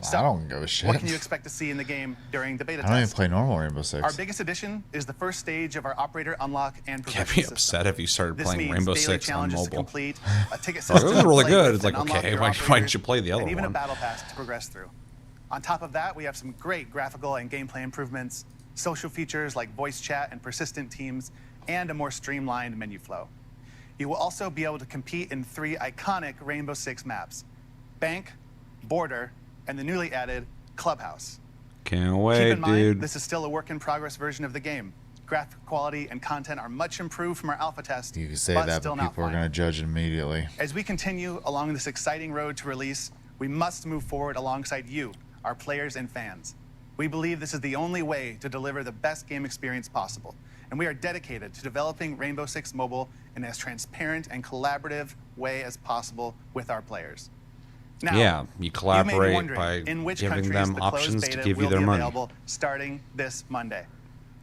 I don't give a shit. What can you expect to see in the game during the beta I don't even test? play normal Rainbow Six. Our biggest addition is the first stage of our operator unlock and progression Can't be system. upset if you started This playing means Rainbow daily Six on challenges to mobile. complete, a ticket Oh, system this is really to play good. with It's like, and unlock okay, your why didn't operators, you play the other and even a one? battle pass to progress through. On top of that, we have some great graphical and gameplay improvements, social features like voice chat and persistent teams, and a more streamlined menu flow. You will also be able to compete in 3 iconic Rainbow Six maps: Bank, Border, and the newly added Clubhouse. Can't Keep wait, in mind, dude. this is still a work-in-progress version of the game. Graphic quality and content are much improved from our alpha test, You can say but that, still but not people are final. going to judge it immediately. As we continue along this exciting road to release, we must move forward alongside you, our players and fans. We believe this is the only way to deliver the best game experience possible, and we are dedicated to developing Rainbow Six Mobile in as transparent and collaborative way as possible with our players. Now, Yeah, you collaborate may be wondering by in which giving countries them the closed options to beta give you will their be money. available starting this Monday.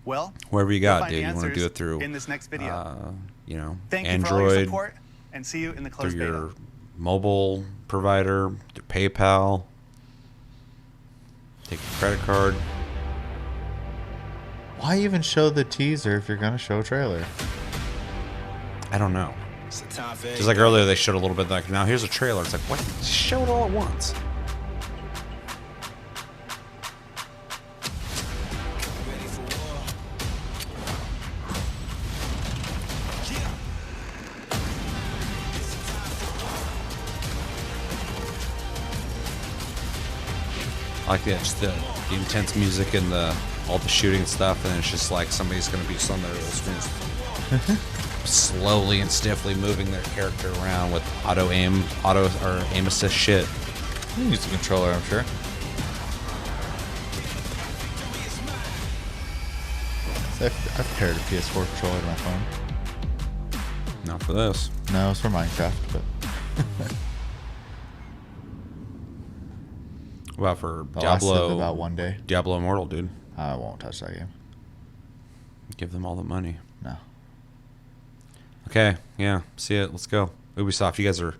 Well, Wherever you you'll got, find dude. You want to do answers it through, in this next video. you know, Thank you for all your Android, support, and see you in the through closed your beta. mobile provider, through PayPal. Take a credit card. Why even show the teaser if you're going to show a trailer? I don't know. Just like earlier, they showed a little bit like, now here's a trailer. It's like, what? Just show it all at once. I like that, just the intense music and all the shooting stuff, and it's just like somebody's going to be on their little screens. Slowly and stiffly moving their character around with auto aim assist shit. You can use the controller, I'm sure. I've paired a PS4 controller to my phone. Not for this. No, it's for Minecraft, but What about for I'll ask them Diablo? about one day. Diablo Immortal, dude. I won't touch that game. Give them all the money. No. Okay, yeah, see it. Let's go. Ubisoft, you guys are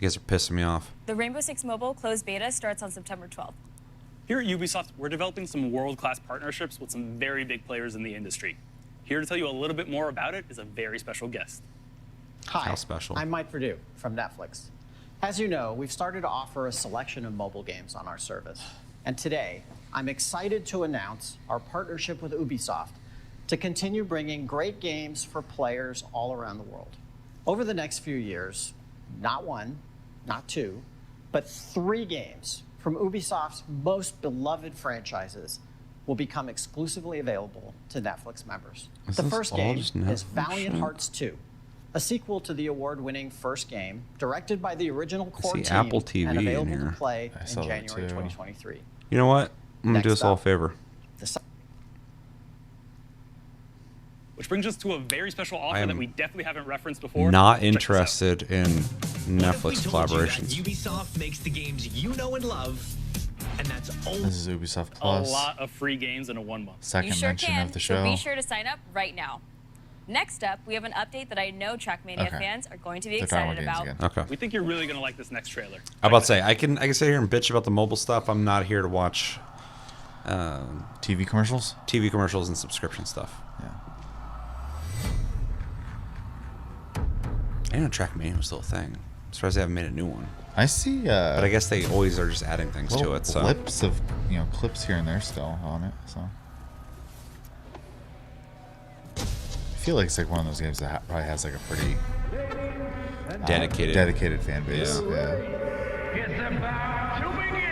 pissing me off. The Rainbow Six Mobile closed beta starts on September 12th. Here at Ubisoft, we're developing some world-class partnerships with some very big players in the industry. Here to tell you a little bit more about it is a very special guest. Hi, How special? I'm Mike Perdue from Netflix. As you know, we've started to offer a selection of mobile games on our service. And today, I'm excited to announce our partnership with Ubisoft to continue bringing great games for players all around the world. Over the next few years, not 1, not 2, but 3 games from Ubisoft's most beloved franchises will become exclusively available to Netflix members. Is The this first all game just is Netflix Valiant shit? Hearts 2, a sequel to the award-winning first game, directed by the original core see team Apple TV and in available here. to play I in saw that January too. 2023. You know what? I'm gonna do Next us all a up. favor. Which brings us to a very special I offer am that we definitely haven't referenced before. Not Check this out. interested in Netflix collaborations. Ubisoft makes the games you know and love, and that's only This is Ubisoft A Plus. lot of free games in a 1 month. Second You sure mention can, of the so show. be sure to sign up right now. Next up, we have an update that I know Trackmania Okay. fans are going to be They're talking excited about about. games again. Okay. We think you're really going to like this next trailer. I'm about to say I can sit here and bitch about the mobile stuff. I'm not here to watch TV commercials? TV commercials and subscription stuff. Yeah. I didn't know Trackmania was still a thing. I'm surprised they haven't made a new one. I see But I guess they always are just adding things to little it. So clips of, clips here and there still on it, so. I feel like it's like one of those games that probably has like a pretty dedicated fan base. Yeah. It's about to begin.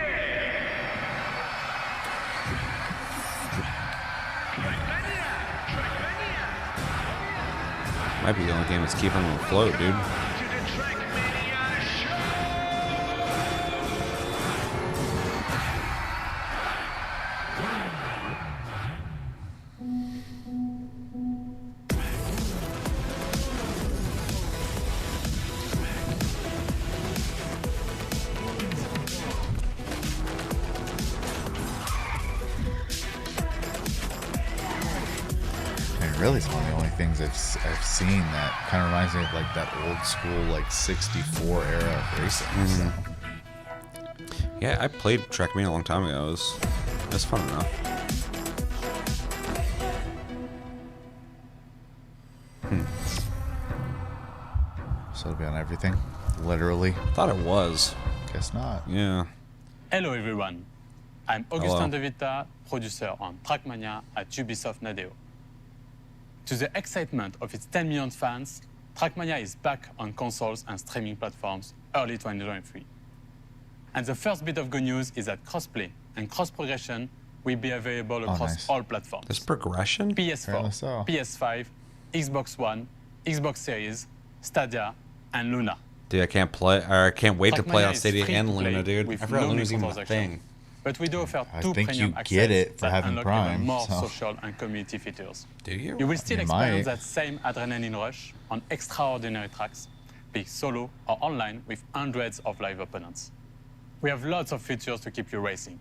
might be the only game that's keeping them afloat, dude. really is one of the only things I've seen that kind of reminds me of like that old school like 64 era of racing. So. Yeah, I played Trackmania a long time ago. It was fun enough. So it'll be on everything, literally. Thought it was. Guess not. Yeah. Hello everyone. I'm Augustin De Vita, producer on Trackmania at Ubisoft Nadeo. To the excitement of its 10 million fans, Trackmania is back on consoles and streaming platforms early 2023. And the first bit of good news is that crossplay and cross-progression will be available across all platforms. There's progression? PS4, PS5, Xbox One, Xbox Series, Stadia, and Luna. Dude, I can't wait to play on Trackmania is Stadia free and to play Luna, dude. I with forgot no Luna's even a microtransactions. thing. But we do offer I two think premium you access get it for that having unlock Prime, even more so. social and community features. Do you? You will still You experience might. that same adrenaline rush on extraordinary tracks, be it solo or online with hundreds of live opponents. We have lots of features to keep you racing.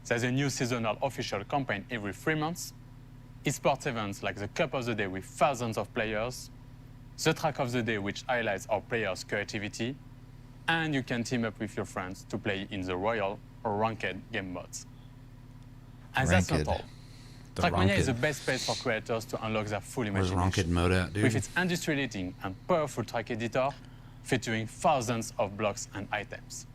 There's a new seasonal official campaign every 3 months, esports events like the Cup of the Day with thousands of players, the Track of the Day which highlights our players' creativity, and you can team up with your friends to play in the Royal or Ranked game modes. And that's not Ranked. all. The Trackmania Ranked. is the best place for creators to unlock their full Where's imagination. Ranked mode at, dude? With its industry-leading and powerful track editor, featuring thousands of blocks and items.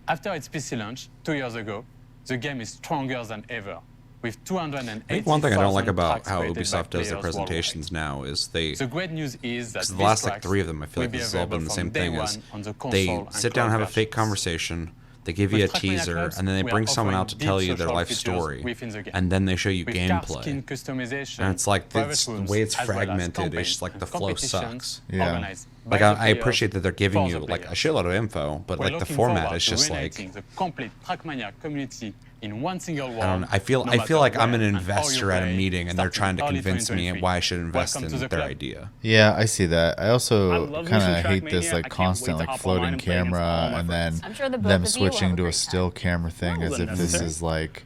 After its PC launch 2 years ago, the game is stronger than ever, with 280,000 I think one thing I don't like about tracks how created by Ubisoft does their players presentations now is they... The great news is that Because the these last like tracks 3 of them, I feel will like be this has all been available the from same day thing. one Is on the they console and sit down and have a cloud fake versions. conversation, they give you a With Trackmania teaser, Clubs, and then they we bring are someone out to offering tell deep you their social life features story, within the game. and then they show you With car skin gameplay. customization, And it's like private the rooms, way it's as well as fragmented, it's campaigns just like and the flow competitions sucks. organized Like by the I players appreciate that they're giving for you the like a players. shitload of info, but We're like the looking format forward is to just like reuniting the complete Trackmania community in one single world. I don't know. I feel no like matter I'm an where and how you investor at a play, meeting, and they're trying to starting early convince me 2023. why I should invest Welcome in to the their club. idea. Yeah, I see that. I also love kind Lucian of hate Trackmania. this I like can't constant wait to like hop online floating and play against all camera my and then friends. I'm sure the both them of you will switching have a to a great still camera thing Well, as then if this necessary. is like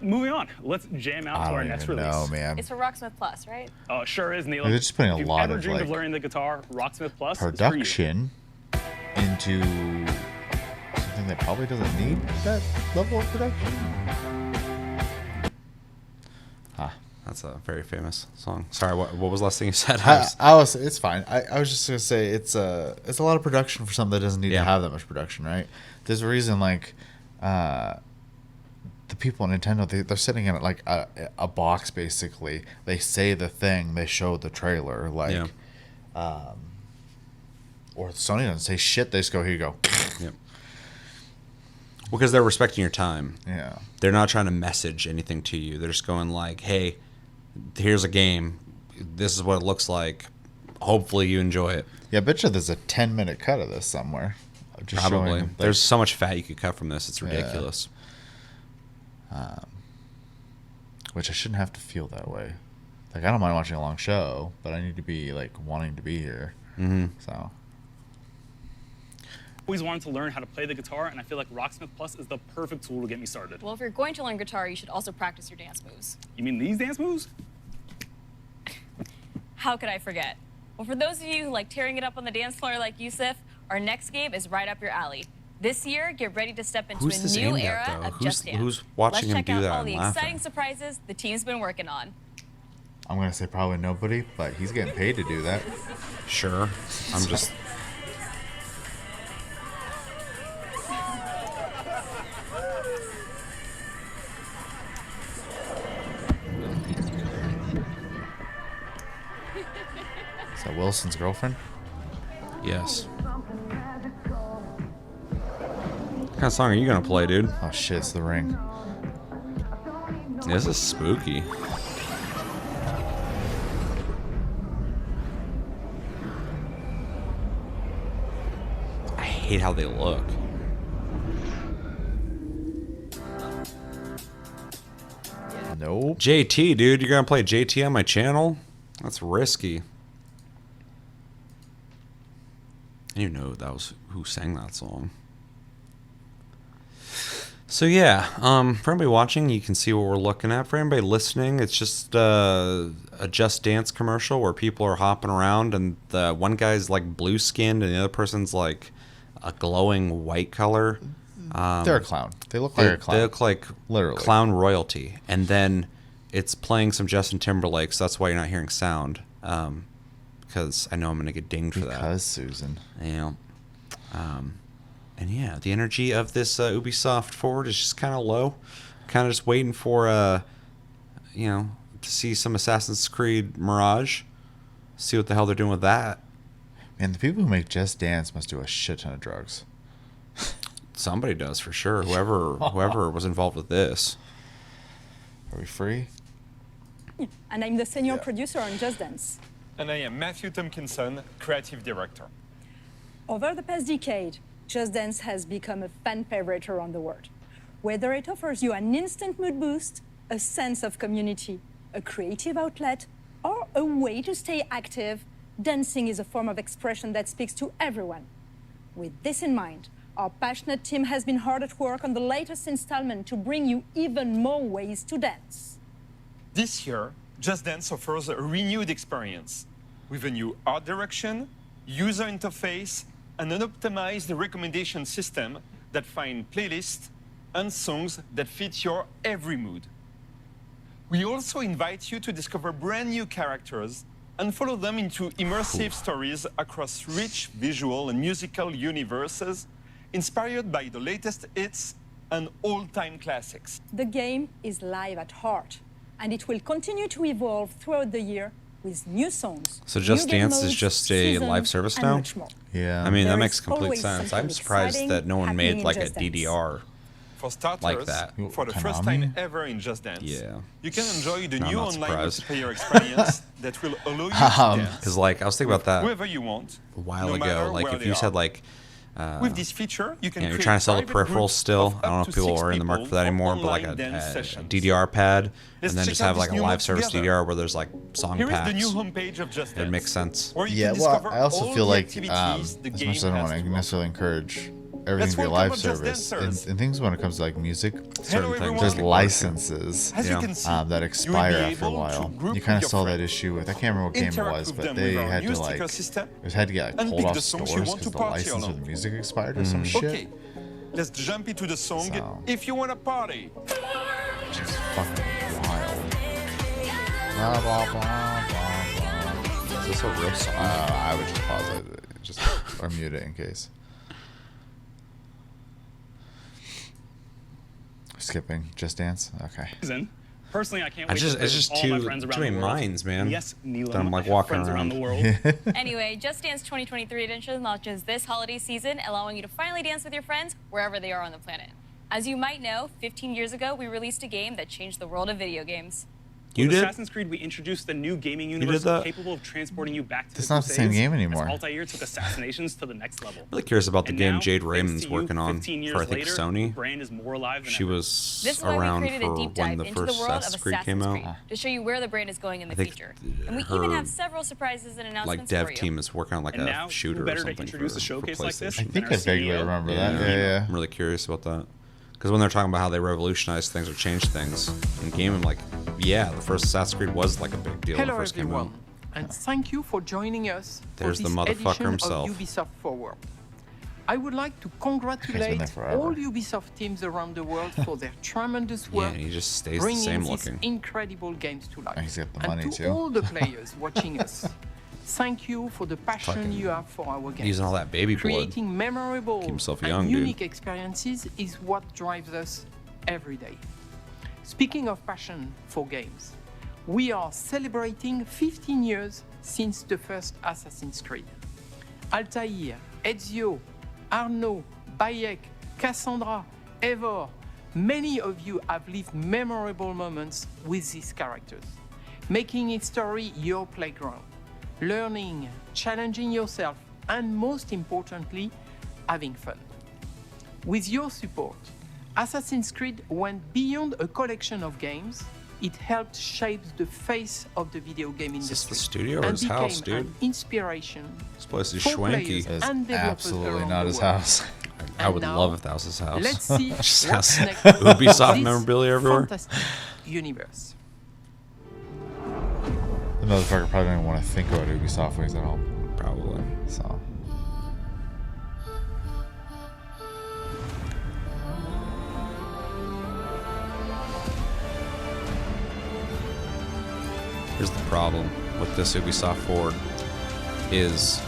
Moving on. Let's jam out I to our don't next even release. know, man. It's for Rocksmith Plus, right? Sure is, Neil. They're just putting a if you've lot ever of, dreamed like, of learning the guitar, Rocksmith Plus is for you. production into something that probably doesn't need that level of production. That's a very famous song. Sorry, what was the last thing you said? It's fine. I was just gonna say it's a lot of production for something that doesn't need to have that much production, right? There's a reason like the people at Nintendo they're sitting in like a box basically. They say the thing, they show the trailer, like or Sony doesn't say shit, they just go, here you go. Yep. Well, because they're respecting your time. Yeah. They're not trying to message anything to you. They're just going like, hey, here's a game. This is what it looks like. Hopefully you enjoy it. Yeah, I bet you there's a 10-minute cut of this somewhere. Just Probably. showing, like, There's so much fat you could cut from this. It's ridiculous. Which I shouldn't have to feel that way. Like, I don't mind watching a long show, but I need to be, like, wanting to be here. Mm-hmm. So. Always wanted to learn how to play the guitar, and I feel like Rocksmith Plus is the perfect tool to get me started. Well, if you're going to learn guitar, you should also practice your dance moves. You mean these dance moves? How could I forget? Well, for those of you who like tearing it up on the dance floor like Yusuf, our next game is right up your alley. This year, get ready to step into Who's a this new aimed at, era though? of Who's- Just Dance. who's watching him Let's check do out that all and the laughing? exciting surprises the team's been working on. I'm going to say probably nobody, but he's getting paid to do that. Sure. I'm just... Is that Wilson's girlfriend? Yes. What kind of song are you going to play, dude? Oh, shit, it's The Ring. This is spooky. I hate how they look. Nope. JT, dude, you're gonna play JT on my channel? That's risky. I didn't even know that was who sang that song. So yeah, for anybody watching, you can see what we're looking at. For anybody listening, it's just a Just Dance commercial where people are hopping around, and the one guy's like blue skinned, and the other person's like a glowing white color. They're a clown. They look like a clown. They look like literally clown royalty. And then it's playing some Justin Timberlake, so that's why you're not hearing sound. Because I know I'm gonna get dinged for that. Because Susan. Yeah. And yeah, the energy of this Ubisoft Forward is just kind of low. Kind of just waiting for, to see some Assassin's Creed Mirage. See what the hell they're doing with that. Man, the people who make Just Dance must do a shit ton of drugs. Somebody does, for sure. Whoever was involved with this. Are we free? And I'm the senior producer on Just Dance. And I am Matthew Tompkinson, creative director. Over the past decade, Just Dance has become a fan favorite around the world. Whether it offers you an instant mood boost, a sense of community, a creative outlet, or a way to stay active, dancing is a form of expression that speaks to everyone. With this in mind, our passionate team has been hard at work on the latest installment to bring you even more ways to dance. This year, Just Dance offers a renewed experience with a new art direction, user interface, and an optimized recommendation system that finds playlists and songs that fit your every mood. We also invite you to discover brand new characters and follow them into immersive stories across rich visual and musical universes inspired by the latest hits and all-time classics. The game is live at heart, and it will continue to evolve throughout the year with new songs. So Just new game Dance is modes, just a seasons, live service and now? much more. Yeah. I mean, that There makes is complete always sense. something I'm surprised exciting that no one happening made in like a Just Dance. DDR. For starters, Like that. for the first Konami? time ever in Just Dance, Yeah. you can enjoy the No, I'm new not online surprised. multiplayer experience that will allow you to dance Because like I was thinking about that whoever you want, a while no matter ago. Like where if they you are. said like With this feature, you can you're create trying to sell the private peripherals groups still. of I don't know up if to people 6 are in the market for that people anymore, but like online a dance sessions. DDR pad, Let's and then check just out have this like a new live mode service together. DDR where there's like song Here is packs. the new homepage of Just It Dance. makes sense. Where you Yeah, can well, discover I also all feel the like, activities the as game much as I don't has want to to necessarily encourage everything to be a welcome live our Just service, Dancers. and things when it comes to like music, certain everyone. things, there's licenses As you can see, that expire you will be after a able to while. group You kind with of your saw that friends. issue with, I can't remember what game it Interact was, with but them they with our had new to sticker like, system it had to get like and pulled pick off the songs you stores want because to the party license along. for the music expired or some shit. Okay, let's jump into the song So. if you want to party. Which is fucking wild. Blah, blah, blah, blah, blah. Is this a real song? I would just pause it, just or mute it in case. Skipping Just Dance. Okay. Personally, I can't I wait just to it's visit just all my too friends around many the world. minds, man. Yes, Neelam, That I'm like I have walking friends around the world. Anyway, Just Dance 2023 edition launches this holiday season, allowing you to finally dance with your friends wherever they are on the planet. As you might know, 15 years ago, we released a game that changed the world of video games. You With did? Assassin's Creed, we introduced the new gaming did universe that? capable of transporting you back to It's the not the same Crusades, game anymore. As Altair took assassinations to the next level. I'm really curious about the And game now, Jade thanks Raymond's to you, working on 15 years for I think later, Sony. the brand is more alive than She ever. was This is why we around created a for deep when dive the into the first world of Assassin's Creed Assassin's came Creed out. to show you where the brand is going in the I think future. And we her, even have several surprises and Like announcements dev for you. team is working on like And a now, shooter who or better to something introduce for, a showcase for like this PlayStation. I think our I vaguely CEO, remember that. Yeah. I'm really curious about that. Because when they're talking about how they revolutionized things or changed things in game, I'm like, yeah, the first Assassin's Creed was like a big deal when it Hello first came out. everyone, and thank you for joining us There's for the this motherfucker edition himself. of Ubisoft Forward. I would like to there congratulate forever. all Ubisoft teams around the world for their tremendous Yeah, work he just stays the bringing same these looking. incredible games to life. He's got the and money, to too. all the players watching us, thank you for the passion Fucking you have for our games. using all that baby blood. Creating memorable Keep himself and young, dude. unique experiences is what drives us every day. Speaking of passion for games, we are celebrating 15 years since the first Assassin's Creed. Altair, Ezio, Arnaud, Bayek, Cassandra, Eivor, many of you have lived memorable moments with these characters, making history your playground, learning, challenging yourself, and most importantly, having fun. With your support, Assassin's Creed went beyond a collection of games. It helped shape the face of the video game industry. Is this the studio or and his house, became dude? an inspiration This place is for schwanky. players It's and developers absolutely around not the his world. house. I would love if that was his house. Let's see Just what's has next Ubisoft in this memorabilia everywhere. fantastic universe. The motherfucker probably don't even want to think about Ubisoft when he's at home. Probably. So. Here's the problem with this Ubisoft Forward is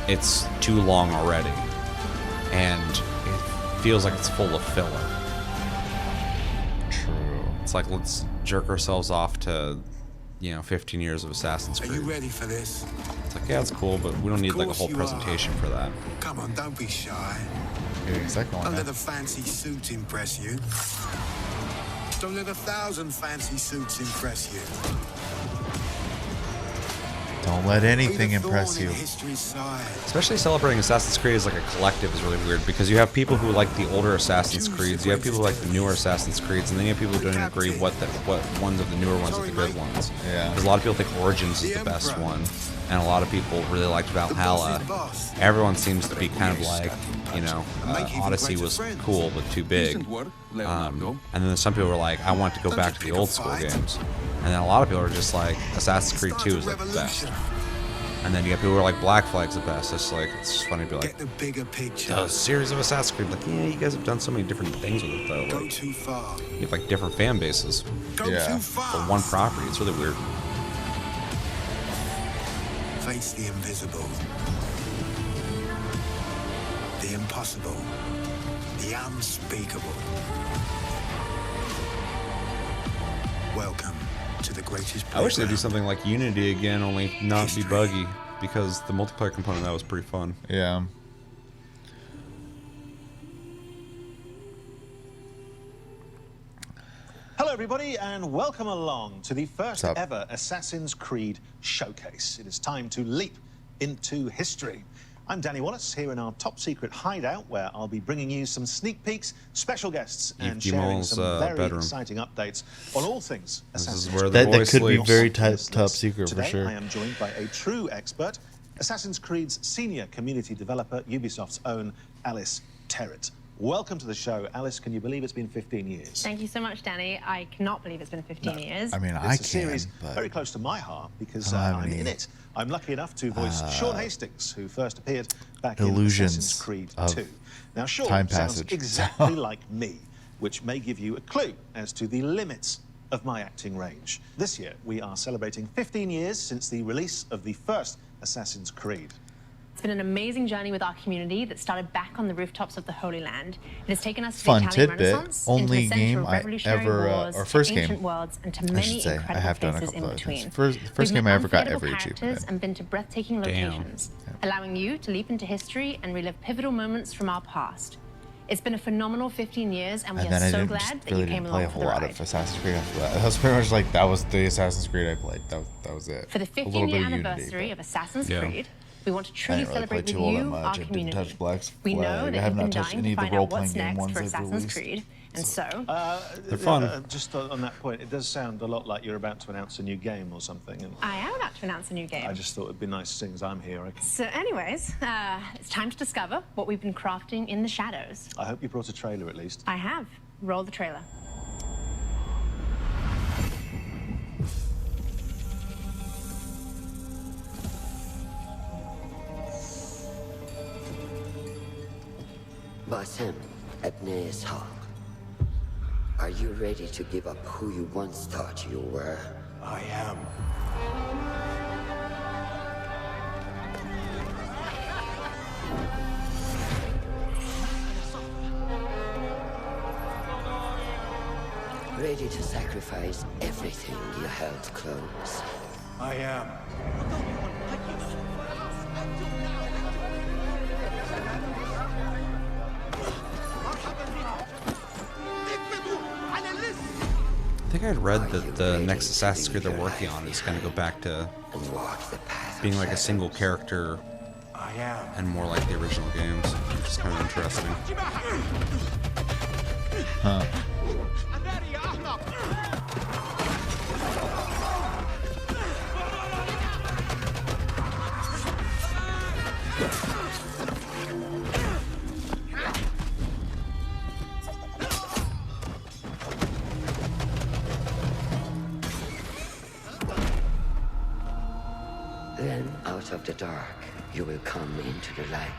it's too long already, and it feels like it's full of filler. True. It's like, let's jerk ourselves off to, 15 years of Assassin's Creed. Are you ready for this? It's like, yeah, it's cool, but we don't need like a whole presentation for that. Come on, don't be shy. Maybe the second one. Don't let a fancy suit impress you. Don't let 1,000 fancy suits impress you. Don't let anything impress you. Especially celebrating Assassin's Creed as like a collective is really weird, because you have people who like the older Assassin's Creeds, you have people who like the newer Assassin's Creeds, and then you have people who don't even agree what ones of the newer ones are the good ones. Yeah. Because a lot of people think Origins is the best one, and a lot of people really liked Valhalla. Everyone seems to be kind of like, Odyssey was cool but too big. And then some people were like, I want to go back to the old school games. And then a lot of people are just like, Assassin's Creed 2 is like the best. And then you have people who are like, Black Flag's the best. It's just funny to be like, the series of Assassin's Creed. Like, yeah, you guys have done so many different things with it though. Like, you have like different fan bases. For one property. It's really weird. Face the invisible, the impossible, the unspeakable. Welcome to the greatest. I wish they'd do something like Unity again, only not be buggy, because the multiplayer component of that was pretty fun. Yeah. Hello, everybody, and welcome along to the first ever Assassin's Creed showcase. It is time to leap into history. I'm Danny Wallace, here in our top secret hideout, where I'll be bringing you some sneak peeks, special guests, and sharing some very exciting updates on all things Assassin's Creed. That could be very top secret Today, for sure. I am joined by a true expert, Assassin's Creed's senior community developer, Ubisoft's own Alice Terrett. Welcome to the show. Alice, can you believe it's been 15 years? Thank you so much, Danny. I cannot believe it's been 15 years. I mean, It's a series very close to my heart because I'm in it. I'm lucky enough to voice Sean Hastings, who first appeared back in Assassin's Creed 2. Now, Sean sounds exactly like me, which may give you a clue as to the limits of my acting range. This year, we are celebrating 15 years since the release of the first Assassin's Creed. It's been an amazing journey with our community that started back on the rooftops of the Holy Land. It has taken us to the Fun Italian tidbit. Renaissance, Only into the center game of I revolutionary ever, wars, or first to game, ancient worlds, and to I should many say. I incredible have done a places couple in of between. things. First We've game met I ever got unforgettable every achievement characters in. and been to breathtaking locations, allowing you to leap into history and relive pivotal moments from our past. It's been a phenomenal 15 years, and we And are then I so didn't, glad that really you came didn't play a along for whole the lot ride. of Assassin's Creed after that. That was pretty much like, that was the Assassin's Creed I played. That was it. For the A little 15-year bit of Unity, anniversary of Assassin's yeah. Creed, we want to truly didn't really play celebrate with too all that you, much. our I didn't community. touch Black We know Flag. that I you've have been not touched dying any to of the find out role-playing what's game next ones for they've Assassin's released. Creed, and so... They're fun. Just on that point, it does sound a lot like you're about to announce a new game or something. And I am about to announce a new game. I just thought it'd be nice, seeing as I'm here. So anyways, it's time to discover what we've been crafting in the shadows. I hope you brought a trailer at least. I have. Roll the trailer. Basim Ebne's Hawk. Are you ready to give up who you once thought you were? I am. Ready to sacrifice everything you held close? I am. I think I'd read that the next Assassin's Creed they're working on is going to go back to being like a single character and more like the original games, which is kind of interesting. Huh. Then out of the dark, you will come into the light.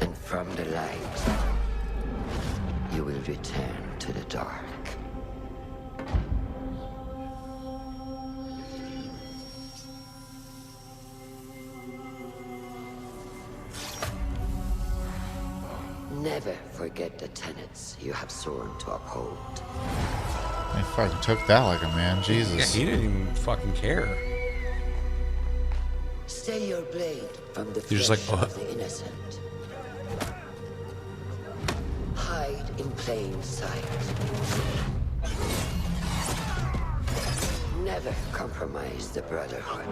And from the light, you will return to the dark. Never forget the tenets you have sworn to uphold. I fucking took that like a man. Jesus. Yeah, he didn't even fucking care. Stay your blade from the You're just like, flesh what? of the innocent. Hide in plain sight. Never compromise the Brotherhood.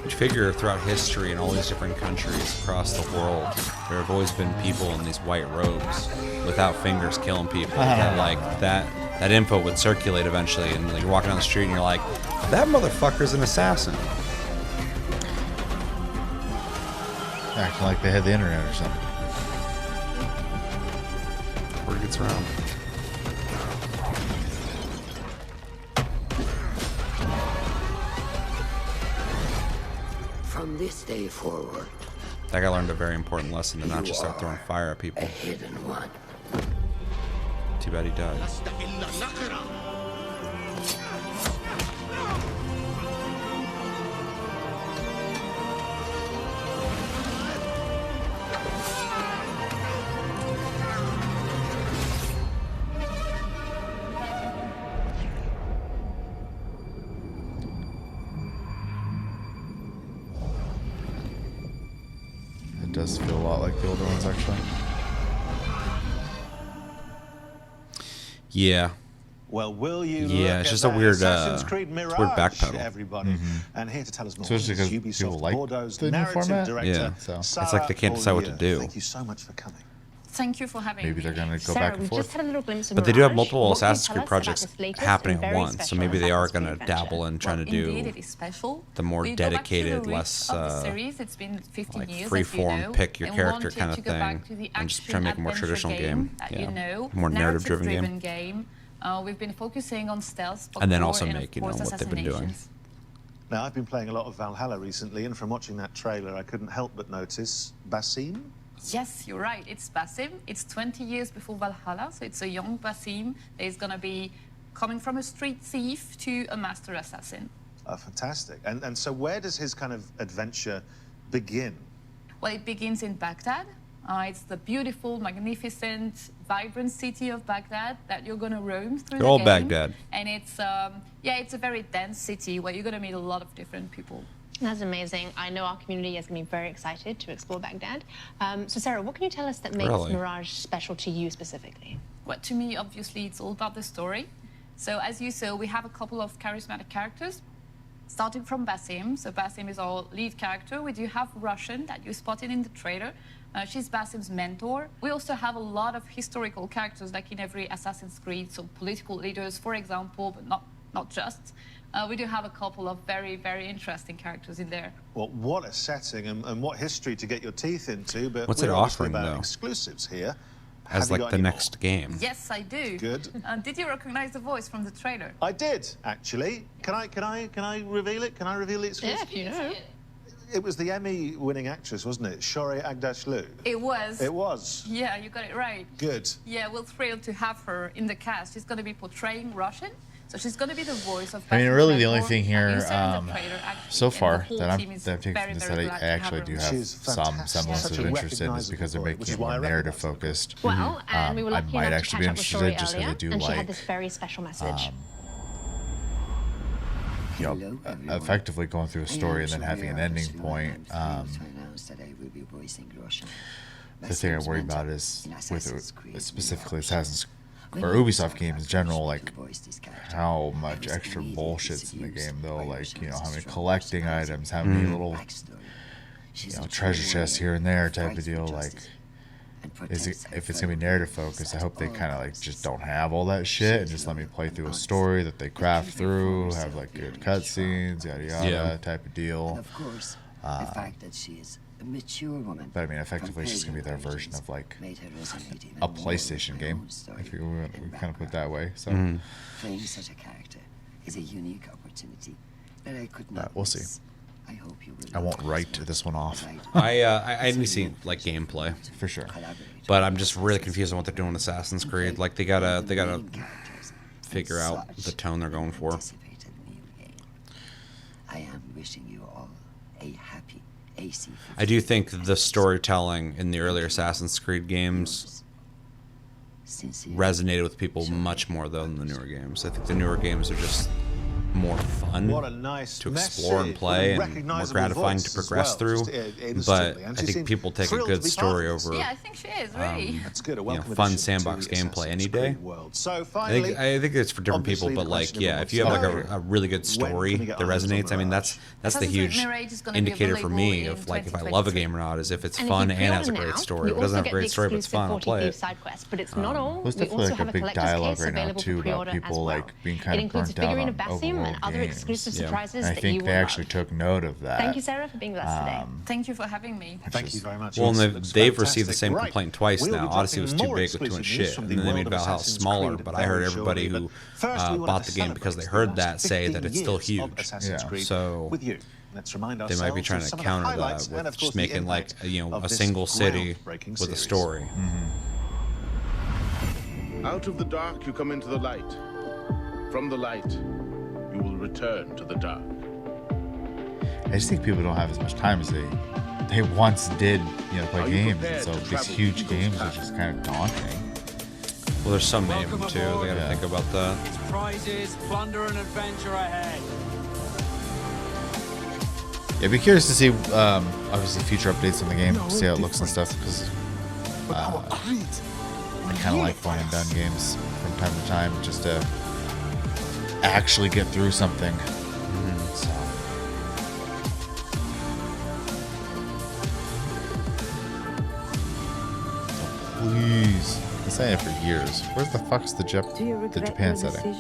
You figure throughout history in all these different countries across the world, there have always been people in these white robes without fingers killing people. That, like that info would circulate eventually, and like, you're walking down the street and you're like, that motherfucker's an assassin. Acting like they had the internet or something. Word gets around. From this day forward, That guy learned a very important lesson to not just start throwing fire at people. a hidden one. Too bad he died. It does feel a lot like the older ones, actually. Yeah. Well, will you? Yeah, look it's at just a that weird, Assassin's Creed it's weird Mirage, backpedal. everybody. And here to tell us more Especially is because people Ubisoft like Bordeaux's the new narrative format. director. Yeah. So It's like they can't decide what to do. Thank you so much for coming. Thank you for having maybe me. they're gonna go Sarah, back and we forth. just had a little glimpse of But they do have Mirage. multiple What can you Assassin's tell Creed us about projects this latest happening and at very once, so special maybe they are Assassin's going to Creed adventure? dabble and trying to Indeed, do it is special. the more We go back to the dedicated, roots less of the series. It's been 15 like years, free-form, as you know, pick your and character wanted kind of to go back thing, to the and just try to make a more action-adventure traditional game. that Yeah. you know, More narrative-driven game. We've been focusing on stealth, And then parkour, also and of make, course, what they've been doing. assassinations. Now, I've been playing a lot of Valhalla recently, and from watching that trailer, I couldn't help but notice Basim. Yes, you're right. It's Basim. It's 20 years before Valhalla, so it's a young Basim that is going to be coming from a street thief to a master assassin. Fantastic. And so where does his kind of adventure begin? Well, it begins in Baghdad. It's the beautiful, magnificent, vibrant city of Baghdad that you're going to roam through Good old the game. Baghdad. And it's, yeah, it's a very dense city where you're going to meet a lot of different people. That's amazing. I know our community is going to be very excited to explore Baghdad. So, Sarah, what can you tell us that makes Really? Mirage special to you specifically? Well, to me, obviously, it's all about the story. So, as you saw, we have a couple of charismatic characters, starting from Basim. So, Basim is our lead character. We do have Russian that you spotted in the trailer. She's Basim's mentor. We also have a lot of historical characters, like in every Assassin's Creed. So, political leaders, for example, but not just. We do have a couple of very, very interesting characters in there. Well, what a setting and what history to get your teeth into, but What's we're it obviously offering, about though? exclusives here. As Have you like got the any next game. Yes, I do. Good. Did you recognize the voice from the trailer? I did, actually. Can I reveal it? Can I reveal the exclusive? Yeah, if you know. It was the Emmy-winning actress, wasn't it? Shorey Agdashlu. It was. It was. Yeah, you got it right. Good. Yeah, we're thrilled to have her in the cast. She's going to be portraying Russian, so she's going to be the voice of. I mean, Basim's really, the mentor. only thing You here saw in the trailer, actually, so and the far whole that team is I've taken very, from this very that I glad to have actually her. do She's have some fantastic. semblance Such of a interest in is because they're recognisable voice, which making is it why I more narrative recognise her voice. focused. Well, and we were I lucky might enough to actually catch be up with Shori interested just because I earlier, do and she had like this very special message. you know, effectively going through a story and then having an ending point. The thing I worry about is with specifically Assassin's or Ubisoft games in general, like how much extra bullshit's in the game, though. Like, you know, how many collecting items, how many little, you know, treasure chests here and there type of deal. Like, is if it's gonna be narrative focused, I hope they kind of like just don't have all that shit and just let me play through a story that they craft through, have like good cutscenes, yada yada type of deal. And of course, the fact that she is a mature woman. But I mean, effectively, it's just gonna be their version of like a PlayStation game, if we kind of put it that way. So playing such a character is a unique opportunity that I could not we'll see. miss. I hope you will. I won't write this one off. I haven't seen like gameplay for sure, but I'm just really confused on what they're doing with Assassin's Creed. Like they gotta figure out the tone they're going for. I am wishing you all a happy AC. I do think the storytelling in the earlier Assassin's Creed games resonated with people much more though than the newer games. I think the newer games are just more fun to explore and play and more gratifying to progress through. But I think people take a good story over I think she is, really. That's good. Fun sandbox gameplay any day. I think it's for different people, but like if you have like a really good story that resonates, I mean that's the huge indicator for me of like if I love a game or not is if it's fun and has a great story. If it doesn't have a great story but it's fun, I'll play it. But it's not all. There's definitely like a big dialogue right now too about people like being kind of burnt out on overworld and other exclusive surprises I that think you they actually took note of that. Thank you, Sarah, for being with us today. Thank you for having me. Thank you very much. Well, and they've received the same complaint twice now. Odyssey was too big with too much shit, and then they made Valhalla smaller. But I heard everybody who bought the game because they heard that say that it's still huge. So they might be trying to counter that with just making like a single city with a story. Out of the dark, you come into the light. From the light, you will return to the dark. I just think people don't have as much time as they once did, play games. And so these huge games are just kind of daunting. Well, there's so many of them too. They got to think about that. Prizes, plunder, and adventure ahead. Yeah, be curious to see obviously future updates on the game, see how it looks and stuff. Because I kind of like one and done games from time to time, just to actually get through something. So. Please, I've been saying it for years. Where's the fuck's the Japan setting?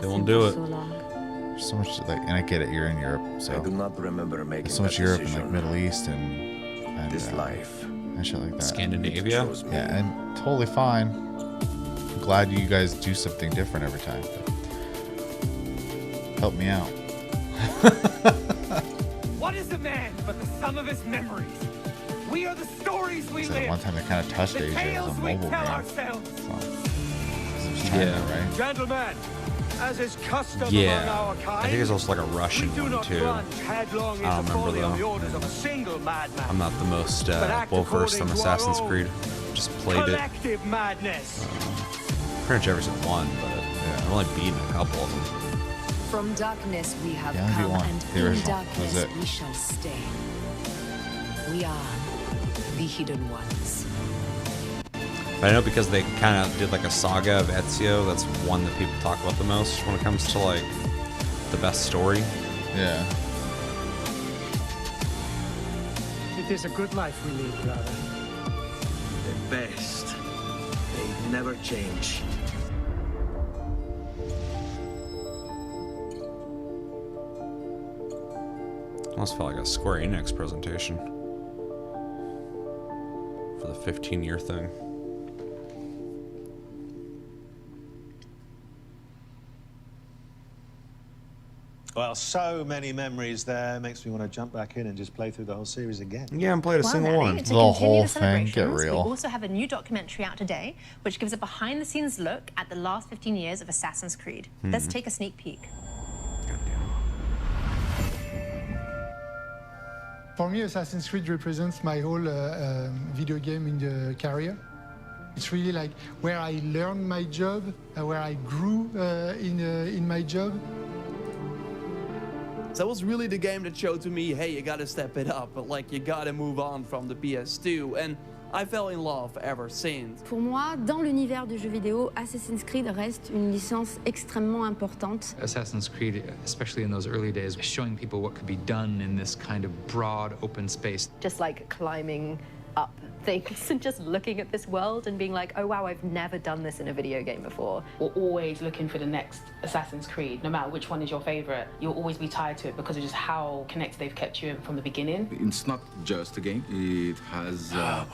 They won't do it. There's so much like, and I get it. You're in Europe, so I do not remember making there's so much Europe and like decision. Middle East and This life. and shit like that. Scandinavia. Yeah, and totally fine. I'm glad you guys do something different every time. But help me out. What is a man but the sum of his memories? We are the stories we So live. one time they kind of touched the Asia as a tales we mobile tell game. ourselves. So, 'cause it was China, right? Gentlemen, as is custom among Yeah, our kind, I think there's also like a Russian we do one not too. plunge headlong I don't into remember folly on the though. orders of a single madman. I'm not the most But act well versed on according to our Assassin's own Creed. Just played it. collective madness. Pretty much every single one, but I've only beaten a couple of them. From darkness we have Yeah, come, one. and The in original. darkness That was it. we shall stay. We are the hidden ones. But I know because they kind of did like a saga of Ezio, that's one that people talk about the most when it comes to like the best story. Yeah. It is a good life we lead, brother. The best. They never change. Almost felt like a Square Enix presentation for the 15-year thing. Well, so many memories there. Makes me want to jump back in and just play through the whole series again. Yeah, I played a single Maddie, one. to The continue whole the thing, get celebrations, real. We also have a new documentary out today, which gives a behind-the-scenes look at the last 15 years of Assassin's Creed. Let's take a sneak peek. For me, Assassin's Creed represents my whole video game in the career. It's really like where I learned my job, where I grew in my job. That was really the game that showed to me, hey, you gotta step it up, but like you gotta move on from the PS2, and I fell in love ever since. Pour moi, dans l'univers du jeu vidéo, Assassin's Creed reste une licence extrêmement importante. Assassin's Creed, especially in those early days, showing people what could be done in this kind of broad, open space. Just like climbing up things and just looking at this world and being like, oh wow, I've never done this in a video game before. We're always looking for the next Assassin's Creed. No matter which one is your favorite, you'll always be tied to it because of just how connected they've kept you from the beginning. It's not just a game. It has a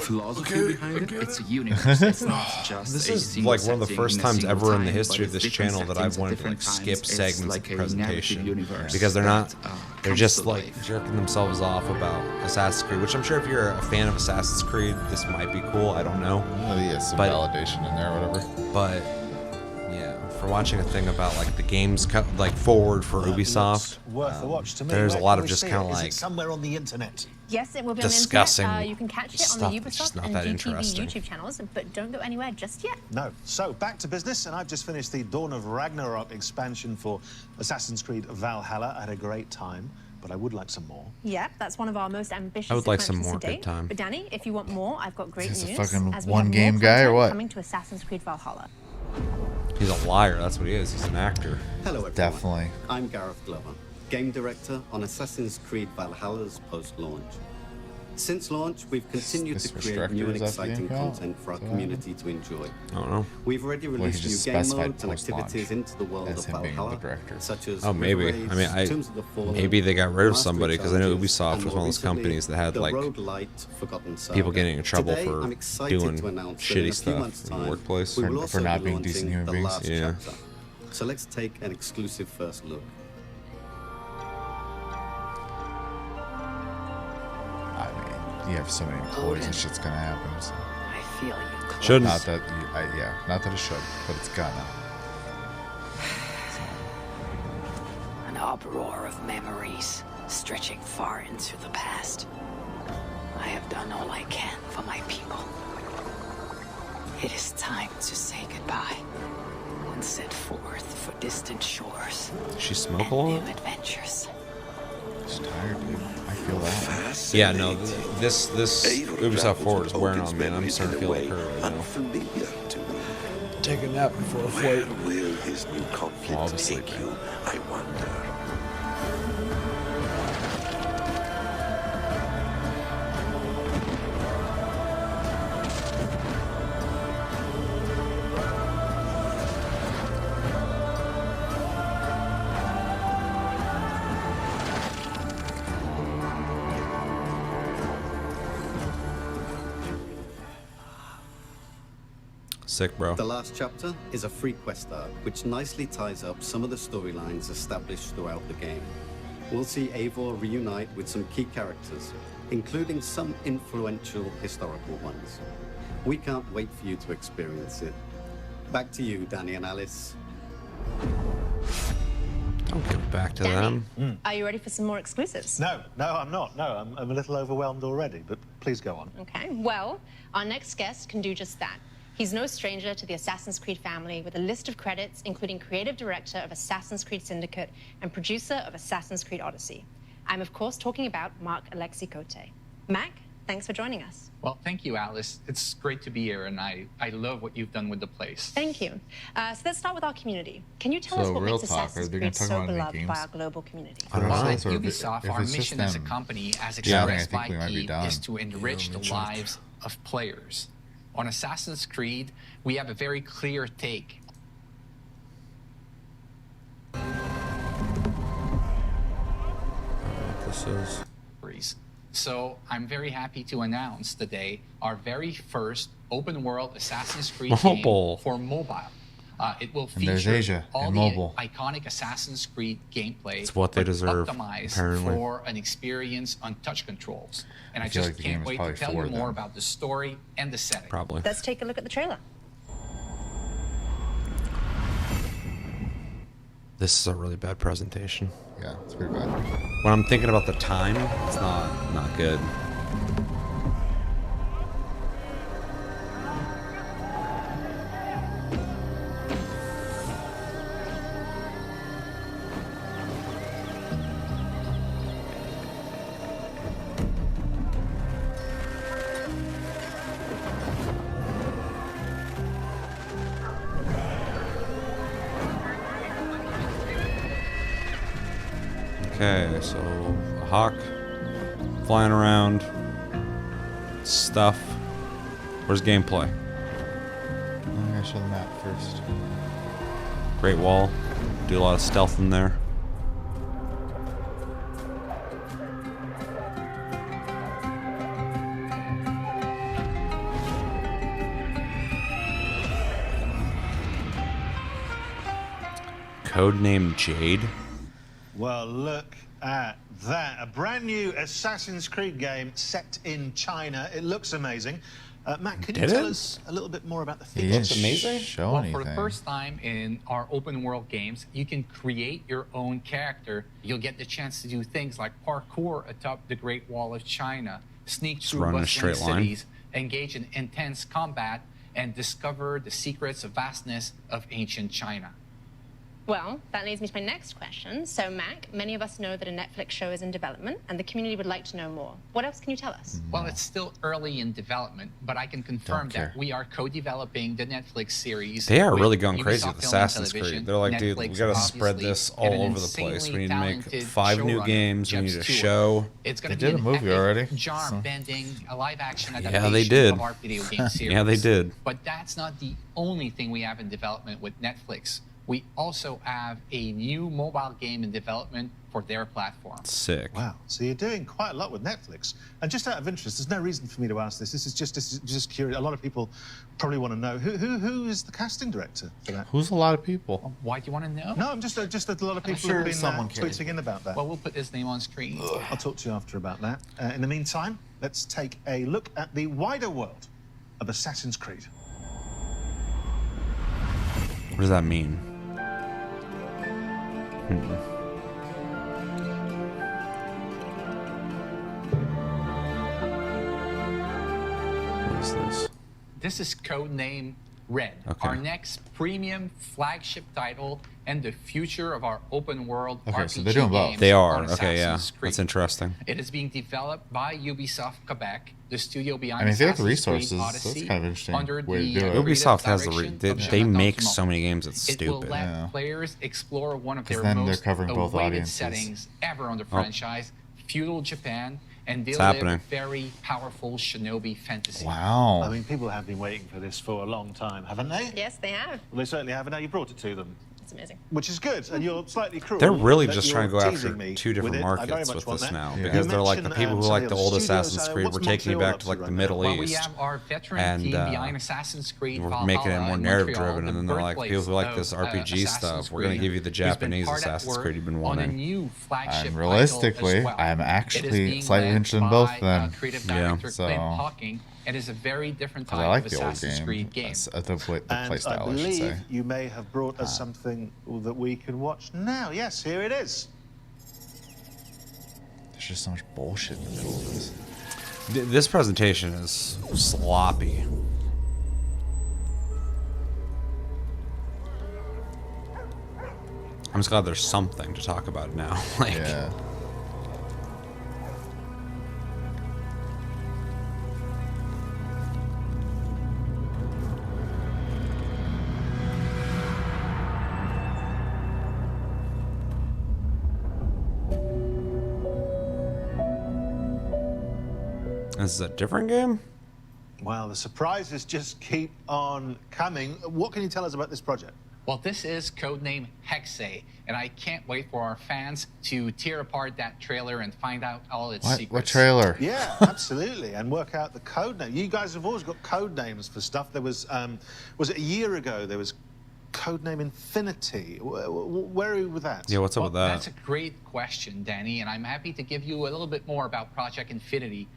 philosophy behind it. It's a universe. It's not just this is like one of the first times ever in the history of this channel that I've wanted to like skip segments of the presentation because they're just like jerking themselves off about Assassin's Creed, which I'm sure if you're a fan of Assassin's Creed, this might be cool. I don't know. Well, yeah, some validation in there, or whatever. But yeah, for watching a thing about like the games like forward for Ubisoft, worth a watch to me. there's a lot of just kind of Is like it somewhere on the internet? Yes, it will be discussing on the internet. You can catch it on stuff the that's just Ubisoft not and that GTV interesting. YouTube channels, but don't go anywhere just yet. No. So, back to business, and I've just finished the Dawn of Ragnarok expansion for Assassin's Creed Valhalla. I had a great time, but I would like some more. Yep, that's one of our most ambitious I would like some expansions more to good date. time. But Danny, if you want more, I've got great Is news. this a fucking as we one have game more guy or content what? coming to Assassin's Creed Valhalla. He's a liar. That's what he is. He's an actor. Hello, everyone. Definitely. I'm Gareth Glover, game director on Assassin's Creed Valhalla's post-launch. Since launch, we've continued to create new and exciting content for our community to enjoy. I don't know. We've already released new game modes and activities into the world of Valhalla, such as maybe. River I mean, Raids, Tombs of the Fallen, maybe they got rid of Mastery somebody because I know Challenges, Ubisoft and was more one of those recently, companies that had the like roguelite Forgotten Saga. people getting in trouble Today, for I'm excited doing to announce that in shitty a few stuff months' in the time, workplace we will also for not be being decent launching human the beings. last Yeah. chapter. So let's take an exclusive first look. I mean, you have so many employees, and shit's gonna happen. So. I feel you. Shouldn't. Not that, not that it should, but it's gonna. An uproar of memories stretching far into the past. I have done all I can for my people. It is time to say goodbye and set forth for distant shores. Does she smoke a lot? New adventures. She's tired, dude. I feel that. Yeah, no, this Ubisoft Forward is wearing on me, and I'm starting to feel like her right now. Take a nap before a flight. Where will his new conflict take you, I wonder? Sick, bro. The last chapter is a free quest arc, which nicely ties up some of the storylines established throughout the game. We'll see Eivor reunite with some key characters, including some influential historical ones. We can't wait for you to experience it. Back to you, Danny and Alice. Don't give back to Danny, them. are you ready for some more exclusives? No, I'm not. No, I'm a little overwhelmed already, but please go on. Okay, well, our next guest can do just that. He's no stranger to the Assassin's Creed family with a list of credits, including creative director of Assassin's Creed Syndicate and producer of Assassin's Creed Odyssey. I'm, of course, talking about Marc Alexis Cote. Mac, thanks for joining us. Well, thank you, Alice. It's great to be here, and I love what you've done with the place. Thank you. So let's start with our community. Can you tell us what makes Assassin's Creed so beloved by our global community? Well, at Ubisoft, our mission as a company, as expressed by Keith, is to enrich the lives of players. On Assassin's Creed, we have a very clear take. This is. So I'm very happy to announce today our very first open world Assassin's Creed game for mobile. It will feature all the iconic Assassin's Creed gameplay. It's what they deserve, optimized apparently. for an experience on touch controls. And I just like can't wait to tell you more about the story and the setting. Probably. Let's take a look at the trailer. This is a really bad presentation. Yeah, it's pretty bad. When I'm thinking about the time, it's not good. Okay, so a hawk flying around. stuff. Where's gameplay? I'm gonna show the map first. Great Wall. Do a lot of stealth in there. Codename Jade. Well, look at that. A brand new Assassin's Creed game set in China. It looks amazing. Matt, can you tell us a little bit more about the features? It looks amazing. Well, for the first time in our open world games, you can create your own character. You'll get the chance to do things like parkour atop the Great Wall of China, sneak through run in a bustling straight line. cities, engage in intense combat, and discover the secrets of vastness of ancient China. Well, that leads me to my next question. So, Mac, many of us know that a Netflix show is in development, and the community would like to know more. What else can you tell us? Well, it's still early in development, but I can confirm that we are co-developing the Netflix series. They are with really going crazy Ubisoft with Film and Assassin's Creed. Television, They're like, dude, we Netflix, gotta spread obviously, this and all an over the place. We need to make insanely 5 new talented games. We need a showrunner, Jeff show. It's They going to did be a movie an epic, already, jar-bending, a live-action Yeah, adaptation they did. of our video game series. Yeah, they did. But that's not the only thing we have in development with Netflix. We also have a new mobile game in development for their platform. Sick. Wow. So you're doing quite a lot with Netflix. And just out of interest, there's no reason for me to ask this. This is just curious. A lot of people probably want to know who is the casting director for that. Who's a lot of people? Why do you want to know? No, I'm just a lot of people sure have been someone cares. tweeting in about that. Well, we'll put his name on screen. I'll talk to you after about that. In the meantime, let's take a look at the wider world of Assassin's Creed. What does that mean? What is this? This is Codename Red, Okay. our next premium flagship title and the future of our open world Okay, RPG so they're doing both. games They are. on Okay, yeah. Assassin's Creed. That's interesting. It is being developed by Ubisoft Quebec, the studio behind I mean, if they have the Assassin's Creed resources, that's Odyssey, kind of interesting under way to the do it. creative Ubisoft has the direction they of they Jonathan make Dumont. so many games. It's It will stupid. let players explore one of 'Cause their then they're most covering both awaited audiences. settings ever on the Oh. franchise, feudal Japan, and It's they'll live happening. a very powerful shinobi fantasy. Wow. I mean, people have been waiting for this for a long time, haven't they? Yes, they have. Well, they certainly have, and now you brought it to them. It's amazing. Which is good, and you're slightly cruel. They're really that just you're trying to go after teasing me 2 different with it. I very markets much with want this that. now You because they're like the mentioned, people who some like of the the old studios. Assassin's Creed. What's We're taking you Montreal back up to like to the right Middle Well, we East. have our veteran And, team behind Assassin's Creed We're Valhalla making it more in narrative Montreal, driven, the and then they're like, people who like birthplace this of, RPG Assassin's stuff, we're going to Creed, give you the who's been Japanese hard at Assassin's work Creed you've been on a wanting. new flagship And title realistically, as well. I'm It is actually being slightly led interested in by, both of them. creative Yeah. director So- Clint Hawking. It is a very different 'Cause type I like of the old Assassin's game. Creed game. The play And style, I I should believe say. you may have brought us something that we can watch now. Yes, here it is. There's just so much bullshit in the middle of this. This presentation is sloppy. I'm just glad there's something to talk about now. Like, Yeah. this is a different game? Well, the surprises just keep on coming. What can you tell us about this project? Well, this is Codename Hexe, and I can't wait for our fans to tear apart that trailer and find out all its secrets. What trailer? Yeah, absolutely, and work out the code name. You guys have always got code names for stuff. There was it a year ago? There was Codename Infinity. Where are you with that? Yeah, what's up with that? That's a great question, Danny, and I'm happy to give you a little bit more about Project Infinity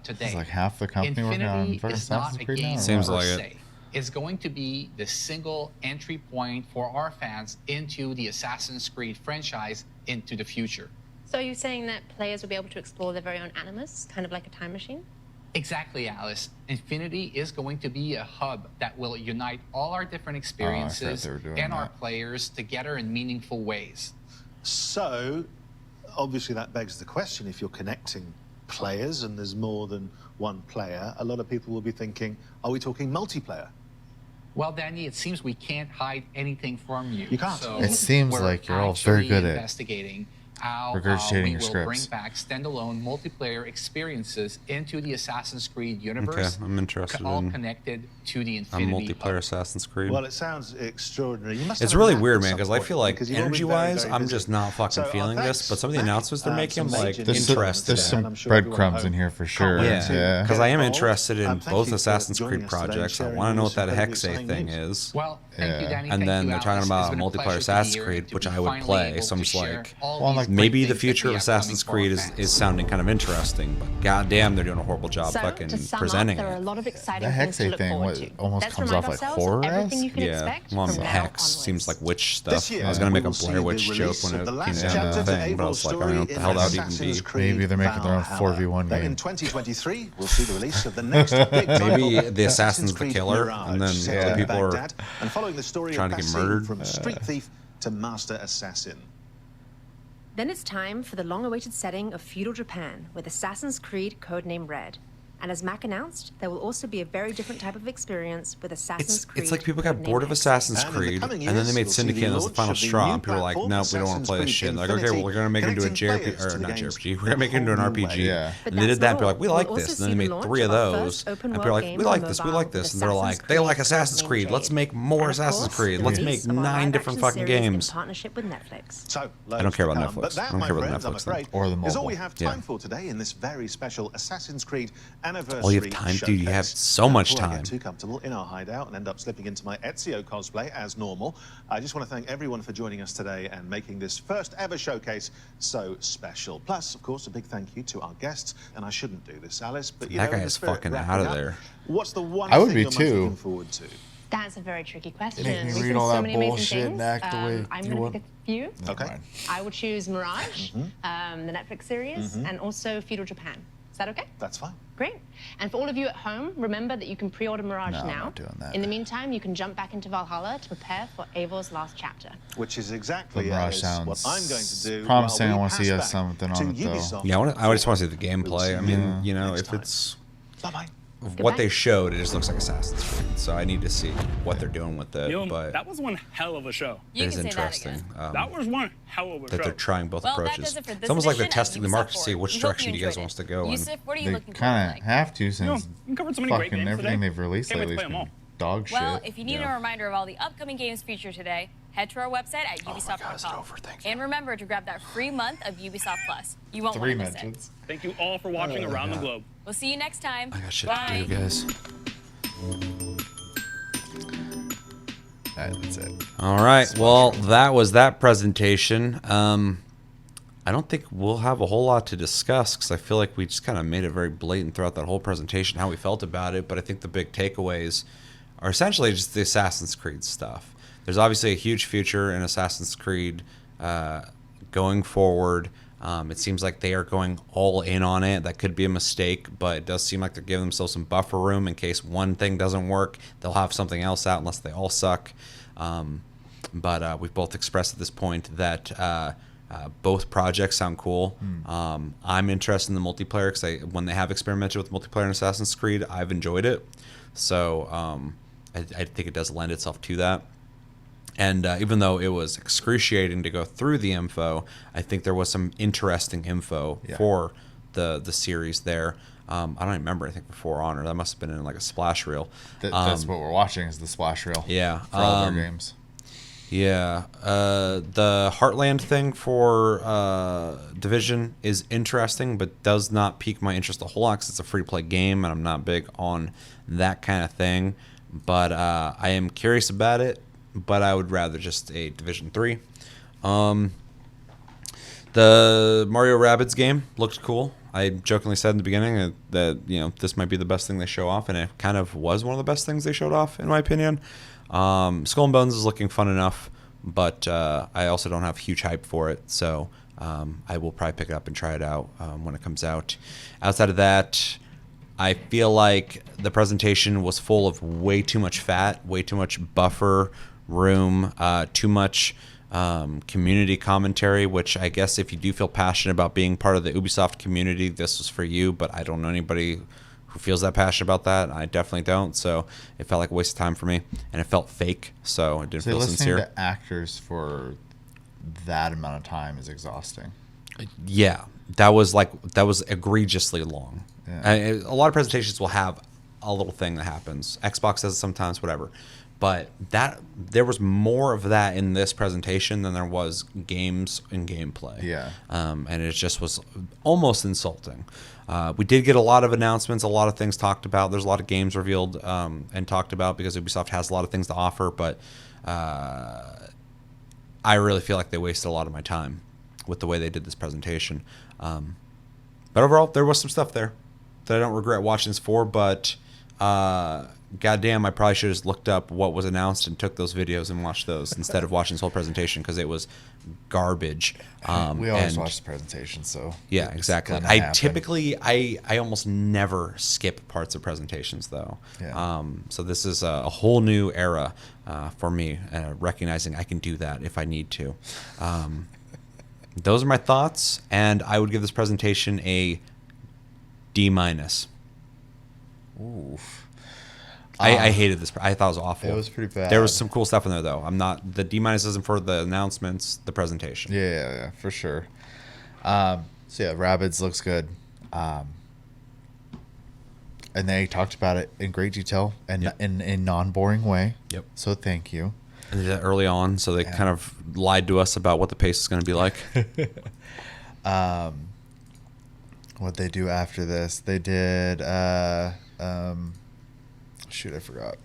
today. It's like half the company working on Infinity fucking is not Assassin's a Creed now. game or Seems per what? like it. se. It's going to be the single entry point for our fans into the Assassin's Creed franchise into the future. So are you saying that players will be able to explore their very own animus, kind of like a time machine? Exactly, Alice. Infinity is going to be a hub that will unite all our different experiences they were doing and our that. players together in meaningful ways. So, obviously, that begs the question: if you're connecting players and there's more than one player, a lot of people will be thinking, "Are we talking multiplayer?" Well, Danny, it seems we can't hide anything from you. You can't. So It seems we're like you're all very actually good at investigating how Regurgitating we your will scripts. bring back standalone multiplayer experiences into the Assassin's Creed universe. Okay, I'm interested all in connected to the a Infinity multiplayer Assassin's Creed. Well, it sounds extraordinary. You must It's have a really nap weird, at man, some because I point, feel like because you've all been very, energy-wise, very I'm busy. just not fucking So, feeling this. thanks, But some of the Matt. announcements they're making, I'm Some like major news interested. today, There's and some I'm sure everyone at breadcrumbs in home here for can't sure. wait Yeah, to because get I am involved. interested in Thank both you for Assassin's joining Creed us today and projects. I sharing want to know this what that incredibly Hexe exciting thing news. is. Well, thank you, Danny. And Thank then you, they're talking Alice. about It's a been multiplayer pleasure to be Assassin's here Creed, and to which be I would finally play. able So I'm to just share like, all these great maybe the things that future we of have coming Assassin's for our Creed fans. is sounding kind of interesting. But goddamn, they're doing a horrible job So, fucking to sum presenting up, there are a it. lot of exciting The things to Hexe look thing forward to. almost Let's comes remind off like ourselves of horror-esque. everything you can Yeah, expect well, from now Hex onwards. seems like witch stuff. This year, I was gonna make we a will see Blair the Witch joke release when of it the came last down to chapter the to thing, but I was like, I don't know what the Abel's hell that would story even in be. Creed Maybe they're making their own Valhalla. 4v1 Then game. in 2023, we'll see the release of the next big title, Maybe the Assassin's the Creed killer, Mirage, and then set in people are Baghdad, and following the story trying of to get Basim murdered. from street thief to master assassin. Then it's time for the long-awaited setting of feudal Japan with Assassin's Creed Codename Red. And as Mac announced, there will also be a very different type of experience with Assassin's Creed. It's like people got Codename bored of Hex. Assassin's And in the Creed, coming and then they years, made we'll see Syndicate, the and that was the launch final of the straw. new And people were like, platform, nope, we don't want to play this Assassin's shit. And Creed they're like, okay, well, Infinity, we're going to make it into a connecting JRPG, players or to not the game's JRPG, we're going to make it into an whole RPG. new way. And But they did that's that, not and people were like, we all. like We'll this. also And then they see made the 3 of launch of our those, first open and people were world like, game we on like this, we mobile like with this. And they're Assassin's like, they like Creed Assassin's Codename Creed. Let's Jade. make more And of Assassin's course, Creed. the Let's release make of our 9 different live-action fucking series games. in partnership with Netflix. So, I don't care about loads to come. Netflix. But that, I don't my care about friends, I'm Netflix afraid, or the is all mobile. we have time for today in this very special Assassin's Creed anniversary All you have time, dude. You have showcase. so much Before I time. get too comfortable in our hideout and end up slipping into my Ezio cosplay as normal, I just want to thank everyone for joining us today and making this first ever showcase so special. Plus, of course, a big thank you to our guests. And I shouldn't do this, Alice, but you That know, guy in the is spirit fucking wrapping out of up, there. What's the one I would thing be you're most too. looking forward to? That's a very tricky question. Make me We've read seen all so that many amazing bullshit things. and act the way I'm you going to want. pick a few. Okay. I would choose Mirage, the Netflix series, and also Feudal Japan. Is that okay? That's fine. Great. And for all of you at home, remember that you can pre-order Mirage No, I'm now. not doing that. In the meantime, you can jump back into Valhalla to prepare for Eivor's last chapter. Which is exactly The Mirage what I'm going to do. promising. while I we want to see pass back something to on it though. Ubisoft Yeah, I just want to see the gameplay. I mean, Yeah. you know, next if time. it's Bye-bye. what they showed, it just looks like Assassin's Creed. So I need to see what they're doing with it. Yo, But that was one hell of a show. it is interesting That was one hell of a that show. they're trying both Well, that approaches. does it for this It's almost like they're edition of testing the Ubisoft market to see Forward. which We hope direction you you guys enjoyed wants to it. go in. Yusuf, what are you They looking for? kind of have to since we covered so many great fucking games everything today. they've released Can't wait lately to has play 'em been all. dog Well, shit. if you need a reminder of all the upcoming games featured today, head to our website at ubisoft.com. And remember to grab that free month of Ubisoft Plus. You won't want 3 to miss it. mentions. Thank you all for watching around the globe. We'll see you next time. I got shit Bye. to do, guys. Alright, that's it. All right. Well, that was that presentation. I don't think we'll have a whole lot to discuss because I feel like we just kind of made it very blatant throughout that whole presentation how we felt about it. But I think the big takeaways are essentially just the Assassin's Creed stuff. There's obviously a huge future in Assassin's Creed going forward. It seems like they are going all in on it. That could be a mistake, but it does seem like they're giving themselves some buffer room in case one thing doesn't work. They'll have something else out unless they all suck. But we've both expressed at this point that both projects sound cool. I'm interested in the multiplayer because when they have experimented with multiplayer in Assassin's Creed, I've enjoyed it. So I think it does lend itself to that. And even though it was excruciating to go through the info, I think there was some interesting info for the series there. I don't even remember anything before Honor. That must have been in like a splash reel. That's what we're watching is the splash reel. Yeah. For all of our games. Yeah. The Heartland thing for Division is interesting, but does not pique my interest a whole lot because it's a free-to-play game, and I'm not big on that kind of thing. But I am curious about it. But I would rather just a Division 3. The Mario Rabbids game looked cool. I jokingly said in the beginning that this might be the best thing they show off, and it kind of was one of the best things they showed off, in my opinion. Skull and Bones is looking fun enough, but I also don't have huge hype for it, so I will probably pick it up and try it out when it comes out. Outside of that, I feel like the presentation was full of way too much fat, way too much buffer room, too much community commentary, which I guess if you do feel passionate about being part of the Ubisoft community, this was for you, but I don't know anybody who feels that passionate about that. I definitely don't, so it felt like a waste of time for me, and it felt fake, so it didn't feel listening sincere. to actors for that amount of time is exhausting. Yeah, that was egregiously long. Yeah. A lot of presentations will have a little thing that happens. Xbox does it sometimes, whatever. But there was more of that in this presentation than there was games and gameplay. Yeah. And it just was almost insulting. We did get a lot of announcements, a lot of things talked about. There's a lot of games revealed and talked about because Ubisoft has a lot of things to offer. But I really feel like they wasted a lot of my time with the way they did this presentation. But overall, there was some stuff there that I don't regret watching this for. But goddamn, I probably should have just looked up what was announced and took those videos and watched those instead of watching this whole presentation because it was garbage. We always watch the presentation, so yeah, exactly. I almost never skip parts of presentations though. Yeah. So this is a whole new era for me, recognizing I can do that if I need to. Those are my thoughts, and I would give this presentation a D-. Oof. I hated this. I thought it was awful. It was pretty bad. There was some cool stuff in there, though. The D- isn't for the announcements, the presentation. Yeah, for sure. So yeah, Rabbids looks good. And they talked about it in great detail and in a non-boring way. Yep. So thank you. And they did that early on, so they kind of lied to us about what the pace is going to be like. What they do after this? They did. Shoot, I forgot.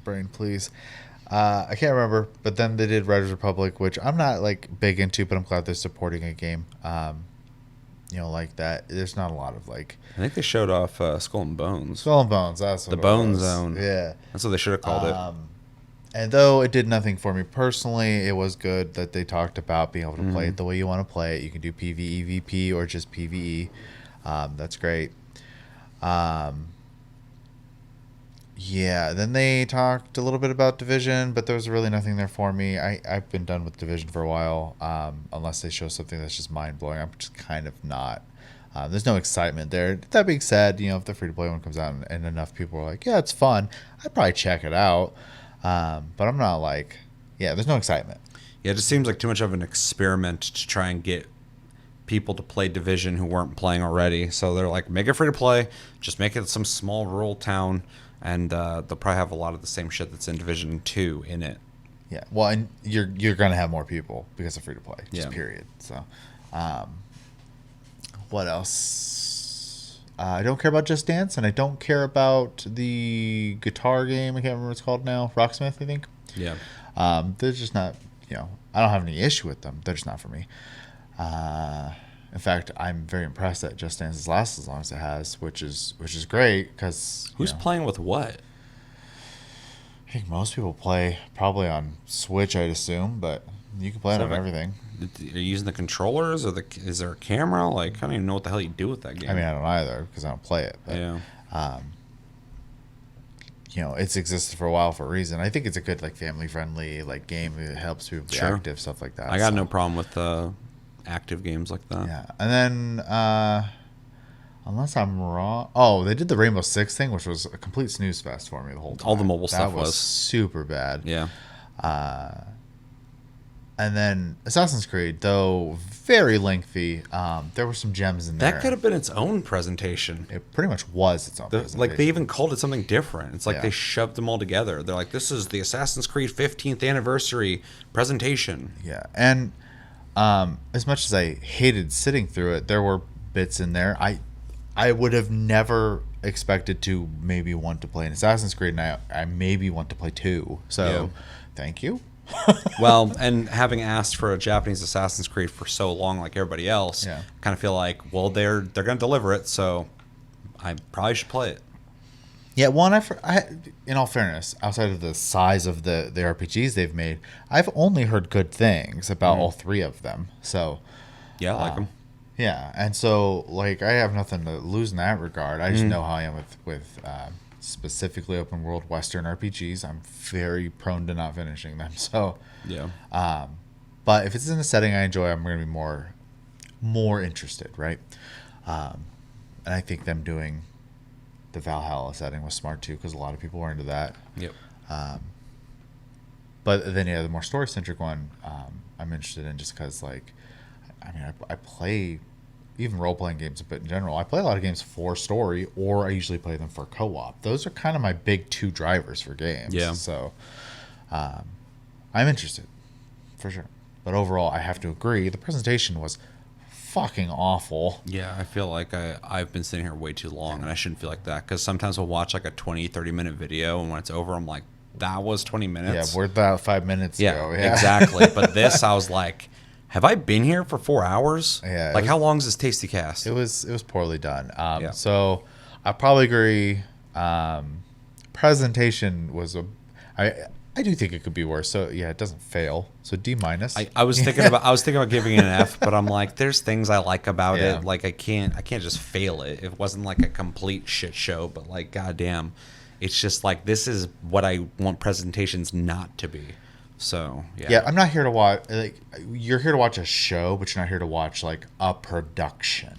Brain, please. I can't remember, but then they did Red Republic, which I'm not like big into, but I'm glad they're supporting a game. Like that. There's not a lot of like. I think they showed off Skull and Bones. Skull and Bones. That's what the it Bone was. Zone. Yeah, that's what they should have called it. And though it did nothing for me personally, it was good that they talked about being able to play it the way you want to play it. You can do PvE, VP, or just PvE. That's great. Yeah, then they talked a little bit about Division, but there was really nothing there for me. I've been done with Division for a while, unless they show something that's just mind-blowing. I'm just kind of not. There's no excitement there. That being said, if the free-to-play one comes out and enough people are like, yeah, it's fun, I'd probably check it out. But I'm not like, there's no excitement. Yeah, it just seems like too much of an experiment to try and get people to play Division who weren't playing already. So they're like, make it free to play, just make it some small rural town, and they'll probably have a lot of the same shit that's in Division 2 in it. Yeah, well, and you're gonna have more people because of free to play, just period. So, what else? I don't care about Just Dance, and I don't care about the guitar game. I can't remember what it's called now. Rocksmith, I think. Yeah. They're just not. I don't have any issue with them. They're just not for me. In fact, I'm very impressed that Just Dance has lasted as long as it has, which is great because who's playing with what? I think most people play probably on Switch, I'd assume, but you can play it on everything. Are you using the controllers, or is there a camera? Like, I don't even know what the hell you do with that game. I mean, I don't either because I don't play it. But, it's existed for a while for a reason. I think it's a good family-friendly game that helps people be active, stuff like that. I got no problem with active games like that. Yeah, and then unless I'm wrong, they did the Rainbow Six thing, which was a complete snooze fest for me the whole time. All the mobile stuff was super bad. Yeah. And then Assassin's Creed, though very lengthy, there were some gems in there. That could have been its own presentation. It pretty much was its own presentation. Like, they even called it something different. It's like they shoved them all together. They're like, this is the Assassin's Creed 15th anniversary presentation. Yeah, and as much as I hated sitting through it, there were bits in there. I would have never expected to maybe want to play an Assassin's Creed, and I maybe want to play 2. So, thank you. Well, and having asked for a Japanese Assassin's Creed for so long, like everybody else, I kind of feel like, well, they're going to deliver it, so I probably should play it. Yeah, one, in all fairness, outside of the size of the RPGs they've made, I've only heard good things about all 3 of them. So, yeah, I like them. Yeah, and so I have nothing to lose in that regard. I just know how I am with specifically open world Western RPGs. I'm very prone to not finishing them. So yeah. But if it's in a setting I enjoy, I'm going to be more interested, right? And I think them doing the Valhalla setting was smart too, because a lot of people were into that. Yep. But then the more story centric one, I'm interested in just because I mean, I play even role-playing games a bit in general. I play a lot of games for story, or I usually play them for co-op. Those are kind of my big two drivers for games. Yeah. So I'm interested, for sure. But overall, I have to agree, the presentation was fucking awful. Yeah, I feel like I've been sitting here way too long, and I shouldn't feel like that, because sometimes we'll watch like a 20-30 minute video, and when it's over, I'm like, that was 20 minutes. Yeah, where'd that 5 minutes go? Yeah, exactly. But this, I was like, have I been here for 4 hours? Yeah. Like, how long is this Tasty Cast? It was poorly done. So I probably agree. Presentation was I do think it could be worse. So yeah, it doesn't fail. So D-. I was thinking about giving it an F, but I'm like, there's things I like about it. Like I can't just fail it. It wasn't like a complete shit show, but like, goddamn, it's just like, this is what I want presentations not to be. So yeah, I'm not here to watch. Like, you're here to watch a show, but you're not here to watch like a production.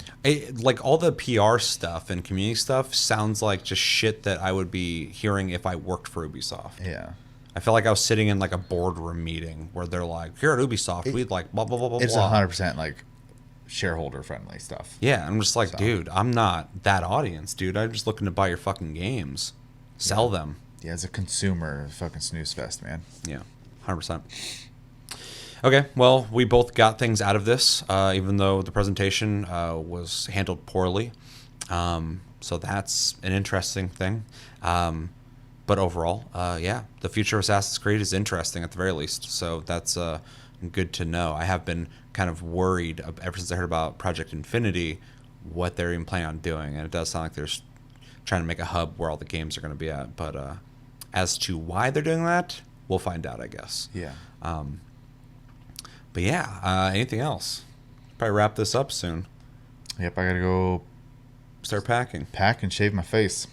Like all the PR stuff and community stuff sounds like just shit that I would be hearing if I worked for Ubisoft. Yeah. I feel like I was sitting in like a boardroom meeting where they're like, here at Ubisoft, we'd like blah, blah, blah, blah, It's blah. 100% like shareholder friendly stuff. Yeah, I'm just like, dude, I'm not that audience, dude. I'm just looking to buy your fucking games. Sell them. Yeah, as a consumer, fucking snooze fest, man. Yeah, 100%. Okay, well, we both got things out of this, even though the presentation was handled poorly. So that's an interesting thing. But overall, yeah, the future of Assassin's Creed is interesting at the very least. So that's good to know. I have been kind of worried ever since I heard about Project Infinity, what they're even planning on doing. And it does sound like they're trying to make a hub where all the games are going to be at. But as to why they're doing that, we'll find out, I guess. Yeah. But yeah, anything else? Probably wrap this up soon. Yep, I got to go start packing. Pack and shave my face.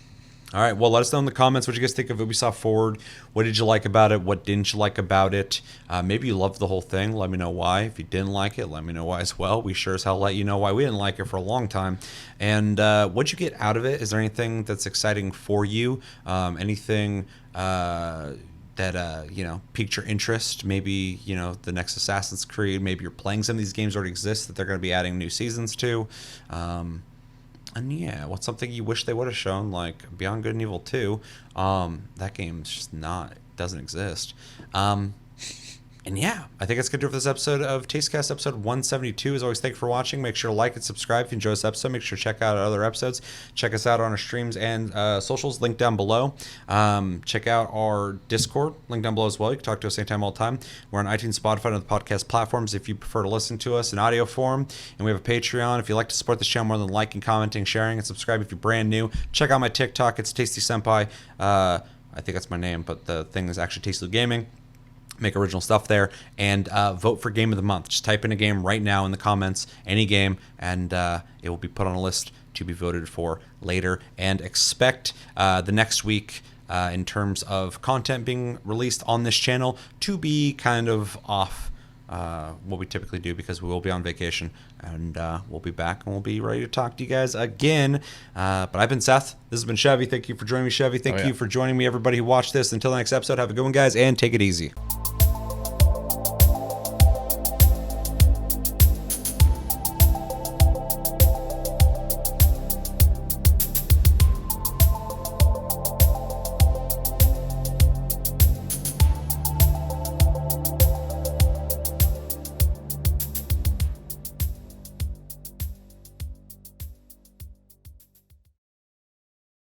All right, well, let us know in the comments what you guys think of Ubisoft Forward. What did you like about it? What didn't you like about it? Maybe you loved the whole thing. Let me know why. If you didn't like it, let me know why as well. We sure as hell let you know why we didn't like it for a long time. And what'd you get out of it? Is there anything that's exciting for you? Anything that piqued your interest? Maybe the next Assassin's Creed. Maybe you're playing some of these games that already exist that they're going to be adding new seasons to. And yeah, what's something you wish they would have shown, like Beyond Good and Evil 2? That game's just doesn't exist. And yeah, I think that's going to do it for this episode of Tastecast, episode 172. As always, thank you for watching. Make sure to like and subscribe if you enjoy this episode. Make sure to check out our other episodes. Check us out on our streams and socials, link down below. Check out our Discord, link down below as well. You can talk to us anytime, all the time. We're on iTunes, Spotify, and other podcast platforms if you prefer to listen to us in audio form. And we have a Patreon. If you'd like to support this channel more than liking, commenting, sharing, and subscribe if you're brand new, check out my TikTok. It's Tasty Senpai. I think that's my name, but the thing is actually Tasty Gaming. Make original stuff there, and vote for Game of the Month. Just type in a game right now in the comments, any game, and it will be put on a list to be voted for later. And expect the next week, in terms of content being released on this channel, to be kind of off what we typically do, because we will be on vacation, and we'll be back and we'll be ready to talk to you guys again. But I've been Seth. This has been Chevy. Thank you for joining me, Chevy. Thank you for joining me, everybody who watched this. Until the next episode, have a good one, guys, and take it easy.